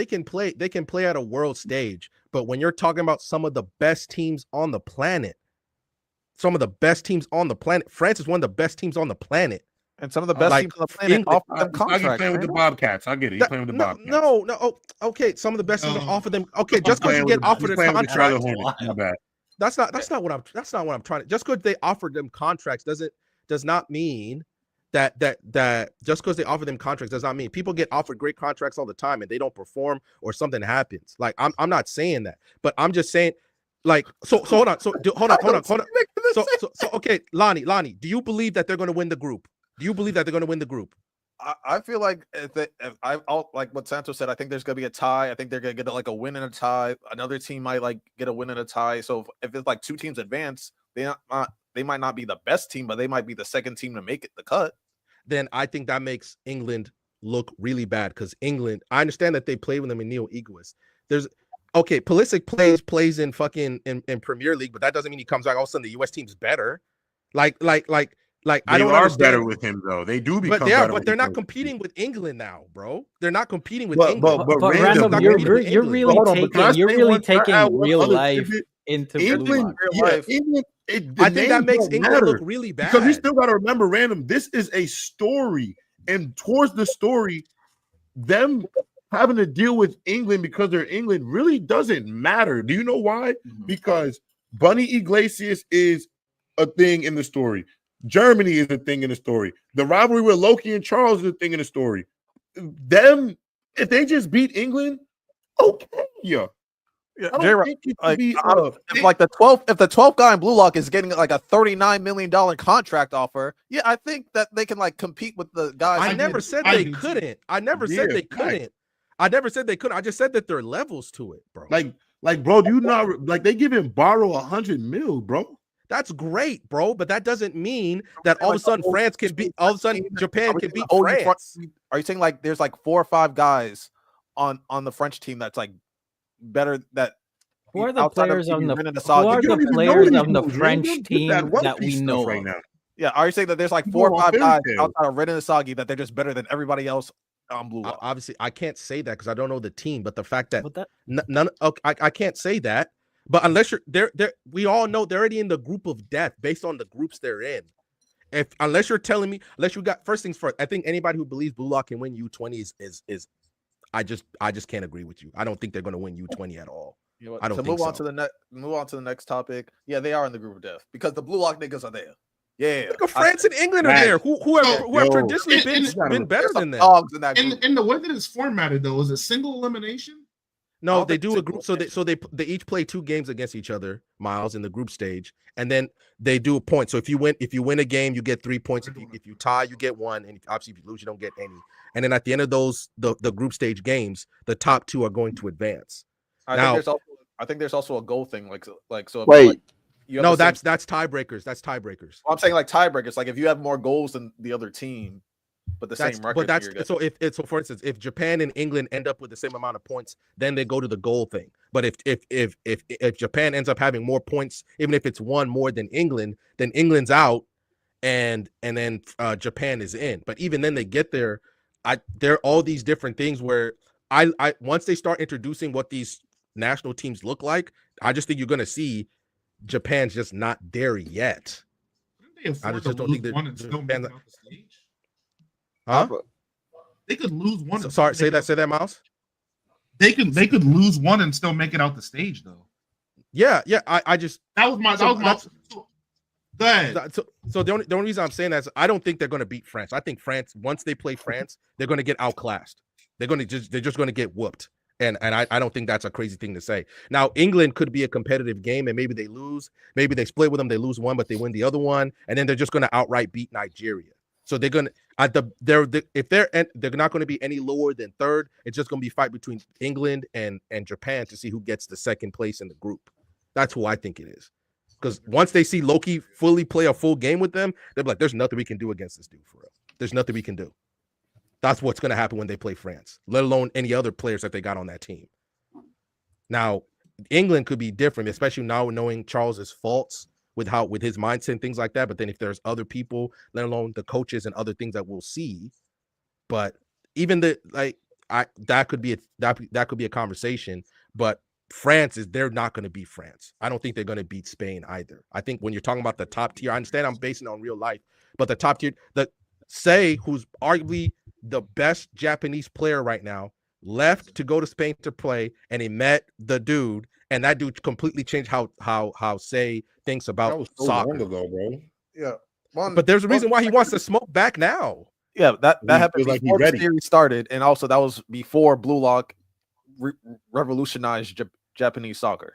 can play at a world stage, but when you're talking about some of the best teams on the planet, France is one of the best teams on the planet. And some of the best like teams on the planet England. offer them He's contracts. playing with the Randall. Bobcats. I get it. He's playing with the Bobcats. No. Oh, okay. Some of the best teams No. offer them. Okay, just because Playing you with get the- offered he's a playing with the Charlotte contract, Hornets. My bad. that's not what I'm trying to. Just because they offered them contracts does not mean that just because they offer them contracts does not mean people get offered great contracts all the time and they don't perform or something happens. Like I'm not saying that, but I'm just saying, like, so hold on. So hold on. So okay, Lonnie, do you believe that they're going to win the group? Do you believe that they're going to win the group? I feel like I'll like what Santos said. I think there's gonna be a tie. I think they're gonna get like a win and a tie. Another team might like get a win and a tie. So if it's like two teams advance, they might not be the best team, but they might be the second team to make it the cut. Then I think that makes England look really bad because England. I understand that they play with them in neo-egoists. Pulisic plays in fucking in Premier League, but that doesn't mean he comes back all of a sudden the U.S. team's better. Like They I don't are understand. better with him though. They do become But they are, better but with they're him. not competing with England now, bro. They're not competing with But- England. but But Random, Random, you're- you're England. really Hold on, but can I taking say one- can I add one real other life tidbit? into Blue England, Lock. Real yeah, life. England. The I think that names makes don't England matter. look really bad. Because you still got to remember, Random, this is a story. And towards the story, them having to deal with England because they're England really doesn't matter. Do you know why? Because Bunny Iglesias is a thing in the story. Germany is a thing in the story. The rivalry with Loki and Charles is a thing in the story. Them, if they just beat England, okay, yeah. Yeah, I don't J-Rock, think it should like, be. if like the 12th guy in Blue Lock is getting like a $39 million contract offer, yeah, I think that they can like compete with the guys. I who never did- said I they do too. couldn't. I never said Yeah, they facts. couldn't. I never said they couldn't. I just said that there are levels to it, bro. Like, bro, do you not like they give him borrow 100 mil, bro? That's great, bro. But that doesn't mean that all of a like, sudden the France can beat. All of a sudden Japan can beat France. Are you saying like there's like 4 or 5 guys on the French team that's like better that Who are the outside players on the Renan who Asagi? are You don't the even know players these on the dudes, French Random. Get team that One that we Piece know stuff right of? now. Yeah, are you saying that there's like You 4 or going 5 on guys fairy tale. outside of Renan Asagi that they're just better than everybody else on Blue Lock? Obviously, I can't say that because I don't know the team. But the fact that But that none, okay, I can't say that. But unless you're there, we all know they're already in the group of death based on the groups they're in. Unless you're telling me, unless you got first things first, I think anybody who believes Blue Lock can win U20 is I just can't agree with you. I don't think they're going to win U20 at all. You know what? I don't to think move on so. move on to the next topic. Yeah, they are in the group of death because the Blue Lock niggas are there. Yeah, Look, France and England are Right. there. Who have Yo, traditionally and- been better there's some than them. dogs in that group. In the way that it's formatted, though, is it single elimination? I No, don't they think do it's a a group. group So they each play 2 games against each other, Miles, in the group stage, and then they do a point. So if you win a game, you get 3 points. If you tie, you get 1, and obviously if you lose, you don't get any. And then at the end of those the group stage games, the top 2 are going to advance. I think there's also a goal thing. Like so. If Wait. like, you have No, the same- that's tiebreakers. That's tiebreakers. I'm saying like tiebreakers. Like if you have more goals than the other team, but the same record. But that's you're good. so so for instance, if Japan and England end up with the same amount of points, then they go to the goal thing. But if Japan ends up having more points, even if it's 1 more than England, then England's out, and then Japan is in. But even then, they get there. There are all these different things where I once they start introducing what these national teams look like, I just think you're going to see Japan's just not there yet. Couldn't they afford just to don't lose think that one and still make Japan- it out the stage? Huh? They could lose one. and Sorry, still make say that, Miles. They could lose one and still make it out the stage, though. Yeah. I just That was my. So Go ahead. So the only reason I'm saying that is I don't think they're going to beat France. I think France, once they play France, they're going to get outclassed. They're just going to get whooped. And I don't think that's a crazy thing to say. Now England could be a competitive game, and maybe they lose. Maybe they split with them. They lose one, but they win the other one, and then they're just going to outright beat Nigeria. So they're going to they're not going to be any lower than third. It's just going to be a fight between England and Japan to see who gets the second place in the group. That's who I think it is. Because once they see Loki fully play a full game with them, they're like, there's nothing we can do against this dude for real. There's nothing we can do. That's what's going to happen when they play France, let alone any other players that they got on that team. Now, England could be different, especially now knowing Charles's faults with his mindset and things like that. But then if there's other people, let alone the coaches and other things that we'll see, but even that could be a conversation. But they're not going to beat France. I don't think they're going to beat Spain either. I think when you're talking about the top tier, I understand I'm basing it on real life, but the top tier, Sei, who's arguably the best Japanese player right now, left to go to Spain to play, and he met the dude, and that dude completely changed how Sei thinks That about was so soccer. long ago, bro. Yeah. But there's a reason why he wants to smoke back now. Yeah, that He happened feels like he's before the ready. series started, and also that was before Blue Lock revolutionized Japanese soccer.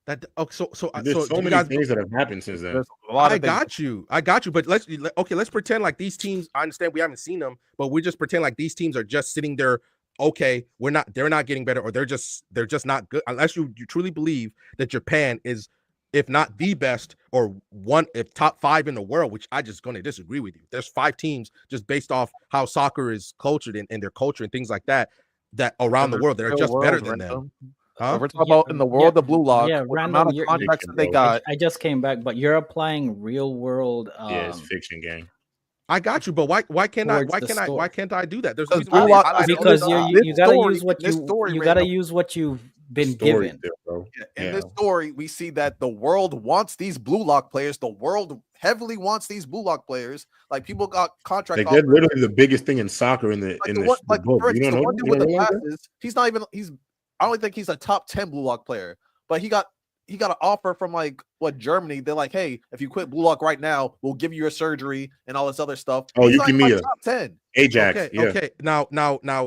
There's so do you many guys- things that have happened since then. There's a lot I of things. got you. But let's pretend like these teams. I understand we haven't seen them, but we just pretend like these teams are just sitting there. Okay, they're not getting better, or they're just not good. Unless you truly believe that Japan is, if not the best, or one if top 5 in the world, which I just going to disagree with you. There's 5 teams just based off how soccer is cultured and their culture and things like that around the world that are just better than them. Huh? We're talking about in the world of Blue Lock, Yeah, with the Randall, amount of you're- contracts that they bro. got. I just came back, but you're applying real world. Yeah, it's fiction game. I got you, but why can't Towards the why story. can't I do that? There's a Because reason why Blue Lock- I highlighted all Because this you stuff. This you gotta story- use what this story you right gotta now- use what you've been Story given. there, bro. In this story, we see that the world wants these Blue Lock players. The world heavily wants these Blue Lock players. Like people got contract Like they're offers. literally the biggest thing in soccer in the Like in the the, one, the like book. for You instance, don't the know? one dude You with don't the realize that? glasses. He's not even. I don't think he's a top 10 Blue Lock player, but he got an offer from like Germany. They're like, hey, if you quit Blue Lock right now, we'll give you your surgery and all this other stuff. Oh, He's not even, Yukimiya. top 10. Ajax. Okay, yeah. okay. Now,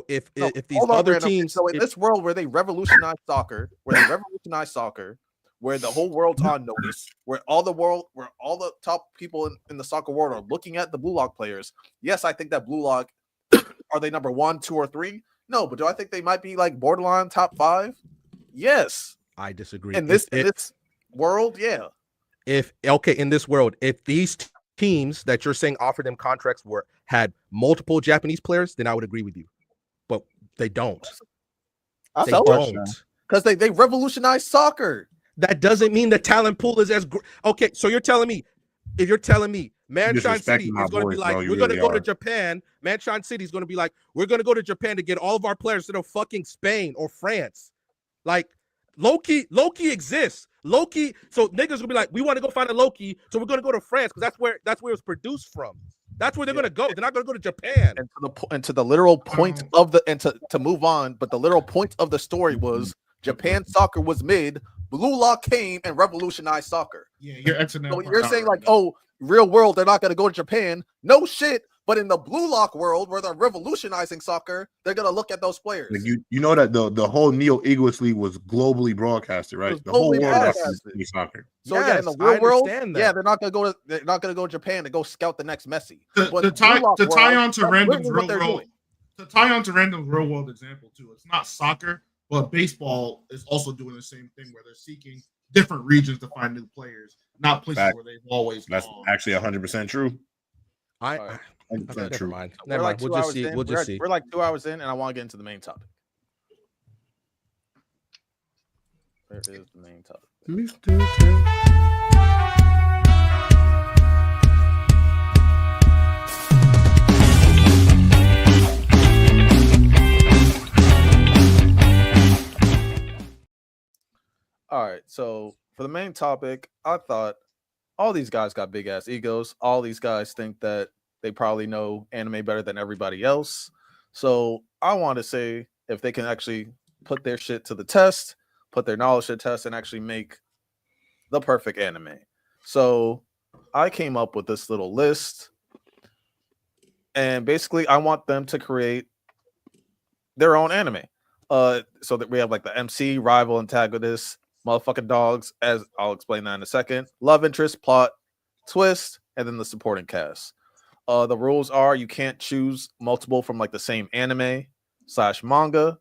if No, these hold on, other Brandon. teams, So in this world where they revolutionize soccer, where the whole world's on notice, where all the top people in the soccer world are looking at the Blue Lock players. Yes, I think that Blue Lock are they number 1, 2, or 3? No, but do I think they might be like borderline top 5? Yes. I disagree. In this world, yeah. In this world, if these teams that you're saying offered them contracts had multiple Japanese players, then I would agree with you. But they don't. That's They a question. don't. Because they revolutionized soccer. That doesn't mean the talent pool is as okay. So you're telling me, if you're telling me Manshine City disrespecting my is going to be boys, like, bro. You we're going to really go to are. Japan. Manshine City is going to be like, we're going to go to Japan to get all of our players instead of fucking Spain or France. Like Loki exists. Loki, so niggas gonna be like, we want to go find a Loki, so we're gonna go to France because that's where it was produced from. That's where they're gonna go. They're not gonna go to Japan. And to the literal point of the to move on, but the literal point of the story was Japan soccer was mid. Blue Lock came and revolutionized soccer. Yeah, you're exiting. So you're saying like, oh, real world, they're not gonna go to Japan. No shit. But in the Blue Lock world, where they're revolutionizing soccer, they're gonna look at those players. Like you know that the whole Neo Eagles League was globally broadcasted, right? The whole globally world watches broadcasted. soccer. So yeah, in the Yes, real world, understand that. yeah, they're not gonna go to Japan to go scout the next Messi. To But tie Blue Lock on world, to that's Random's literally what real they're world, doing. to tie on to Random's real world example too. It's not soccer, but baseball is also doing the same thing where they're seeking different regions to find new players, not places Fact. where they've always That's gone. actually 100% true. Alright. 100% Never true. mind. We're Never like mind. 2 We'll just hours see. in. We'll just see. We're like 2 hours in, and I want to get into the main topic. Where is the main topic? All right, so for the main topic, I thought all these guys got big ass egos. All these guys think that they probably know anime better than everybody else. So I want to say if they can actually put their shit to the test, put their knowledge to the test, and actually make the perfect anime. So I came up with this little list, and basically I want them to create their own anime. So that we have like the MC, rival, antagonist, motherfucking dogs, as I'll explain that in a second, love interest, plot, twist, and then the supporting cast. The rules are you can't choose multiple from like the same anime / manga,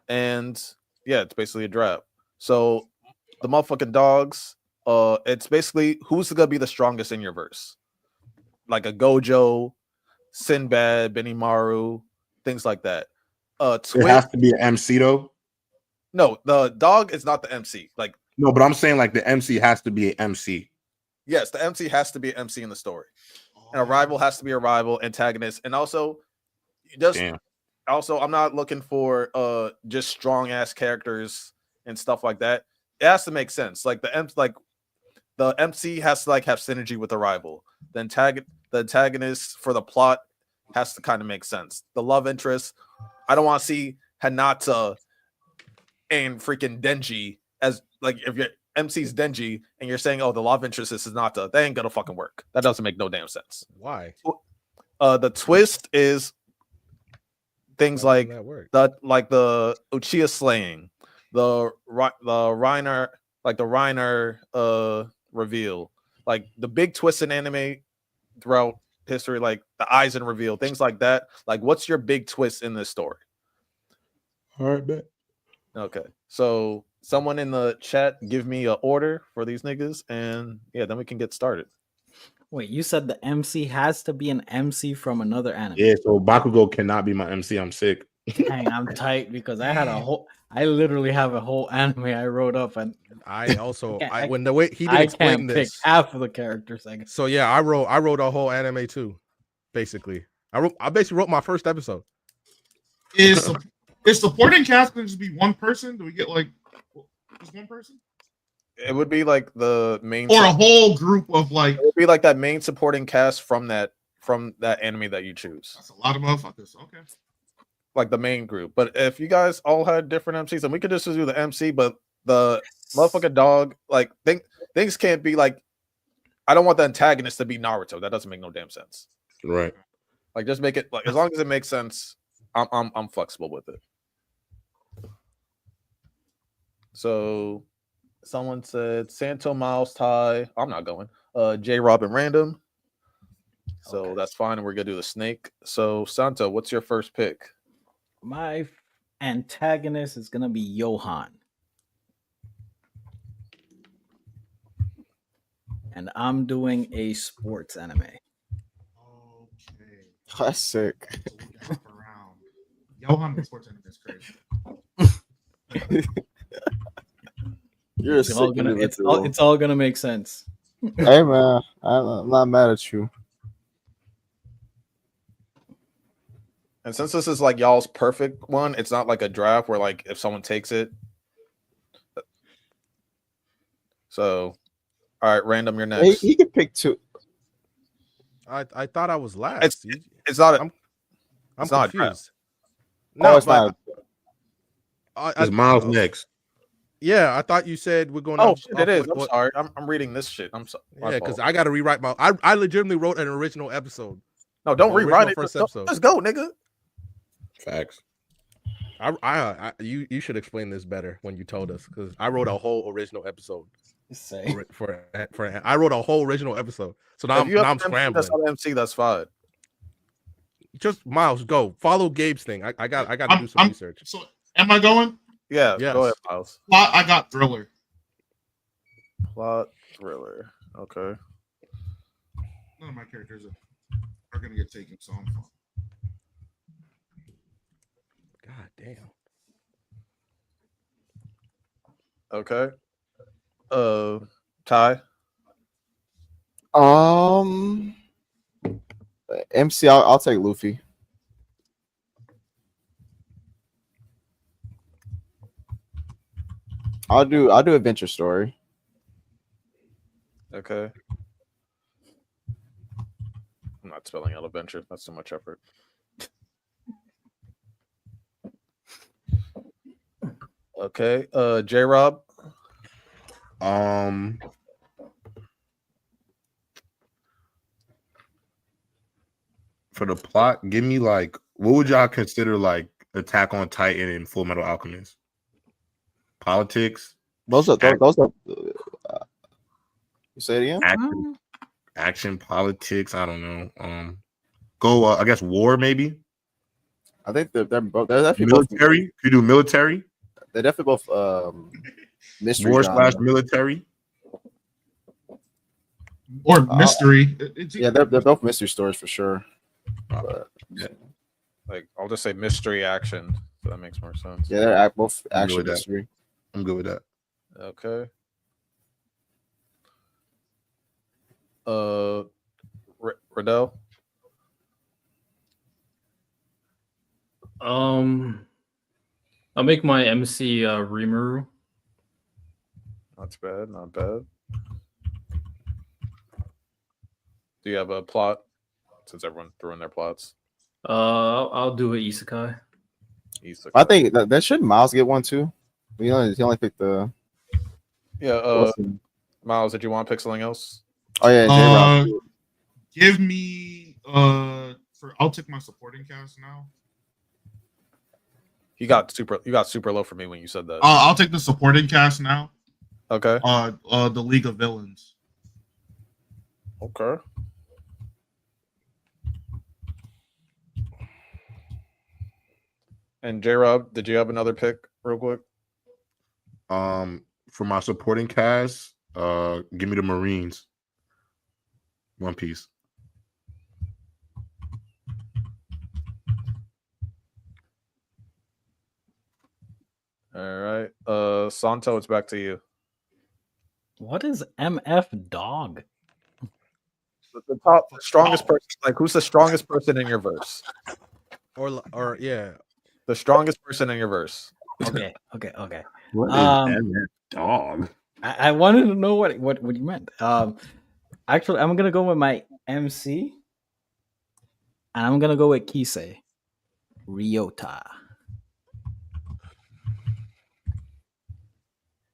and yeah, it's basically a draft. So the motherfucking dogs, it's basically who's gonna be the strongest in your verse, like a Gojo, Sinbad, Benimaru, things like that. It has to be an MC though. No, the dog is not the MC. Like No, but I'm saying like the MC has to be an MC. yes, the MC has to be an MC in the story, and a rival has to be a rival, antagonist, and also just Damn. also I'm not looking for just strong ass characters and stuff like that. It has to make sense. Like the MC has to like have synergy with the rival. the antagonist for the plot has to kind of make sense. The love interest, I don't want to see Hinata and freaking Denji as like if your MC's Denji and you're saying, oh, the love interest is Hinata, that ain't gonna fucking work. That doesn't make no damn sense. Why? The twist is things like the Uchiha slaying, the Reiner reveal, like the big twist in anime throughout history, like the Aizen reveal, things like that. Like, what's your big twist in this story? All right, bet. Okay, so someone in the chat give me an order for these niggas, and yeah, then we can get started. Wait, you said the MC has to be an MC from another anime. Yeah, so Bakugo cannot be my MC. I'm sick. Dang, I'm tight because I literally have a whole anime I wrote up, and I also I when the way he did I explain can't this, pick half of the characters. so yeah, I wrote a whole anime too. Basically, I basically wrote my first episode. Is supporting cast going to just be one person? Do we get like just one person? It would be like the main or a whole group of like. It would be like that main supporting cast from that anime that you choose. That's a lot of motherfuckers. Okay. Like the main group. But if you guys all had different MCs, and we could just do the MC, but the motherfucking dog, like things can't be like. I don't want the antagonist to be Naruto. That doesn't make no damn sense. Right. Like just make it like as long as it makes sense. I'm flexible with it. So someone said Santo, Miles, Ty. I'm not going. J Robin Random. So that's fine. And we're gonna do the snake. So Santo, what's your first pick? My antagonist is gonna be Johan. And I'm doing a sports anime. Okay. That's sick. Johan in sports anime is crazy. You're it's all gonna make sense. Hey man, I'm not mad at you. And since this is like y'all's perfect one, it's not like a draft where like if someone takes it. So, all right, Random, you're next. He could pick two. I thought I was last. It's not. I'm it's not confused. No, it's not. Is Miles next? Yeah, I thought you said we're going. Oh, shit, it is. I'm sorry. I'm reading this shit. I'm sorry. Yeah, because I got to rewrite my. I legitimately wrote an original episode. No, don't rewrite it. First episode. Let's go, nigga. Facts. You should explain this better when you told us because I wrote a whole original episode. For I wrote a whole original episode. So now I'm scrambling. That's not MC. That's fine. Just Miles, go follow Gabe's thing. I got to do some research. So am I going? Yeah, yes. Go ahead, Miles. Plot, I got thriller. Plot thriller. Okay. None of my characters are gonna get taken, so I'm fine. God damn. Okay. Ty. MC, I'll take Luffy. I'll do Adventure Story. Okay. I'm not spelling out adventure. That's too much effort. Okay. J Rob. For the plot, give me like what would y'all consider like Attack on Titan and Full Metal Alchemist? Politics. Those are. You say it again. Action, politics. I don't know. Go. I guess war maybe. I think they're both. They're definitely military. Both, you do military. They're definitely both mystery. War / military. Or mystery. Yeah, they're both mystery stories for sure. But, yeah. Like I'll just say mystery action. So that makes more sense. Yeah, they're both action mystery. I'm good with that. Okay. Riddell. I'll make my MC Rimuru. Not bad, not bad. Do you have a plot? Since everyone threw in their plots. I'll do it isekai. I think that should Miles get one too. He only picked the. Yeah. Miles, did you want to pick something else? Oh yeah, J-Rob. Give me I'll take my supporting cast now. You got super low for me when you said that. I'll take the supporting cast now. Okay. The League of Villains. Okay. And J-Rob, did you have another pick real quick? For my supporting cast, give me the Marines. One Piece. All right. Santo, it's back to you. What is MF Dog? The top strongest person. Like, who's the strongest person in your verse? Or yeah. The strongest person in your verse. Okay. What is MF Dog? I wanted to know what you meant. Actually, I'm gonna go with my MC, and I'm gonna go with Kisei Ryota.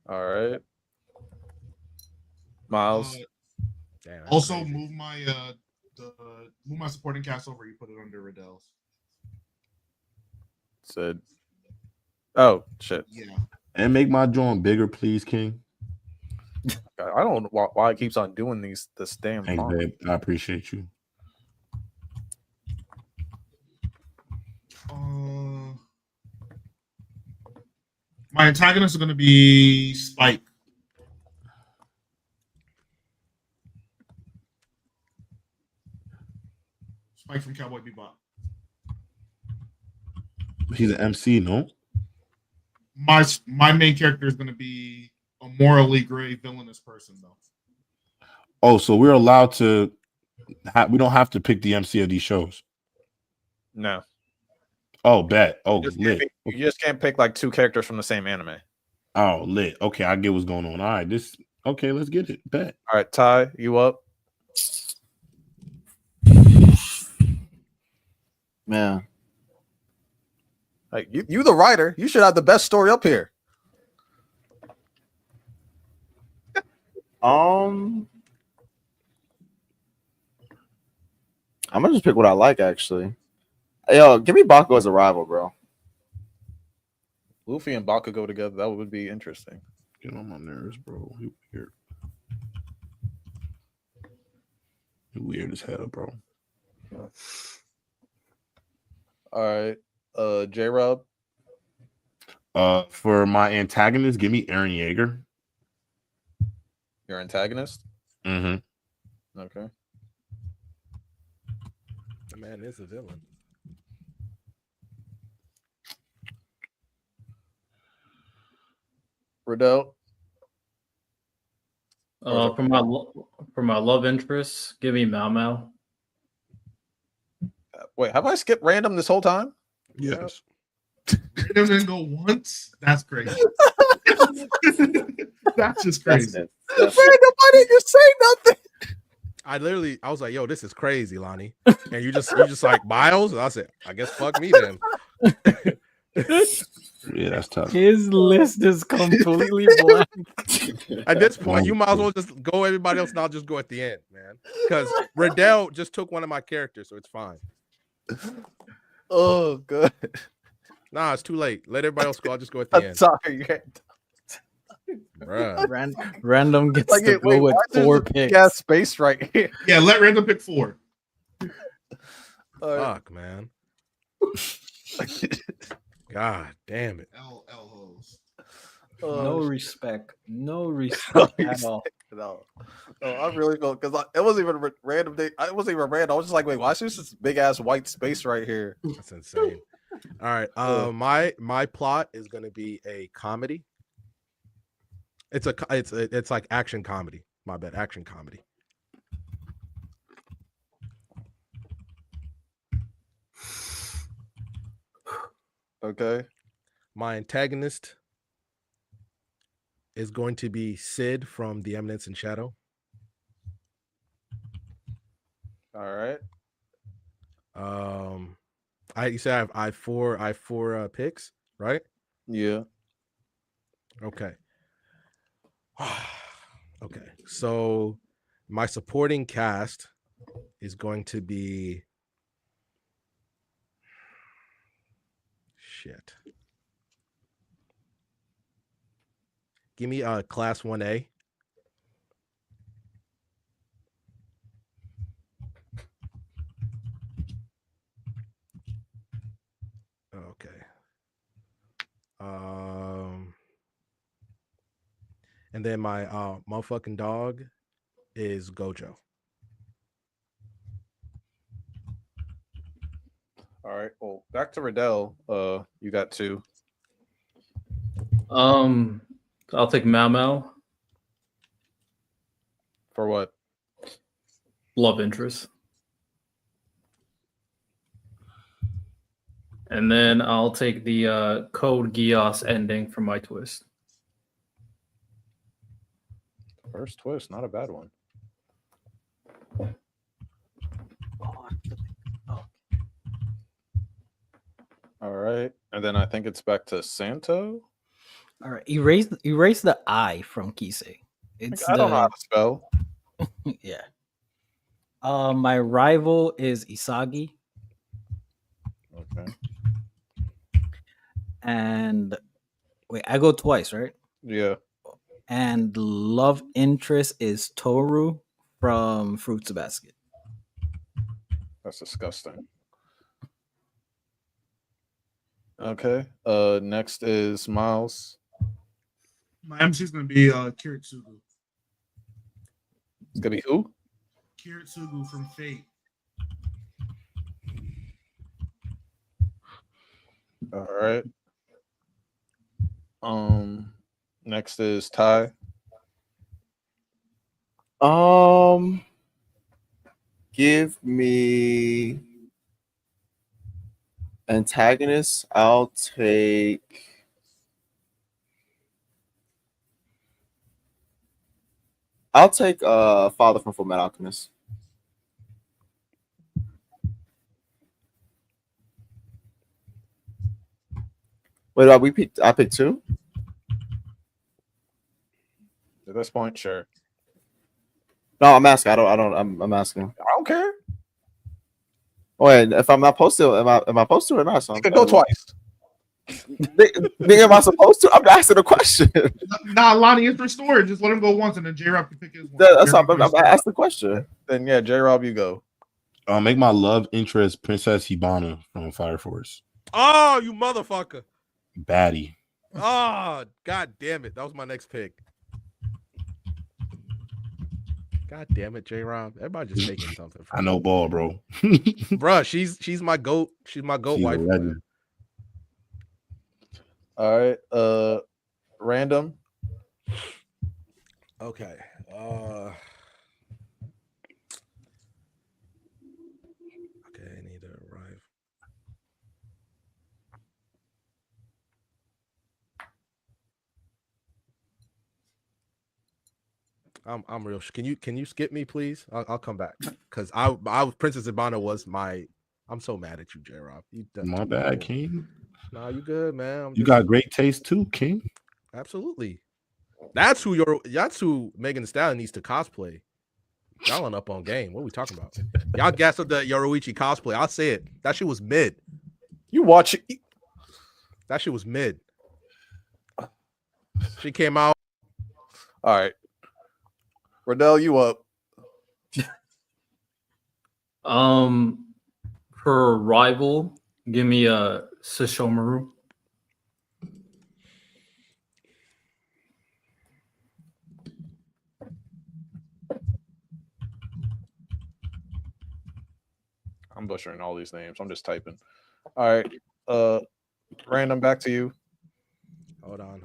All right. Miles. Also, crazy. move my supporting cast over. You put it under Riddell's. Said. Oh shit. Yeah. And make my joint bigger, please, King. I don't know why it keeps on doing this damn. Thanks, babe. I appreciate you. My antagonist is going to be Spike. Spike from Cowboy Bebop. He's an MC, no? My main character is going to be a morally gray villainous person, though. Oh, so we're allowed to. We don't have to pick the MC of these shows. No. Oh, bet. Oh, lit. You just can't pick like two characters from the same anime. Oh, lit. Okay, I get what's going on. All right, okay, let's get it. Bet. All right, Ty, you up? Man. Like you the writer, you should have the best story up here. I'm gonna just pick what I like, actually. Yo, give me Bakugo as a rival, bro. Luffy and Bakugo go together. That would be interesting. Get on my nerves, bro. You weird. You weird as hell, bro. All right. J-Rob. For my antagonist, give me Eren Yeager. Your antagonist? Mm-hmm. Okay. The man is a villain. Riddell. For my love interest, give me Mao Mao. Wait, have I skipped random this whole time? Yes. Random didn't go once? That's crazy. That's just crazy. Random, why didn't you say nothing? I was like, yo, this is crazy, Lonnie. And you just like Miles? And I said, I guess fuck me then. Yeah, that's tough. His list is completely blank. At this point, you might as well just go everybody else, and I'll just go at the end, man. Because Riddell just took one of my characters, so it's fine. Oh, good. Nah, it's too late. Let everybody else go. I'll just go at the end. Sorry, Bruh. Random gets to go with 4 picks. Yeah, space right here. Yeah, let random pick 4. Fuck, man. God damn it. L hoes. No respect. No respect at all. No, I really felt because it wasn't even a random day. I wasn't even random. I was just like, wait, why is there this big ass white space right here? That's insane. All right. My plot is gonna be a comedy. It's like action comedy. My bad, action comedy. Okay. My antagonist is going to be Sid from The Eminence in Shadow. All right. You said I have four picks, right? Yeah. Okay. Okay. So my supporting cast is going to be shit. Give me class 1A. Okay. And then my motherfucking dog is Gojo. All right. Well, back to Riddell. You got two. I'll take Mau Mau, For what? love interest. And then I'll take the Code Geass ending for my twist. First twist, not a bad one. All right. And then I think it's back to Santo. All right, erase the I from Kisei. It's I don't know how to spell. yeah. My rival is Isagi, Okay. and wait, I go twice, right? Yeah. And love interest is Toru from Fruits Basket. That's disgusting. Okay. Next is Miles. My MC is gonna be Kiritsugu. It's gonna be who? Kiritsugu from Fate. All right. Next is Ty. Give me antagonist. I'll take Father from Fullmetal Alchemist. Wait, I picked two? At this point, sure. No, I'm asking. I'm asking. I don't care. Wait, if I'm not supposed to, am I supposed to or not? You can go twice. Am I supposed to? I'm asking a question. Nah, Lonnie is restored. Just let him go once, and then J-Rob can pick his one. That's not. I'm asking the question. Then yeah, J-Rob, you go. Make my love interest Princess Hibana from Fire Force. Oh, you motherfucker! Baddie. Oh, god damn it! That was my next pick. God damn it, J-Rob. Everybody just taking something. I know ball, bro. Bruh, she's my goat. She's my goat wife. All right. Random. Okay. Okay, I need to arrive. I'm real. Can you skip me, please? I'll come back because I Princess Ibana was my. I'm so mad at you, J-Rob. My bad, King. Nah, you good, man. You got great taste too, King. Absolutely. That's who Megan Thee Stallion needs to cosplay. Y'all on up on game. What are we talking about? Y'all gassed up the Yoruichi cosplay. I'll say it. That shit was mid. You watch it. That shit was mid. She came out. All right. Riddell, you up. Her rival, give me a Sesshomaru. I'm butchering all these names. I'm just typing. All right. Random, back to you. Hold on.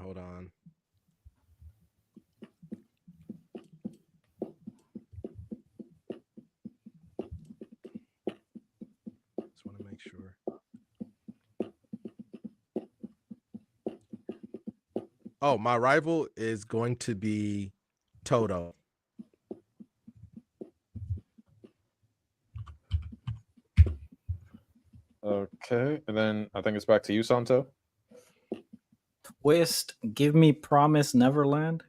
Just want to make sure. Oh, my rival is going to be Toto. Okay, and then I think it's back to you, Santo. Twist, give me Promise Neverland.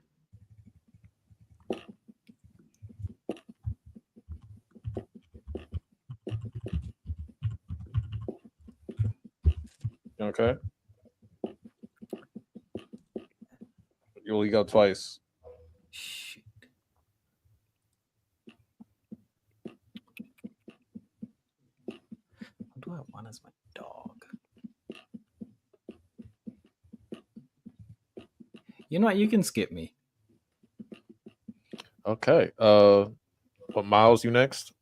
Okay. You only go twice. Shit. What do I want as my dog? You know what? You can skip me. Okay. But Miles, you next.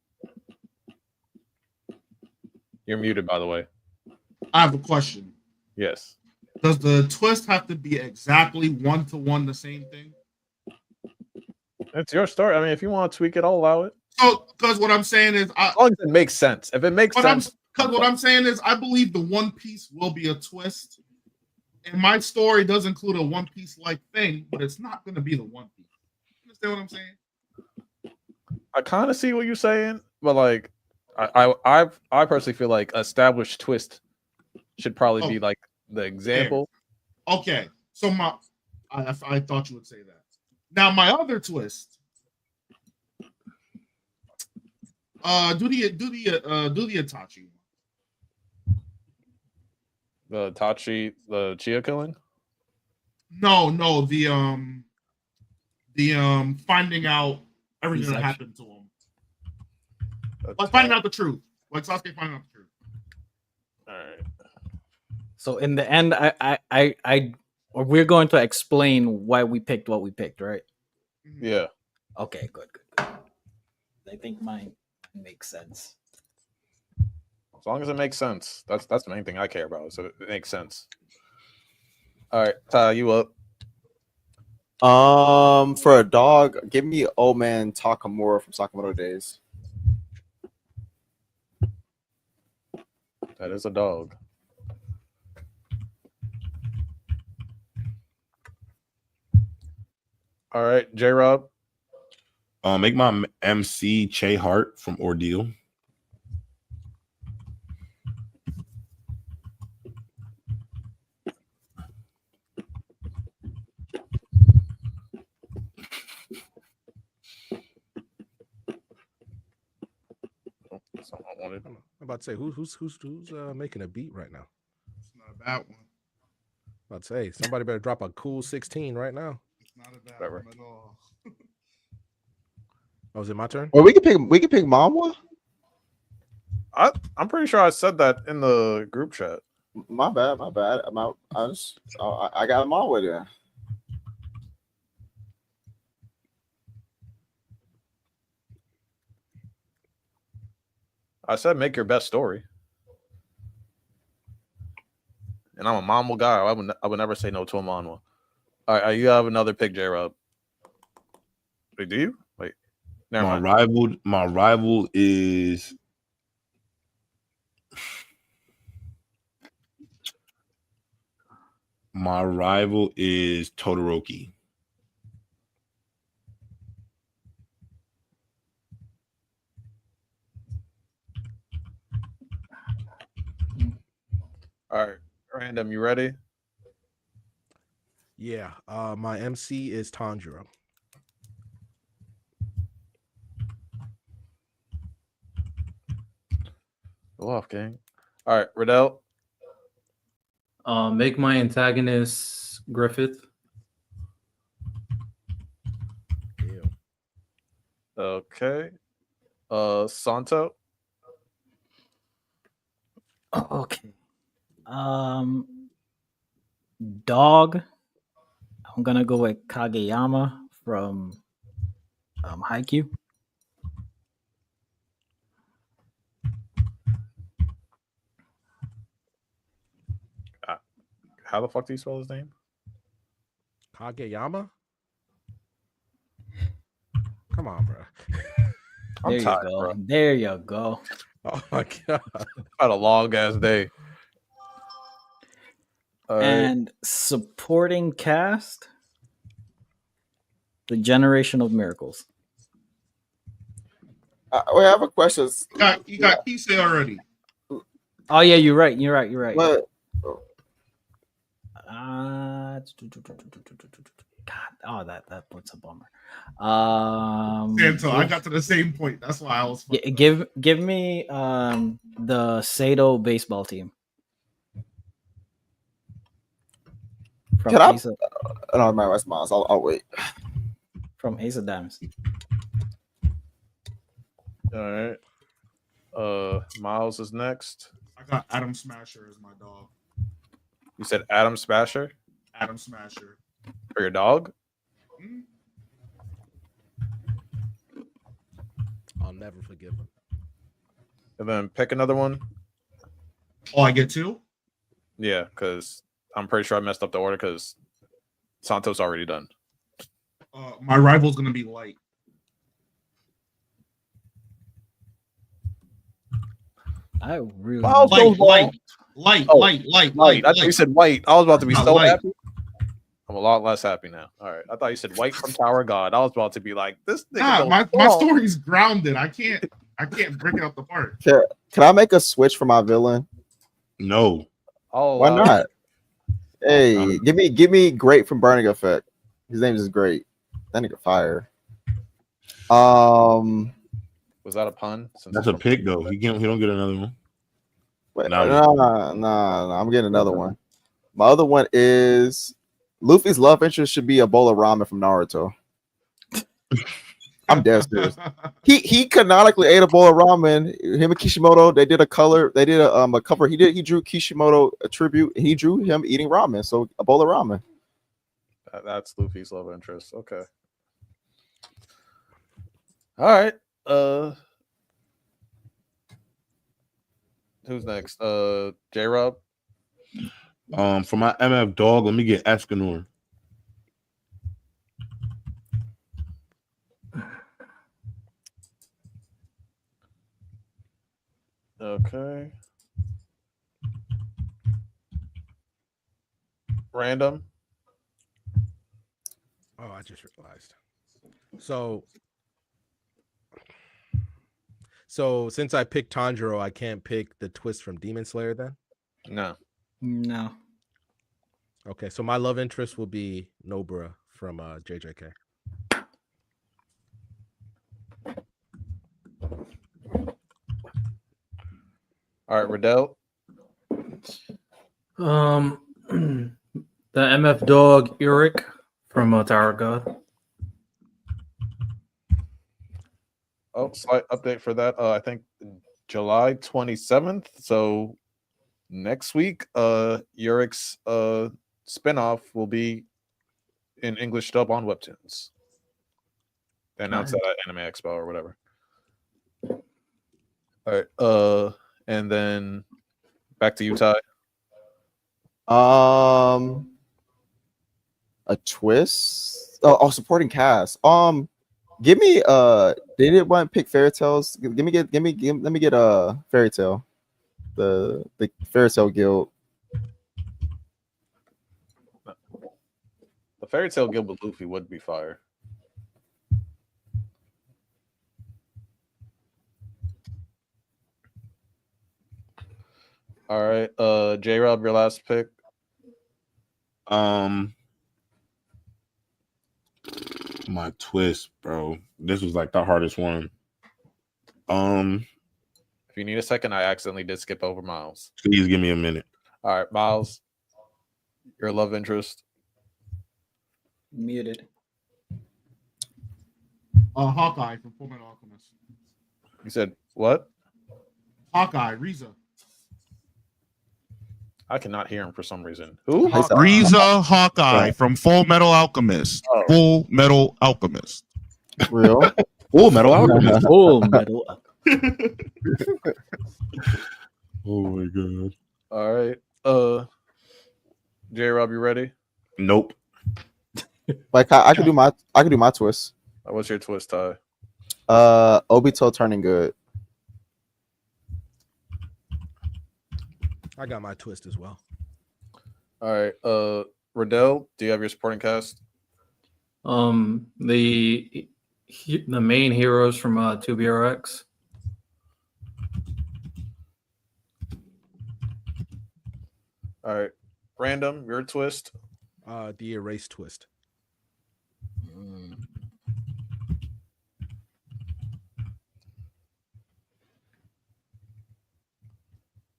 You're muted, by the way. I have a question. Yes. Does the twist have to be exactly 1-to-1 the same thing? It's your story. I mean, if you want to tweak it, I'll allow it. So, because what I'm saying is, As long as it makes sense. If it makes sense. Because what I'm saying is, I believe the One Piece will be a twist, and my story does include a One Piece like thing, but it's not going to be the One Piece. You understand what I'm saying? I kind of see what you're saying, but like, I personally feel like established twist should probably be like the example. Okay, so I thought you would say that. Now my other twist. Do the Itachi. The Itachi, the Chia killing. No, the finding out everything that happened to him. Like finding out the truth. Like Sasuke finding out the truth. All right. So in the end, we're going to explain why we picked what we picked, right? Yeah. Okay, good. I think mine makes sense. As long as it makes sense. That's the main thing I care about. So it makes sense. All right, Ty, you up? For a dog, give me Old Man Takamura from Sakamoto Days. That is a dog. All right, J Rob. Make my MC Che Hart from Ordeal. I'm about to say who's making a beat right now. It's not a bad one. About to say somebody better drop a cool 16 right now. It's not a bad one at all. Oh, is it my turn? Well, we can pick Manhwa. I'm pretty sure I said that in the group chat. My bad. I got Manhwa there. I said make your best story. And I'm a manhwa guy. I would never say no to a manhwa. All right, you have another pick, J Rob. Wait, do you? Wait. Never mind. My rival is Todoroki. All right, Random, you ready? Yeah. My MC is Tanjiro. Go off, gang. All right, Riddell. Make my antagonist Griffith. Ew. Okay. Santo. Okay. Dog. I'm gonna go with Kageyama from Haikyuu. How the fuck do you spell his name? Kageyama? Come on, bro. There you go. Bro. There you go. Oh my god. Had a long ass day. And supporting cast, The Generation of Miracles. Wait, I have a question. You got Kisei already. Oh yeah, you're right. You're right. You're right. What? God, oh that puts a bummer. Santo, I got to the same point. That's why I was. Give me the Sato baseball team. Can I? No, my West Miles. I'll wait. From Ace of Diamonds. All right. Miles is next. I got Adam Smasher as my dog. You said Adam Smasher Adam Smasher. for your dog? Mm. I'll never forgive him. And then pick another one. Oh, I get two? Yeah, because I'm pretty sure I messed up the order because Santos already done. My rival's gonna be Light. I really Light. Oh, I thought you said white. I was about to be so Light. happy. I'm a lot less happy now. All right. I thought you said white from Tower of God. I was about to be like, this nigga. Nah, my story's grounded. I can't break it up apart. Can I make a switch for my villain? No. Oh, Why not? Hey, give me Great from Burning Effect. His name is Great. That nigga fire. Was that a pun? That's a pick though. He don't get another one. Wait, nah, I'm getting another one. My other one is Luffy's love interest should be a bowl of ramen from Naruto. I'm dead serious. He canonically ate a bowl of ramen. Him and Kishimoto, they did a cover. He drew Kishimoto a tribute. And he drew him eating ramen. So a bowl of ramen. That's Luffy's love interest. Okay. All right. Who's next? J-Rob. For my MF dog, let me get Escanor. Okay. Random. Oh, I just realized. So since I picked Tanjiro, I can't pick the twist from Demon Slayer then? No. Okay, so my love interest will be Nobara from JJK. All right, Riddell. The MF dog Eric from Tower of God. Oh, slight update for that. I think July 27th. So next week, Urik's spinoff will be in English dub on webtoons. They announced that at Anime Expo or whatever. All right. And then back to you, Ty. A twist. Oh, supporting cast. Give me they didn't want to pick Fairy Tales. Let me get Fairy Tale. The Fairy Tale Guild. The Fairy Tale Guild with Luffy would be fire. All right, J-Rob, your last pick. My twist, bro. This was like the hardest one. If you need a second, I accidentally did skip over Miles. Please give me a minute. All right, Miles, your love interest. Muted. Hawkeye from Fullmetal Alchemist. You said what? Hawkeye, Riza. I cannot hear him for some reason. Who? Riza Hawkeye from Full Metal Alchemist. Oh. Full Metal Alchemist. Real? Full Metal Alchemist. Full Metal. Oh my god. All right. J-Rob, you ready? Nope. Like I could do my twist. What's your twist, Ty? Obito turning good. I got my twist as well. All right. Riddell, do you have your supporting cast? The main heroes from 2BRX. All right, random. Your twist. The erase twist.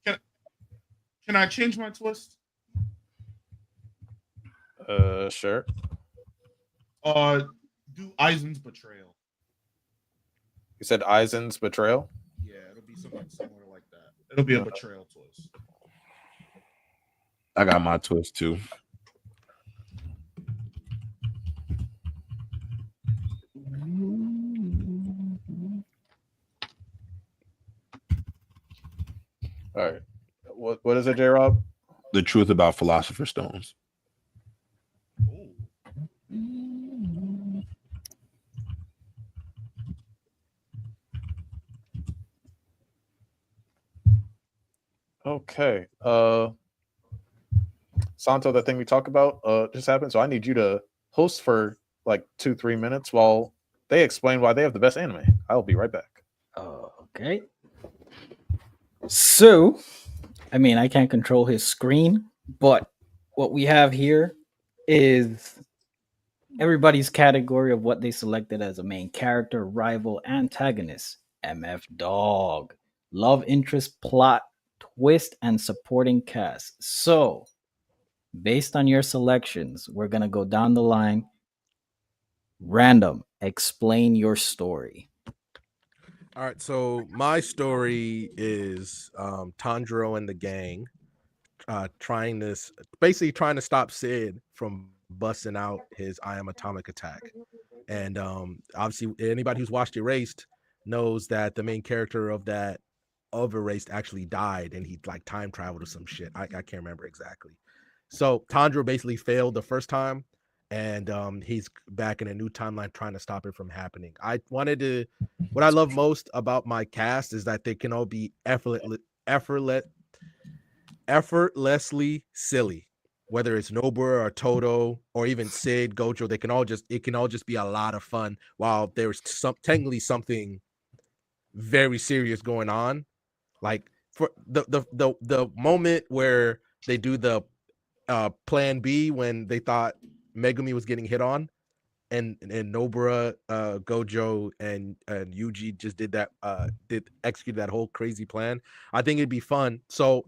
Can I change my twist? Sure. Do Aizen's betrayal. You said Aizen's betrayal. Yeah, it'll be something similar like that. It'll be a betrayal twist. I got my twist too. All right. What is it, J Rob? The truth about Philosopher's Stones. Okay. Santo, that thing we talked about just happened. So I need you to host for like 2-3 minutes while they explain why they have the best anime. I'll be right back. Okay. So, I mean, I can't control his screen, but what we have here is everybody's category of what they selected as a main character, rival, antagonist, MF Dog, love interest, plot, twist, and supporting cast. So, based on your selections, we're going to go down the line. Random, explain your story. All right, so my story is Tanjiro and the gang trying to stop Sid from busting out his I Am Atomic attack. And obviously anybody who's watched Erased knows that the main character of Erased actually died, and he like time traveled or some shit. I can't remember exactly. So Tanjiro basically failed the first time, and he's back in a new timeline trying to stop it from happening. What I love most about my cast is that they can all be effortlessly silly, whether it's Nobura or Toto or even Sid, Gojo. It can all just be a lot of fun while there's technically something very serious going on. Like for the moment where they do the plan B when they thought Megumi was getting hit on, and Nobura, Gojo, and Yuji just did execute that whole crazy plan. I think it'd be fun. So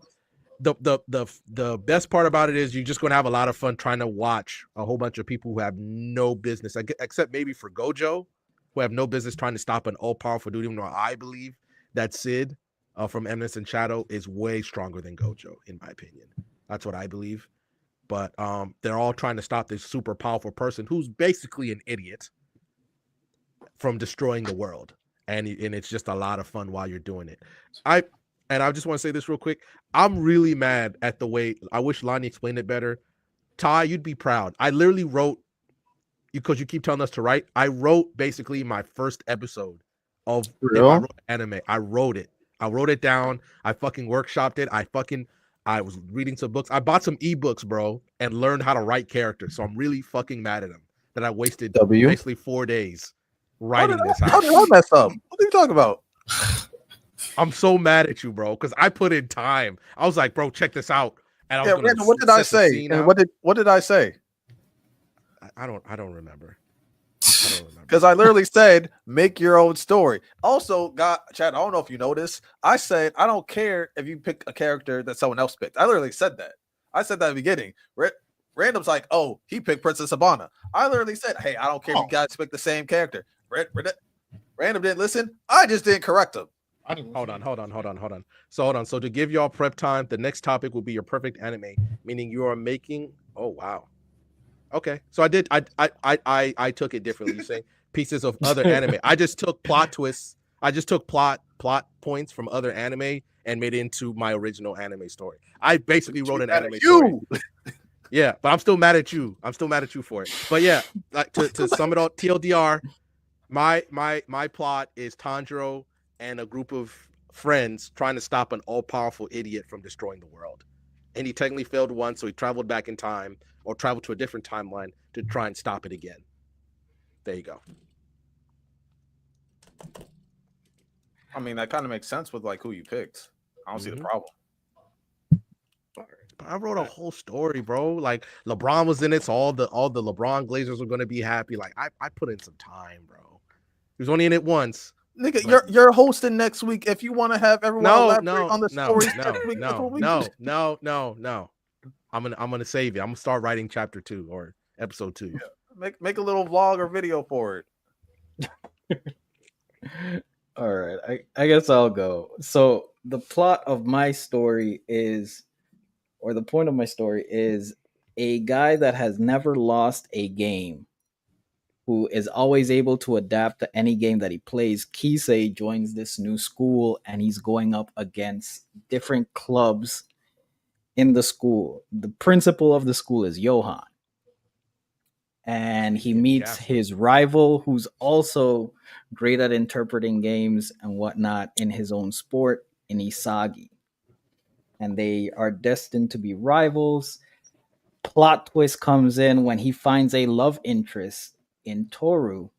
the best part about it is you're just going to have a lot of fun trying to watch a whole bunch of people who have no business, except maybe for Gojo, who have no business trying to stop an all-powerful dude. Even though I believe that Sid from Eminence and Shadow is way stronger than Gojo, in my opinion. That's what I believe. But they're all trying to stop this super powerful person who's basically an idiot from destroying the world. And it's just a lot of fun while you're doing it. I just want to say this real quick. I'm really mad at the way, I wish Lonnie explained it better. Ty, you'd be proud. I literally wrote, because you keep telling us to write, I wrote basically my first episode of anime. I wrote it. I wrote it down. I fucking workshopped it. I was reading some books. I bought some ebooks, bro, and learned how to write characters. So I'm really fucking mad at him that I wasted basically 4 days writing this out. How did I mess up? What are you talking about? I'm so mad at you, bro, because I put in time. I was like, bro, check this out. And What did I say? And what did I say? I don't remember. Because I literally said, make your own story. Also, Chad, I don't know if you know this. I said, I don't care if you pick a character that someone else picked. I literally said that. I said that at the beginning. Random's like, oh, he picked Princess Habana. I literally said, hey, I don't care if you guys pick the same character. Random didn't listen. I just didn't correct him. Hold on. So to give y'all prep time, the next topic will be your perfect anime, meaning you are making. Oh wow. Okay, so I did. I took it differently. You saying pieces of other anime? I just took plot twists. I just took plot points from other anime and made it into my original anime story. I basically wrote an anime story. Yeah, but I'm still mad at you. I'm still mad at you for it. But yeah, like to sum it all, TLDR, my plot is Tanjiro and a group of friends trying to stop an all-powerful idiot from destroying the world. And he technically failed once, so he traveled back in time or traveled to a different timeline to try and stop it again. There you go. I mean, that kind of makes sense with like who you picked. I don't see the problem. I wrote a whole story, bro. Like LeBron was in it, so all the LeBron Glazers were gonna be happy. Like I put in some time, bro. He was only in it once. Nigga, But- you're hosting next week. If you want to have everyone elaborate on the stories next week, that's what we do. No. I'm gonna save you. I'm gonna start writing chapter 2 or episode 2. Yeah. Make a little vlog or video for it. All right, I guess I'll go. So the plot of my story is, or the point of my story is, a guy that has never lost a game, who is always able to adapt to any game that he plays. Kisei joins this new school and he's going up against different clubs in the school. The principal of the school is Johan. And he meets his rival, who's also great at interpreting games and whatnot in his own sport, in Isagi. And they are destined to be rivals. Plot twist comes in when he finds a love interest in Toru,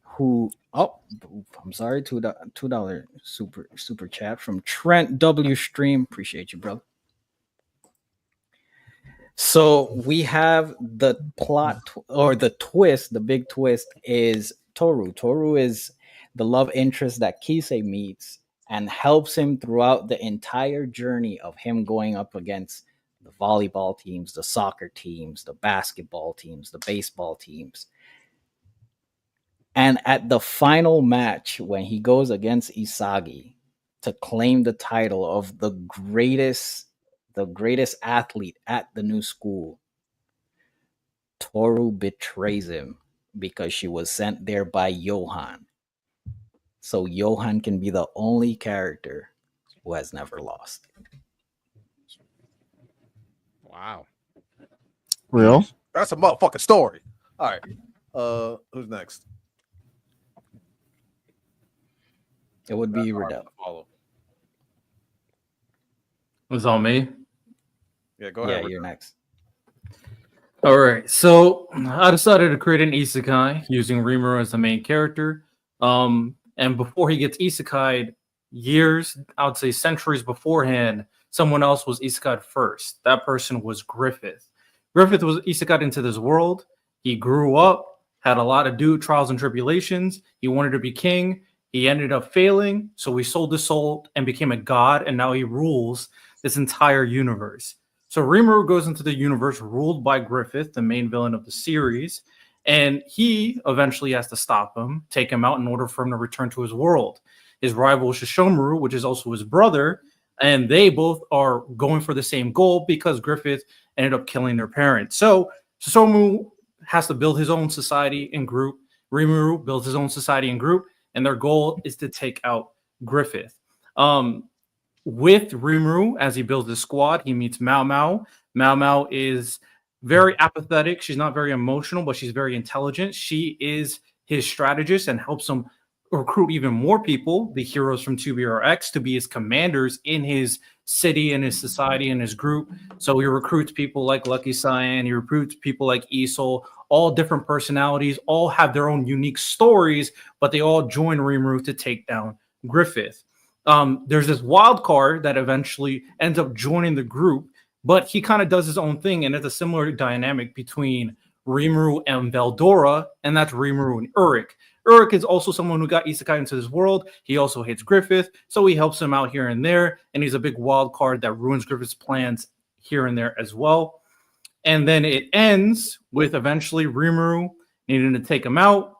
who I'm sorry, $2 super chat from Trent W Stream. Appreciate you, bro. So we have the plot or the twist. The big twist is Toru. Toru is the love interest that Kisei meets and helps him throughout the entire journey of him going up against the volleyball teams, the soccer teams, the basketball teams, the baseball teams. And at the final match, when he goes against Isagi to claim the title of the greatest athlete at the new school, Toru betrays him because she was sent there by Johan. So Johan can be the only character who has never lost. Wow. Real? That's a motherfucking story. All right. Who's next? It would be Riddell. It's on me. Yeah, go ahead. Yeah, you're next. All right, so I decided to create an isekai using Rimuru as the main character. And before he gets isekai'd, years, I would say centuries beforehand, someone else was isekai'd first. That person was Griffith. Griffith was isekai'd into this world. He grew up, had a lot of trials and tribulations. He wanted to be king. He ended up failing, so he sold his soul and became a god, and now he rules this entire universe. So Rimuru goes into the universe ruled by Griffith, the main villain of the series, and he eventually has to stop him, take him out in order for him to return to his world. His rival Shishomaru, which is also his brother, and they both are going for the same goal because Griffith ended up killing their parents. So Shishomaru has to build his own society and group. Rimuru builds his own society and group, and their goal is to take out Griffith. With Rimuru, as he builds his squad, he meets Mao Mao. Mao Mao is very apathetic. She's not very emotional, but she's very intelligent. She is his strategist and helps him recruit even more people, the heroes from 2BRX, to be his commanders in his city and his society and his group. So he recruits people like Lucky Cyan. He recruits people like Isol, all different personalities, all have their own unique stories, but they all join Rimuru to take down Griffith. There's this wild card that eventually ends up joining the group, but he kind of does his own thing, and it's a similar dynamic between Rimuru and Veldora, and that's Rimuru and Urich. Urich is also someone who got isekai into this world. He also hates Griffith, so he helps him out here and there, and he's a big wild card that ruins Griffith's plans here and there as well. And then it ends with eventually Rimuru needing to take him out,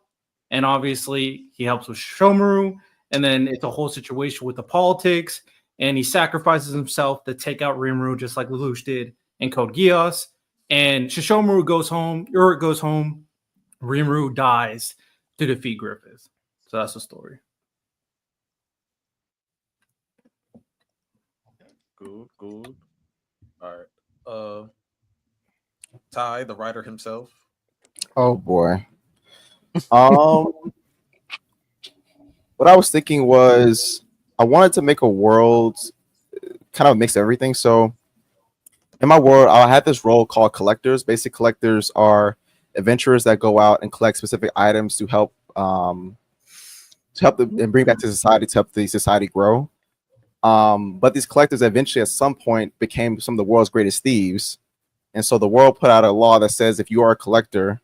and obviously he helps with Shomaru, and then it's a whole situation with the politics, and he sacrifices himself to take out Rimuru just like Lelouch did in Code Geass. And Shishomaru goes home, Urich goes home, Rimuru dies to defeat Griffith. So that's the story. Good. All right. Ty, the writer himself. Oh boy. What I was thinking was I wanted to make a world kind of mix everything. So in my world, I had this role called collectors. Basic collectors are adventurers that go out and collect specific items to help and bring back to society, to help the society grow. But these collectors eventually, at some point, became some of the world's greatest thieves. And so the world put out a law that says if you are a collector,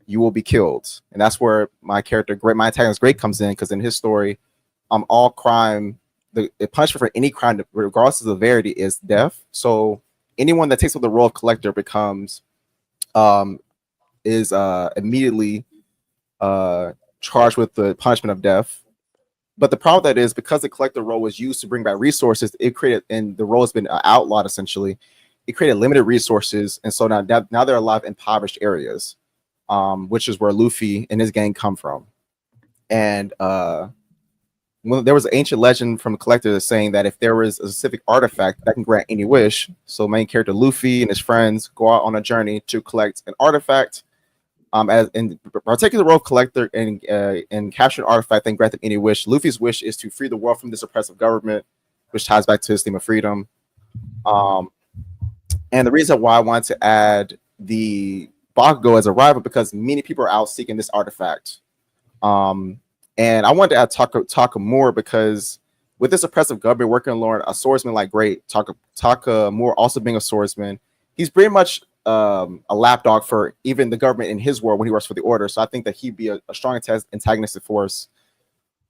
you will be killed. And that's where my antagonist Great comes in, because in his story, all crime, the punishment for any crime, regardless of severity, is death. So anyone that takes up the role of collector becomes is immediately charged with the punishment of death. But the problem with that is, because the collector role was used to bring back resources, it created, and the role has been outlawed essentially. It created limited resources, and so now they're alive in impoverished areas, which is where Luffy and his gang come from. And there was an ancient legend from a collector that's saying that if there was a specific artifact that can grant any wish, so main character Luffy and his friends go out on a journey to collect an artifact. As in particular role of collector and capture an artifact and grant them any wish. Luffy's wish is to free the world from this oppressive government, which ties back to his theme of freedom. And the reason why I wanted to add the Bakugo as a rival, because many people are out seeking this artifact. And I wanted to add Taka more, because with this oppressive government working along a swordsman like Great, Taka Moore also being a swordsman, he's pretty much a lapdog for even the government in his world when he works for the Order. So I think that he'd be a strong antagonistic force.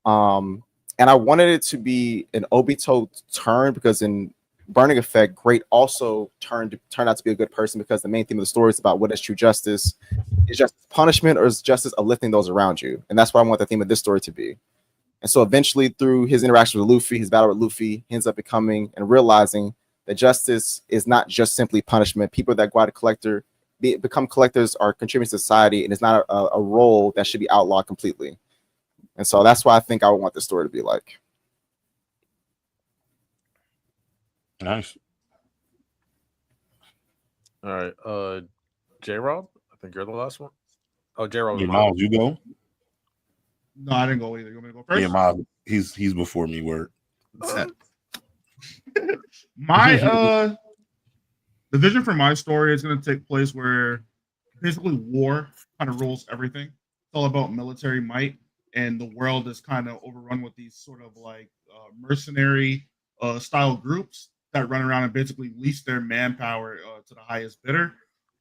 And I wanted it to be an Obito turn, because in Burning Effect, Great also turned out to be a good person, because the main theme of the story is about what is true justice. Is justice punishment, or is justice uplifting those around you? And that's what I want the theme of this story to be. And so eventually, through his interaction with Luffy, his battle with Luffy, he ends up becoming and realizing that justice is not just simply punishment. People that go out to become collectors are contributing to society, and it's not a role that should be outlawed completely. And so that's why I think I would want this story to be like. Nice. All right. J-Rob, I think you're the last one. Oh, J-Rob. Yeah, Miles, you go. No, I didn't go either. You want me to go first? Yeah, Miles, he's before me. Word. My the vision for my story is going to take place where basically war kind of rules everything. It's all about military might, and the world is kind of overrun with these sort of like mercenary style groups that run around and basically lease their manpower to the highest bidder.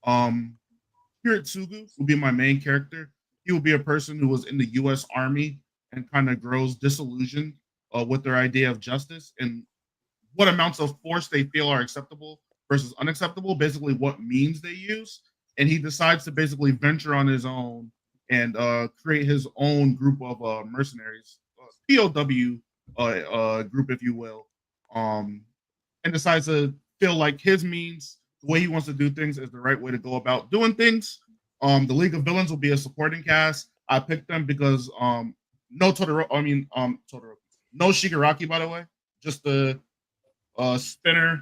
Kiritsugu will be my main character. He will be a person who was in the U.S. Army and kind of grows disillusioned with their idea of justice and what amounts of force they feel are acceptable versus unacceptable, basically what means they use. And he decides to basically venture on his own and create his own group of mercenaries, POW group, if you will, and decides to feel like his means, the way he wants to do things, is the right way to go about doing things. The League of Villains will be a supporting cast. I picked them because no Shigaraki, by the way, just the Spinner,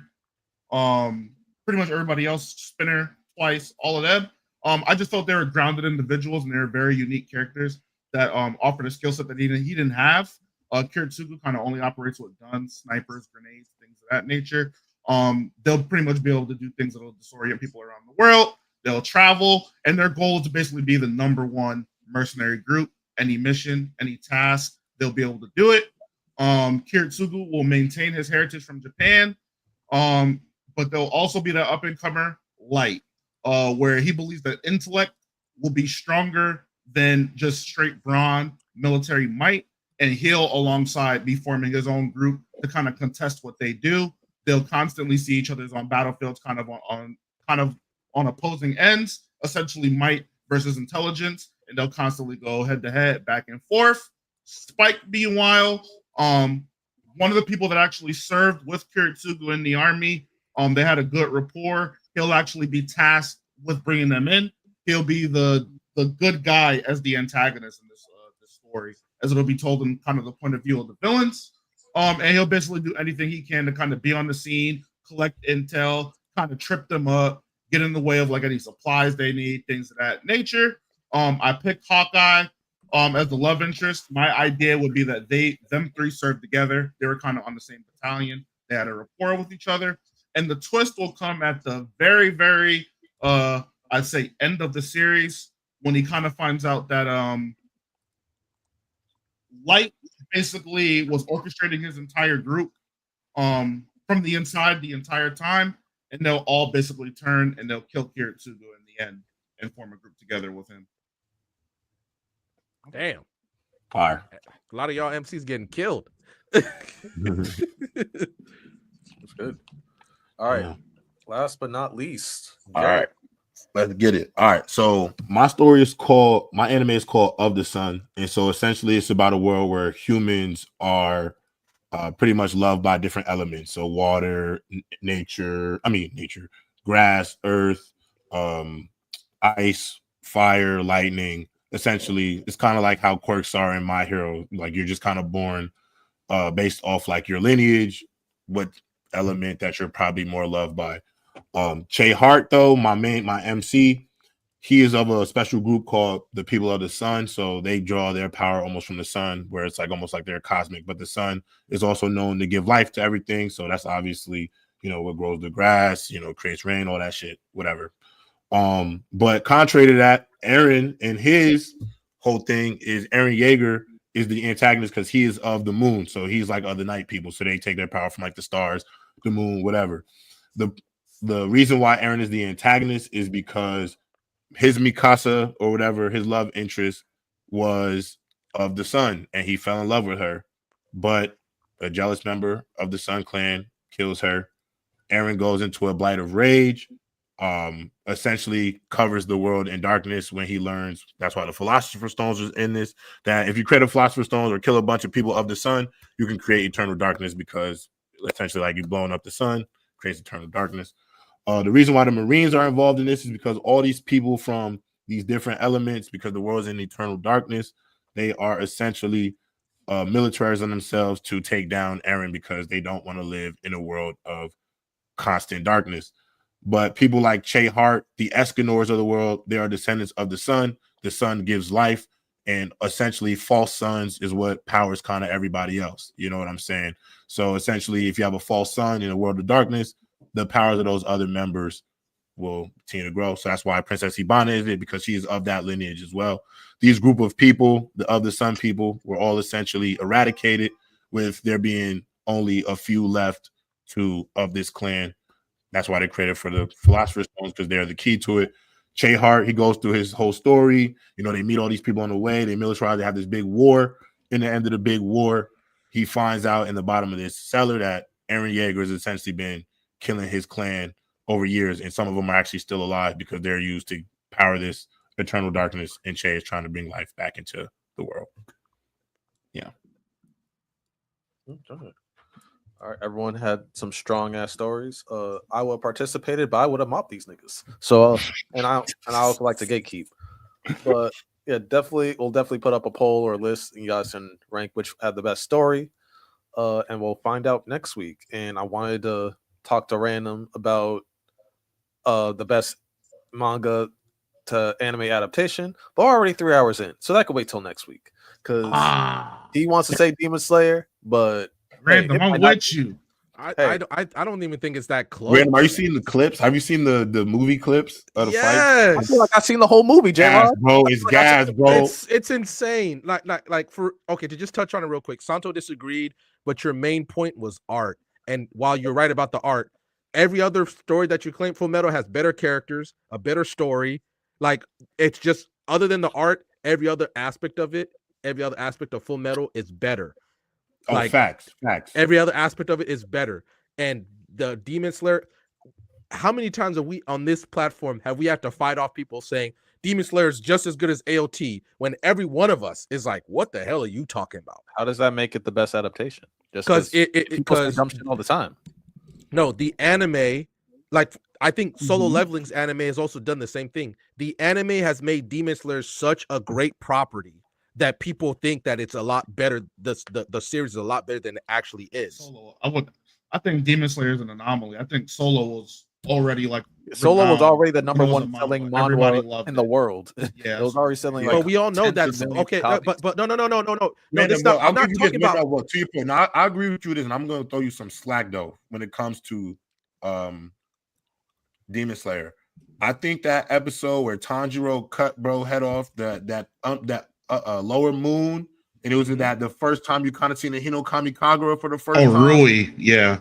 pretty much everybody else, Spinner twice, all of them. I just felt they were grounded individuals and they were very unique characters that offered a skill set that he didn't have. Kiritsugu kind of only operates with guns, snipers, grenades, things of that nature. They'll pretty much be able to do things that will disorient people around the world. They'll travel, and their goal is to basically be the #1 mercenary group. Any mission, any task, they'll be able to do it. Kiritsugu will maintain his heritage from Japan, but they'll also be the up-and-comer Light, where he believes that intellect will be stronger than just straight brawn, military might, and he'll alongside be forming his own group to kind of contest what they do. They'll constantly see each other's on battlefields, kind of on opposing ends, essentially might versus intelligence, and they'll constantly go head to head, back and forth. Spike, meanwhile, one of the people that actually served with Kiritsugu in the army, they had a good rapport. He'll actually be tasked with bringing them in. He'll be the good guy as the antagonist in this story, as it'll be told in kind of the point of view of the villains. And he'll basically do anything he can to kind of be on the scene, collect intel, kind of trip them up, get in the way of like any supplies they need, things of that nature. I picked Hawkeye as the love interest. My idea would be that them three served together. They were kind of on the same battalion. They had a rapport with each other. And the twist will come at the very, very, I'd say, end of the series, when he kind of finds out that Light basically was orchestrating his entire group from the inside the entire time, and they'll all basically turn and they'll kill Kiritsugu in the end and form a group together with him. Damn. Fire. A lot of y'all MCs getting killed. That's good. All right. Yeah. Last but not least, All Jared. right. Let's get it. All right. So my anime is called Of the Sun. And so essentially it's about a world where humans are pretty much loved by different elements. So water, nature, grass, earth, ice, fire, lightning. Essentially, it's kind of like how quirks are in My Hero. Like you're just kind of born based off like your lineage, what element that you're probably more loved by. Che Hart, though, my MC, he is of a special group called the People of the Sun. So they draw their power almost from the sun, where it's like almost like they're cosmic. But the sun is also known to give life to everything. So that's obviously, what grows the grass, creates rain, all that shit, whatever. But contrary to that, Eren and his whole thing is Eren Yeager is the antagonist because he is of the moon. So he's like other night people. So they take their power from like the stars, the moon, whatever. The reason why Eren is the antagonist is because his Mikasa or whatever, his love interest was of the sun and he fell in love with her. But a jealous member of the Sun Clan kills her. Eren goes into a blight of rage, essentially covers the world in darkness when he learns. That's why the Philosopher's Stones is in this, that if you create a Philosopher's Stones or kill a bunch of people of the sun, you can create eternal darkness because essentially like you're blowing up the sun, creates eternal darkness. The reason why the Marines are involved in this is because all these people from these different elements, because the world's in eternal darkness, they are essentially militarizing themselves to take down Eren because they don't want to live in a world of constant darkness. But people like Che Hart, the Escanors of the world, they are descendants of the sun. The sun gives life, and essentially false suns is what powers kind of everybody else. You know what I'm saying? So essentially, if you have a false sun in a world of darkness, the powers of those other members will continue to grow. So that's why Princess Hibana is it, because she is of that lineage as well. These group of people, the of the sun people, were all essentially eradicated, with there being only a few left of this clan. That's why they created for the Philosopher's Stones, because they're the key to it. Che Hart, he goes through his whole story. They meet all these people on the way. They militarize. They have this big war. In the end of the big war, he finds out in the bottom of this cellar that Eren Yeager has essentially been killing his clan over years, and some of them are actually still alive because they're used to power this eternal darkness, and Che is trying to bring life back into the world. Yeah. All right, everyone had some strong ass stories. I would have participated, but I would have mopped these niggas. So, and I also like to gatekeep. But yeah, we'll definitely put up a poll or a list, and you guys can rank which had the best story. And we'll find out next week. And I wanted to talk to Random about the best manga to anime adaptation, but we're already 3 hours in, so that could wait till next week because he wants to say Demon Slayer, but Random, I'm with you. I don't even think it's that close. Random, are you seeing the clips? Have you seen the movie clips of the fight? I feel like I've seen the whole movie, gas, bro. It's gas, bro. It's insane. Like to just touch on it real quick. Santo disagreed, but your main point was art. And while you're right about the art, every other story that you claim Full Metal has better characters, a better story. Like it's just other than the art, every other aspect of it, every other aspect of Full Metal is better. Like facts. Every other aspect of it is better. And the Demon Slayer, how many times have we on this platform have we had to fight off people saying Demon Slayer is just as good as AOT when every one of us is like, what the hell are you talking about? How does that make it the best adaptation? Just because people dumb shit all the time. No, the anime, like I think Solo Leveling's anime has also done the same thing. The anime has made Demon Slayer such a great property that people think that it's a lot better. The series is a lot better than it actually is. Solo, I think Demon Slayer is an anomaly. I think Solo was already like Solo was already the number one selling manga in the world. Yeah, it was already selling. But we all know that's okay. But no. This not, I'm not talking about what to your point. Now, I agree with you this, and I'm going to throw you some slack though when it comes to Demon Slayer. I think that episode where Tanjiro cut bro head off that lower moon and it was that the first time you kind of seen the Hino Kamikagura for the first Oh, time. Rui, yeah.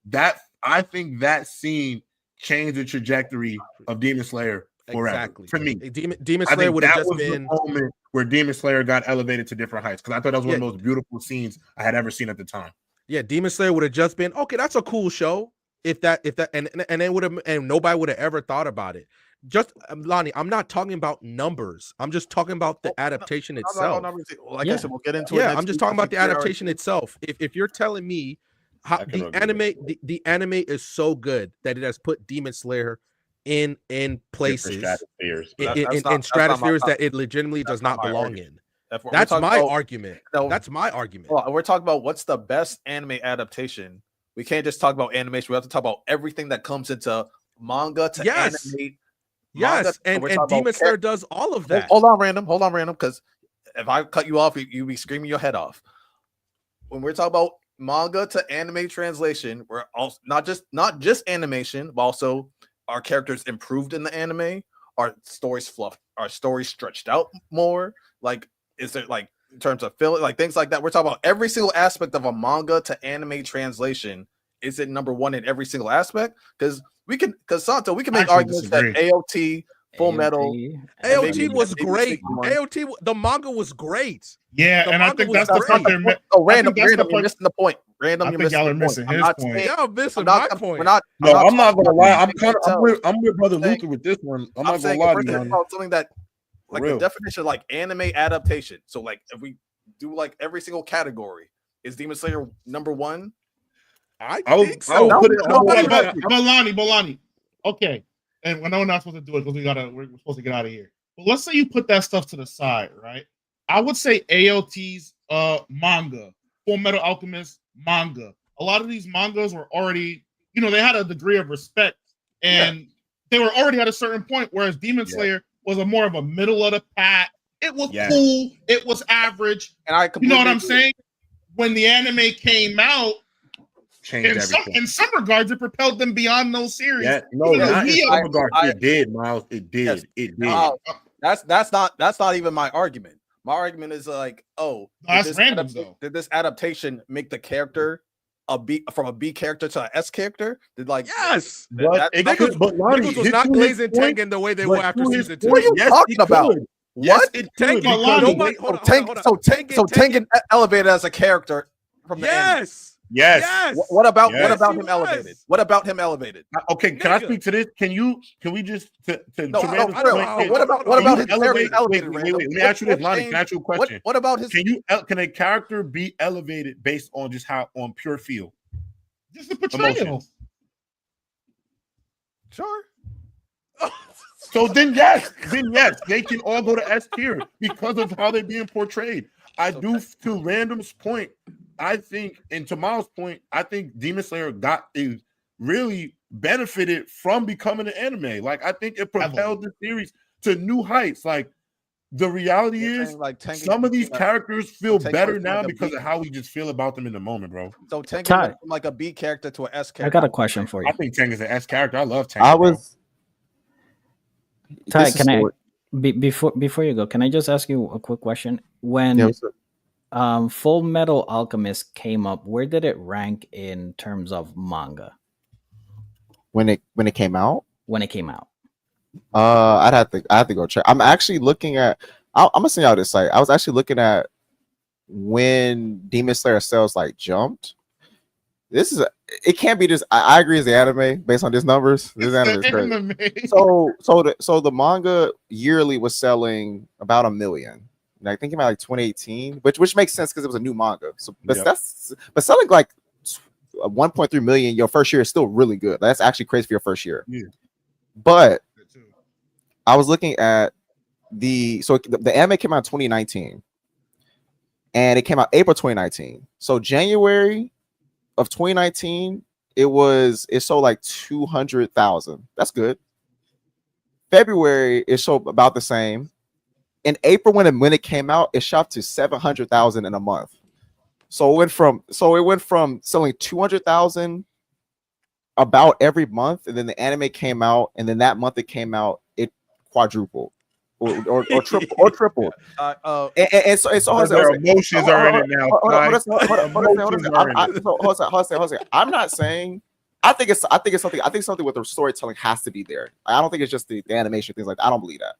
That I think that scene changed the trajectory of Demon Slayer forever. Exactly. For me, Demon Slayer would have just been the moment where Demon Slayer got elevated to different heights, because I thought that was one of the most beautiful scenes I had ever seen at the time. Yeah, Demon Slayer would have just been okay. That's a cool show. If that, and they would have, and nobody would have ever thought about it. Just Lonnie, I'm not talking about numbers. I'm just talking about the adaptation itself. Like I said, we'll get into it. Yeah, I'm just talking about the adaptation itself. If you're telling me how the anime is so good that it has put Demon Slayer in places in stratospheres that it legitimately does not belong in. That's my argument. That's my argument. Well, we're talking about what's the best anime adaptation. We can't just talk about animation. We have to talk about everything that comes into manga to anime. Yes, and Demon Slayer does all of that. Hold on, random, because if I cut you off, you'll be screaming your head off. When we're talking about manga to anime translation, we're also not just animation, but also our characters improved in the anime, our stories fluffed, our stories stretched out more. Like, is there like in terms of filler, like things like that? We're talking about every single aspect of a manga to anime translation. Is it number one in every single aspect? Because Santo, we can make arguments that AOT, Full Metal, AOT was great. AOT, the manga was great. Yeah, and I think that's the point they're missing. Oh, random, you're missing the point. Random, you're missing the point. Y'all missing my point. I'm not gonna lie. I'm with Brother Luther with this one. I'm not gonna lie to you. About something that, like the definition of like anime adaptation. So like if we do like every single category, is Demon Slayer number one? I think so. Bolani. Okay, and I know we're not supposed to do it because we're supposed to get out of here. But let's say you put that stuff to the side, right? I would say AOT's manga, Full Metal Alchemist manga. A lot of these mangas were already, they had a degree of respect, and they were already at a certain point. Whereas Demon Slayer was a more of a middle of the pack. It was cool. It was average. And you know what I'm saying? When the anime came out, in some regards, it propelled them beyond those series. Yeah, no, not in some regards. It did, Miles. It did. Yes. It did. That's not even my argument. My argument is like, that's random though. Did this adaptation make the character from a B character to an S character? Yes. But Lonnie was not glazing Tengen the way they were after season 2. What are you talking about? What? Tengen elevated as a character from the anime. Yes. What about him elevated? What about him elevated? Okay, can I speak to this? Can we just what about his character elevated? Wait, let me ask you this, Lonnie. Can I ask you a question? What about his? Can a character be elevated based on just on pure feel? Just the portrayal. Sure. So then yes, they can all go to S tier because of how they're being portrayed. I do, to Random's point, I think, and to Miles' point, I think Demon Slayer really benefited from becoming an anime. Like, I think it propelled the series to new heights. Like, the reality is, some of these characters feel better now because of how we just feel about them in the moment, bro. So Tengen went from like a B character to an S character. I got a question for you. I think Tengen's an S character. I love Tengen. Ty, can I before you go, can I just ask you a quick question? When Full Metal Alchemist came up, where did it rank in terms of manga? When it came out? When it came out. I have to go check. I'm actually looking at I'm gonna send y'all this site. I was actually looking at when Demon Slayer sales like jumped. It can't be just. I agree, as the anime based on these numbers. This anime is crazy. So the manga yearly was selling about 1 million. And I think about like 2018, which makes sense because it was a new manga. So, but selling like 1.3 million your first year is still really good. That's actually crazy for your first year. Yeah. But I was looking at the anime came out in 2019, and it came out April 2019. So January of 2019, it sold like 200,000. That's good. February, it sold about the same. In April, when it came out, it shot to 700,000 in a month. So it went from selling 200,000 about every month, and then the anime came out, and then that month it came out, it quadrupled. or tripled. And so hold on, Their emotions are in it now. Hold on. I'm not saying. I think something with the storytelling has to be there. I don't think it's just the animation things like that. I don't believe that.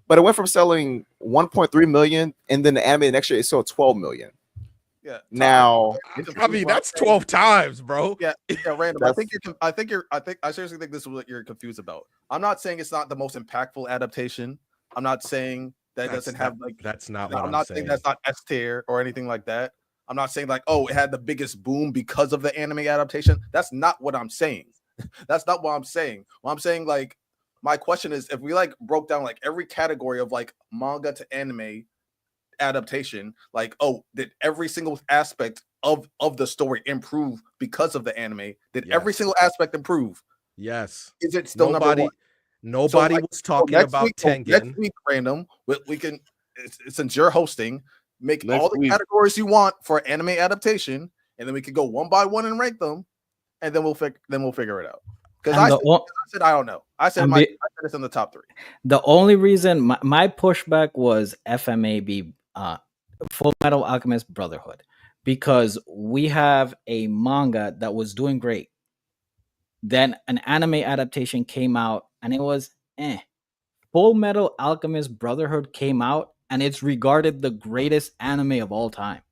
But it went from selling 1.3 million, and then the anime next year it sold 12 million. Yeah. Now, I mean that's 12 times, bro. Yeah, random. I seriously think this is what you're confused about. I'm not saying it's not the most impactful adaptation. I'm not saying that it doesn't have like. That's not what I'm not saying that's not S tier or anything like that. I'm not saying like, oh, it had the biggest boom because of the anime adaptation. That's not what I'm saying. That's not what I'm saying. What I'm saying, like, my question is, if we like broke down like every category of like manga to anime adaptation, like, oh, did every single aspect of the story improve because of the anime? Did every single aspect improve? Yes. Is it still number one? Nobody was talking about Tengen. Next week, random. We can, since you're hosting, make all the categories you want for anime adaptation, and then we can go one by one and rank them, and then we'll figure it out. Because I said I don't know. I said it's in the top 3. The only reason my pushback was FMAB, Full Metal Alchemist Brotherhood, because we have a manga that was doing great. Then an anime adaptation came out, and it was Full Metal Alchemist Brotherhood came out, and it's regarded the greatest anime of all time.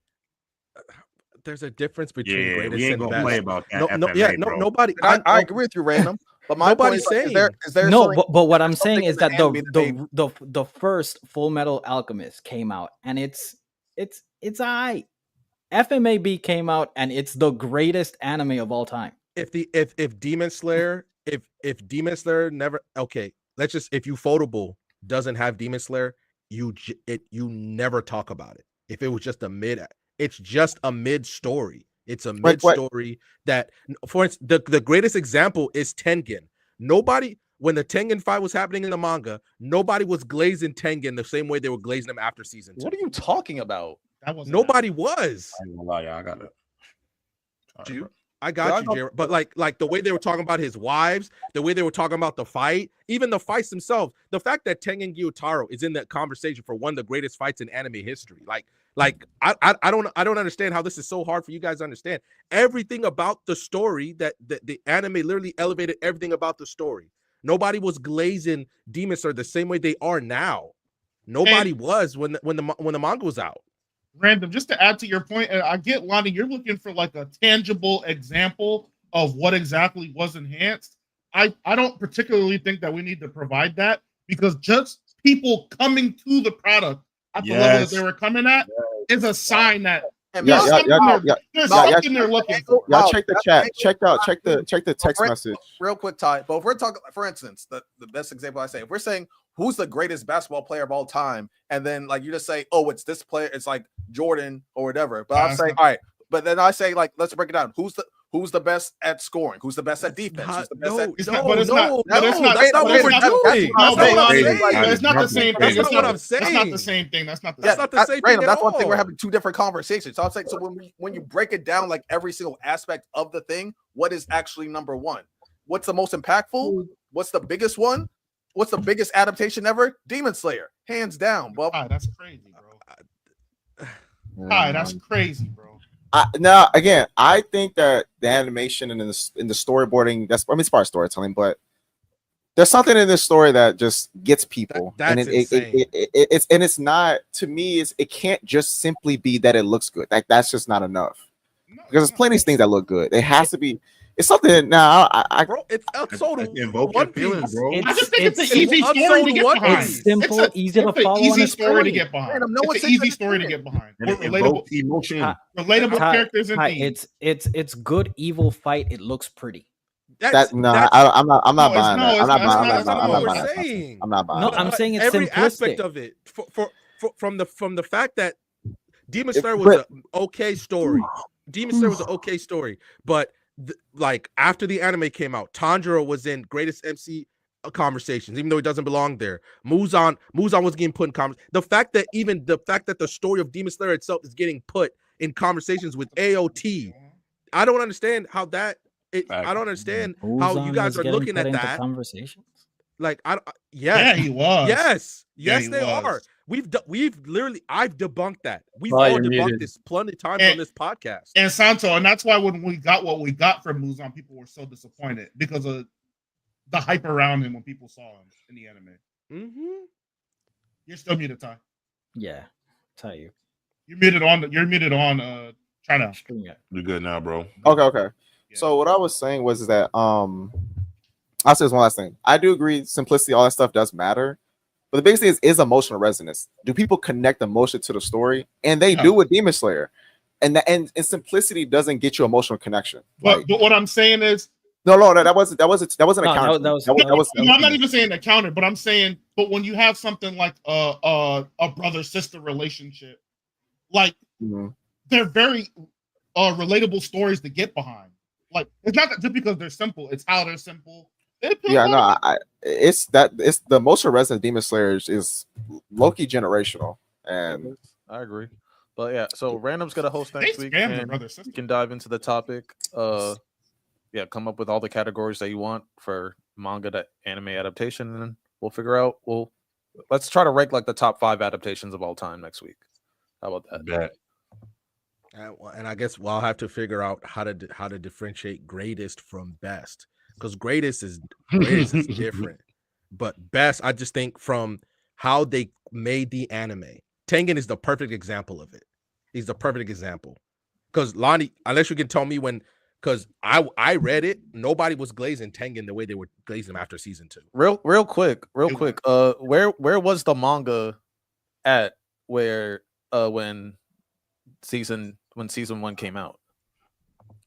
There's a difference between greatest we ain't and gonna best. play about that. Nobody. I agree with you, random. But my nobody's point saying is there no. But what I'm saying is that the first Full Metal Alchemist came out, and it's aight. FMAB came out, and it's the greatest anime of all time. If Demon Slayer never let's just if Ufotable doesn't have Demon Slayer, you never talk about it. If it was just it's just a mid story. It's a mid story that, for instance, the greatest example is Tengen. When the Tengen fight was happening in the manga, nobody was glazing Tengen the same way they were glazing him after season 2. What are you talking about? Nobody was. I ain't gonna lie, y'all. I got it. I got you, Jared. But like the way they were talking about his wives, the way they were talking about the fight, even the fights themselves, the fact that Tengen Gyutaro is in that conversation for one of the greatest fights in anime history. I don't understand how this is so hard for you guys to understand. Everything about the story that the anime literally elevated everything about the story. Nobody was glazing Demon Slayer the same way they are now. Nobody was when the manga was out. Random, just to add to your point, and I get, Lonnie, you're looking for like a tangible example of what exactly was enhanced. I don't particularly think that we need to provide that, because just people coming to the product at the level that they were coming at is a sign that there's something they're looking for. Y'all check the chat. Check the text message. Real quick, Ty. But if we're talking, for instance, the best example I say, if we're saying who's the greatest basketball player of all time, and then like you just say, oh, it's this player, it's like Jordan or whatever. But I'm saying, all right, but then I say, like, let's break it down. Who's the best at scoring? Who's the best at defense? Who's the best at that's not what we're doing. It's not the same thing. That's not what I'm saying. That's not the same thing. That's not the same thing. That's one thing. We're having two different conversations. So I'm saying, so when you break it down, like every single aspect of the thing, what is actually number one? What's the most impactful? What's the biggest one? What's the biggest adaptation ever? Demon Slayer, hands down, bub. That's crazy, bro. That's crazy, bro. Now, again, I think that the animation and in the storyboarding, it's part of storytelling, but there's something in this story that just gets people. That's insane. It's not, to me, it can't just simply be that it looks good. Like, that's just not enough. Because there's plenty of things that look good. It has to be. It's something now. Bro, it's unsold. One feelings, bro. I just think it's an easy story to get behind. It's simple, easy to follow. Easy story to get behind. It's an easy story to get behind. Relatable emotion. Relatable characters and themes. It's good evil fight. It looks pretty. I'm not buying that. I'm not buying. No, I'm saying it's every simplistic. aspect of it. From the fact that Demon Slayer was an okay story. Demon Slayer was an okay story, but like after the anime came out, Tanjiro was in greatest MC conversations, even though he doesn't belong there. Muzan was getting put in conversations. The fact that the story of Demon Slayer itself is getting put in conversations with AOT, I don't understand how that. I don't understand how you guys are looking at that. Conversations. Like Yeah, yes, he was. yes, Yeah, yes, he they was. are. We've literally I've debunked that. We've Oh, all you're debunked muted. this plenty of times on this podcast. And Santo, and that's why when we got what we got from Muzan, people were so disappointed because of the hype around him when people saw him in the anime. Mm-hmm. You're still muted, Ty. Yeah, tell you. You're muted on. Try now. You're good now, bro. Okay. Yeah. So what I was saying was that I'll say this one last thing. I do agree, simplicity, all that stuff does matter. But the biggest thing is emotional resonance. Do people connect emotion to the story? And they do with Demon Slayer. And simplicity doesn't get you emotional connection. But what I'm saying is that wasn't a counter. I'm not even saying a counter, but I'm saying, but when you have something like a brother sister relationship, like they're very relatable stories to get behind. Like it's not that just because they're simple; it's how they're simple. It's the emotional resonance of Demon Slayer is low-key generational, and I agree. But yeah, so Random's gonna host next week, and you can dive into the topic. Come up with all the categories that you want for manga to anime adaptation, and then we'll figure out. Let's try to rank like the top 5 adaptations of all time next week. How about that? Yeah. And I guess I'll have to figure out how to differentiate greatest from best, because greatest is different, but best, I just think from how they made the anime. Tengen is the perfect example of it. He's the perfect example. Because Lonnie, unless you can tell me when, because I read it, nobody was glazing Tengen the way they were glazing him after season 2. Real quick. Where was the manga at when season 1 came out?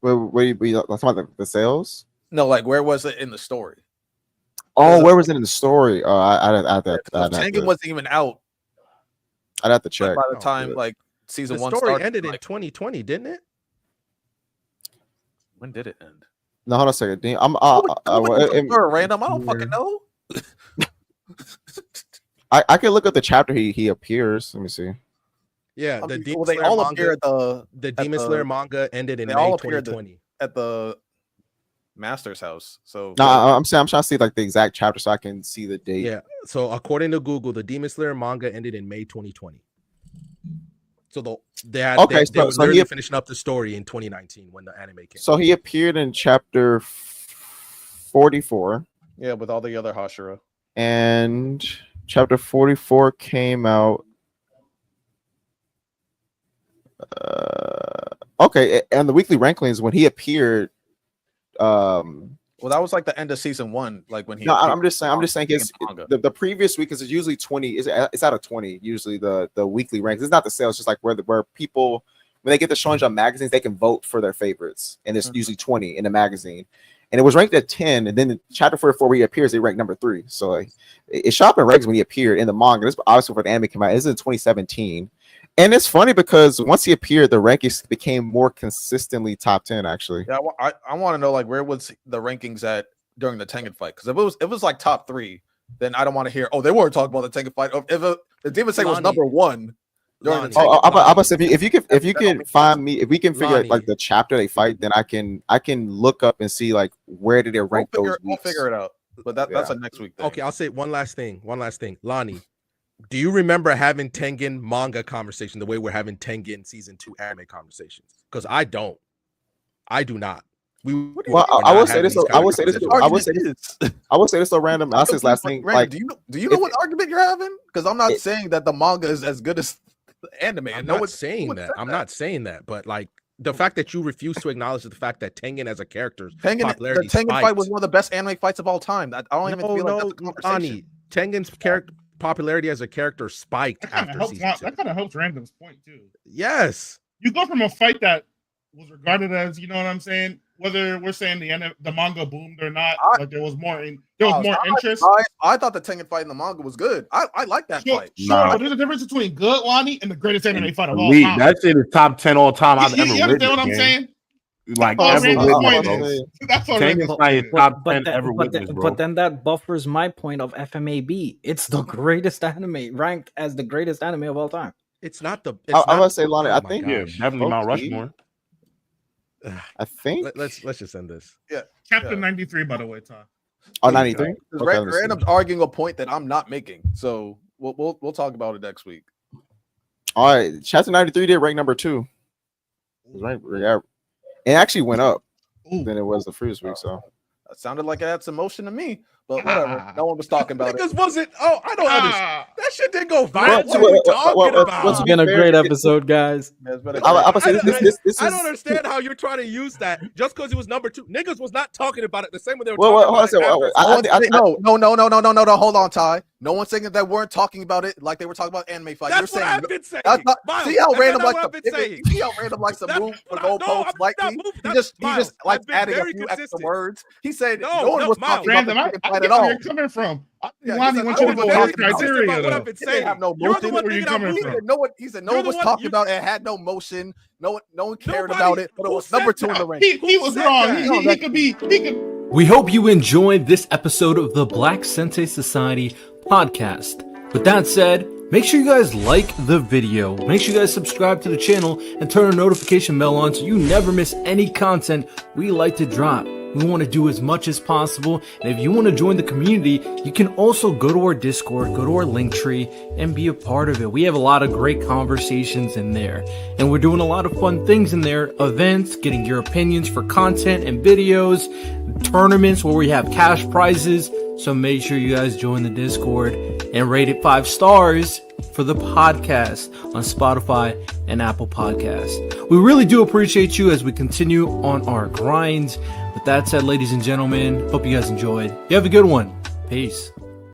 Wait, that's about the sales? No, like where was it in the story? Oh, where was it in the story? Tengen wasn't even out. I'd have to check. By the time like season 1 story started, ended in 2020, didn't it? When did it end? No, hold on a second. Random. I don't fucking know. I can look at the chapter he appears. Let me see. Yeah, they all appear at the Demon Slayer manga ended in May 2020 at the Master's house. So no, I'm trying to see like the exact chapter so I can see the date. Yeah. So according to Google, the Demon Slayer manga ended in May 2020. So they were literally finishing up the story in 2019 when the anime came. So he appeared in chapter 44. Yeah, with all the other Hashira. And chapter 44 came out. Okay, and the weekly rankings when he appeared. Well, that was like the end of season 1, like when he. No, I'm just saying the previous week is usually 20. It's out of 20 usually the weekly ranks. It's not the sales, just like where people when they get the Shonen Jump magazines, they can vote for their favorites, and it's usually 20 in the magazine. And it was ranked at 10, and then in chapter 44 where he appears, they ranked number 3. So like, it shot up in ranks when he appeared in the manga. This obviously when the anime came out. This is in 2017. And it's funny because once he appeared, the rankings became more consistently top 10. Actually, yeah, I want to know like where was the rankings at during the Tengen fight? Because if it was like top 3, then I don't want to hear. Oh, they weren't talking about the Tengen fight. If the Demon Slayer was number 1 during the Tengen if you can find me, if we can figure out like the chapter they fight, then I can look up and see like where did they rank those. We'll figure it out. But that's a next week thing. Okay, I'll say one last thing. Lonnie. Do you remember having Tengen manga conversation the way we're having Tengen season 2 anime conversations? Because I don't. I do not. I will say this. I will say this so random. I'll say this last thing. Like, do you know what argument you're having? Because I'm not saying that the manga is as good as the anime. I'm not saying that. I'm not saying that. But like the fact that you refuse to acknowledge the fact that Tengen as a character, the Tengen fight was one of the best anime fights of all time. I don't even feel like that's a conversation. Tengen's character popularity as a character spiked after season 2. That kind of helps Random's point too. Yes, you go from a fight that was regarded as, you know what I'm saying, whether we're saying the manga boomed or not, like there was more interest. I thought the Tengen fight in the manga was good. I like that fight. Sure, but there's a difference between good, Lonnie, and the greatest anime fight of all time. That shit is top 10 all time I've ever You understand what I'm saying? Like ever witnessed. That's what Tengen's fight is top 10 ever witnessed, bro. But then that buffers my point of FMAB. It's the greatest anime, ranked as the greatest anime of all time. It's not the. I was say, Lonnie. I think definitely Mount Rushmore. I think let's just end this. Yeah, chapter 93, by the way, Todd. Oh, 93? Because Okay, let me see. Random's arguing a point that I'm not making. So we'll talk about it next week. All right, chapter 93 did rank number 2. Right, yeah, it actually went up than it was the previous week. So That sounded like it had some motion to me, but whatever. No one was talking about it. Niggas wasn't. Oh, I don't understand. That shit didn't go Well, viral. What are you talking about? once It's been a great episode, guys. Yeah, it's been a I great- say this I is don't understand how you're trying to use that just because it was number 2. Niggas was not talking about it the same way they were Well, talking hold on a second. about it. No. Hold on, Ty. No one's saying that they weren't talking about it like they were talking about anime fight. That's You're what saying I've been saying. that's not, Miles, see how that's random not like what the I've been saying. see how random likes to That's move the what I- no, goalposts I'm like not me. moving. He That's- just Miles, like I've been adding a very few extra consistent. words. He said No, no one was Miles. talking about the Random, chicken I fight get at where all. you're coming from. Yeah, Lonnie he said wants no you one to was go talking his about it. criteria, about what though. I've been He didn't saying. have no You're the motion. one Where you thinking I'm coming He from? moving. said no one. He said no You're one the was one- talking you- about it. It had no motion. No one cared Nobody- about it. But it who was said number 2 in that? the rank. He was said wrong. that? He could be. He could. We hope you enjoyed this episode of the Black Sensei Society podcast. With that said, make sure you guys like the video. Make sure you guys subscribe to the channel and turn the notification bell on so you never miss any content we like to drop. We want to do as much as possible, and if you want to join the community, you can also go to our Discord, go to our link tree, and be a part of it. We have a lot of great conversations in there, and we're doing a lot of fun things in there, events, getting your opinions for content and videos, tournaments where we have cash prizes. So make sure you guys join the Discord and rate it 5 stars for the podcast on Spotify and Apple Podcasts. We really do appreciate you as we continue on our grind. With that said, ladies and gentlemen, hope you guys enjoyed. You have a good one. Peace.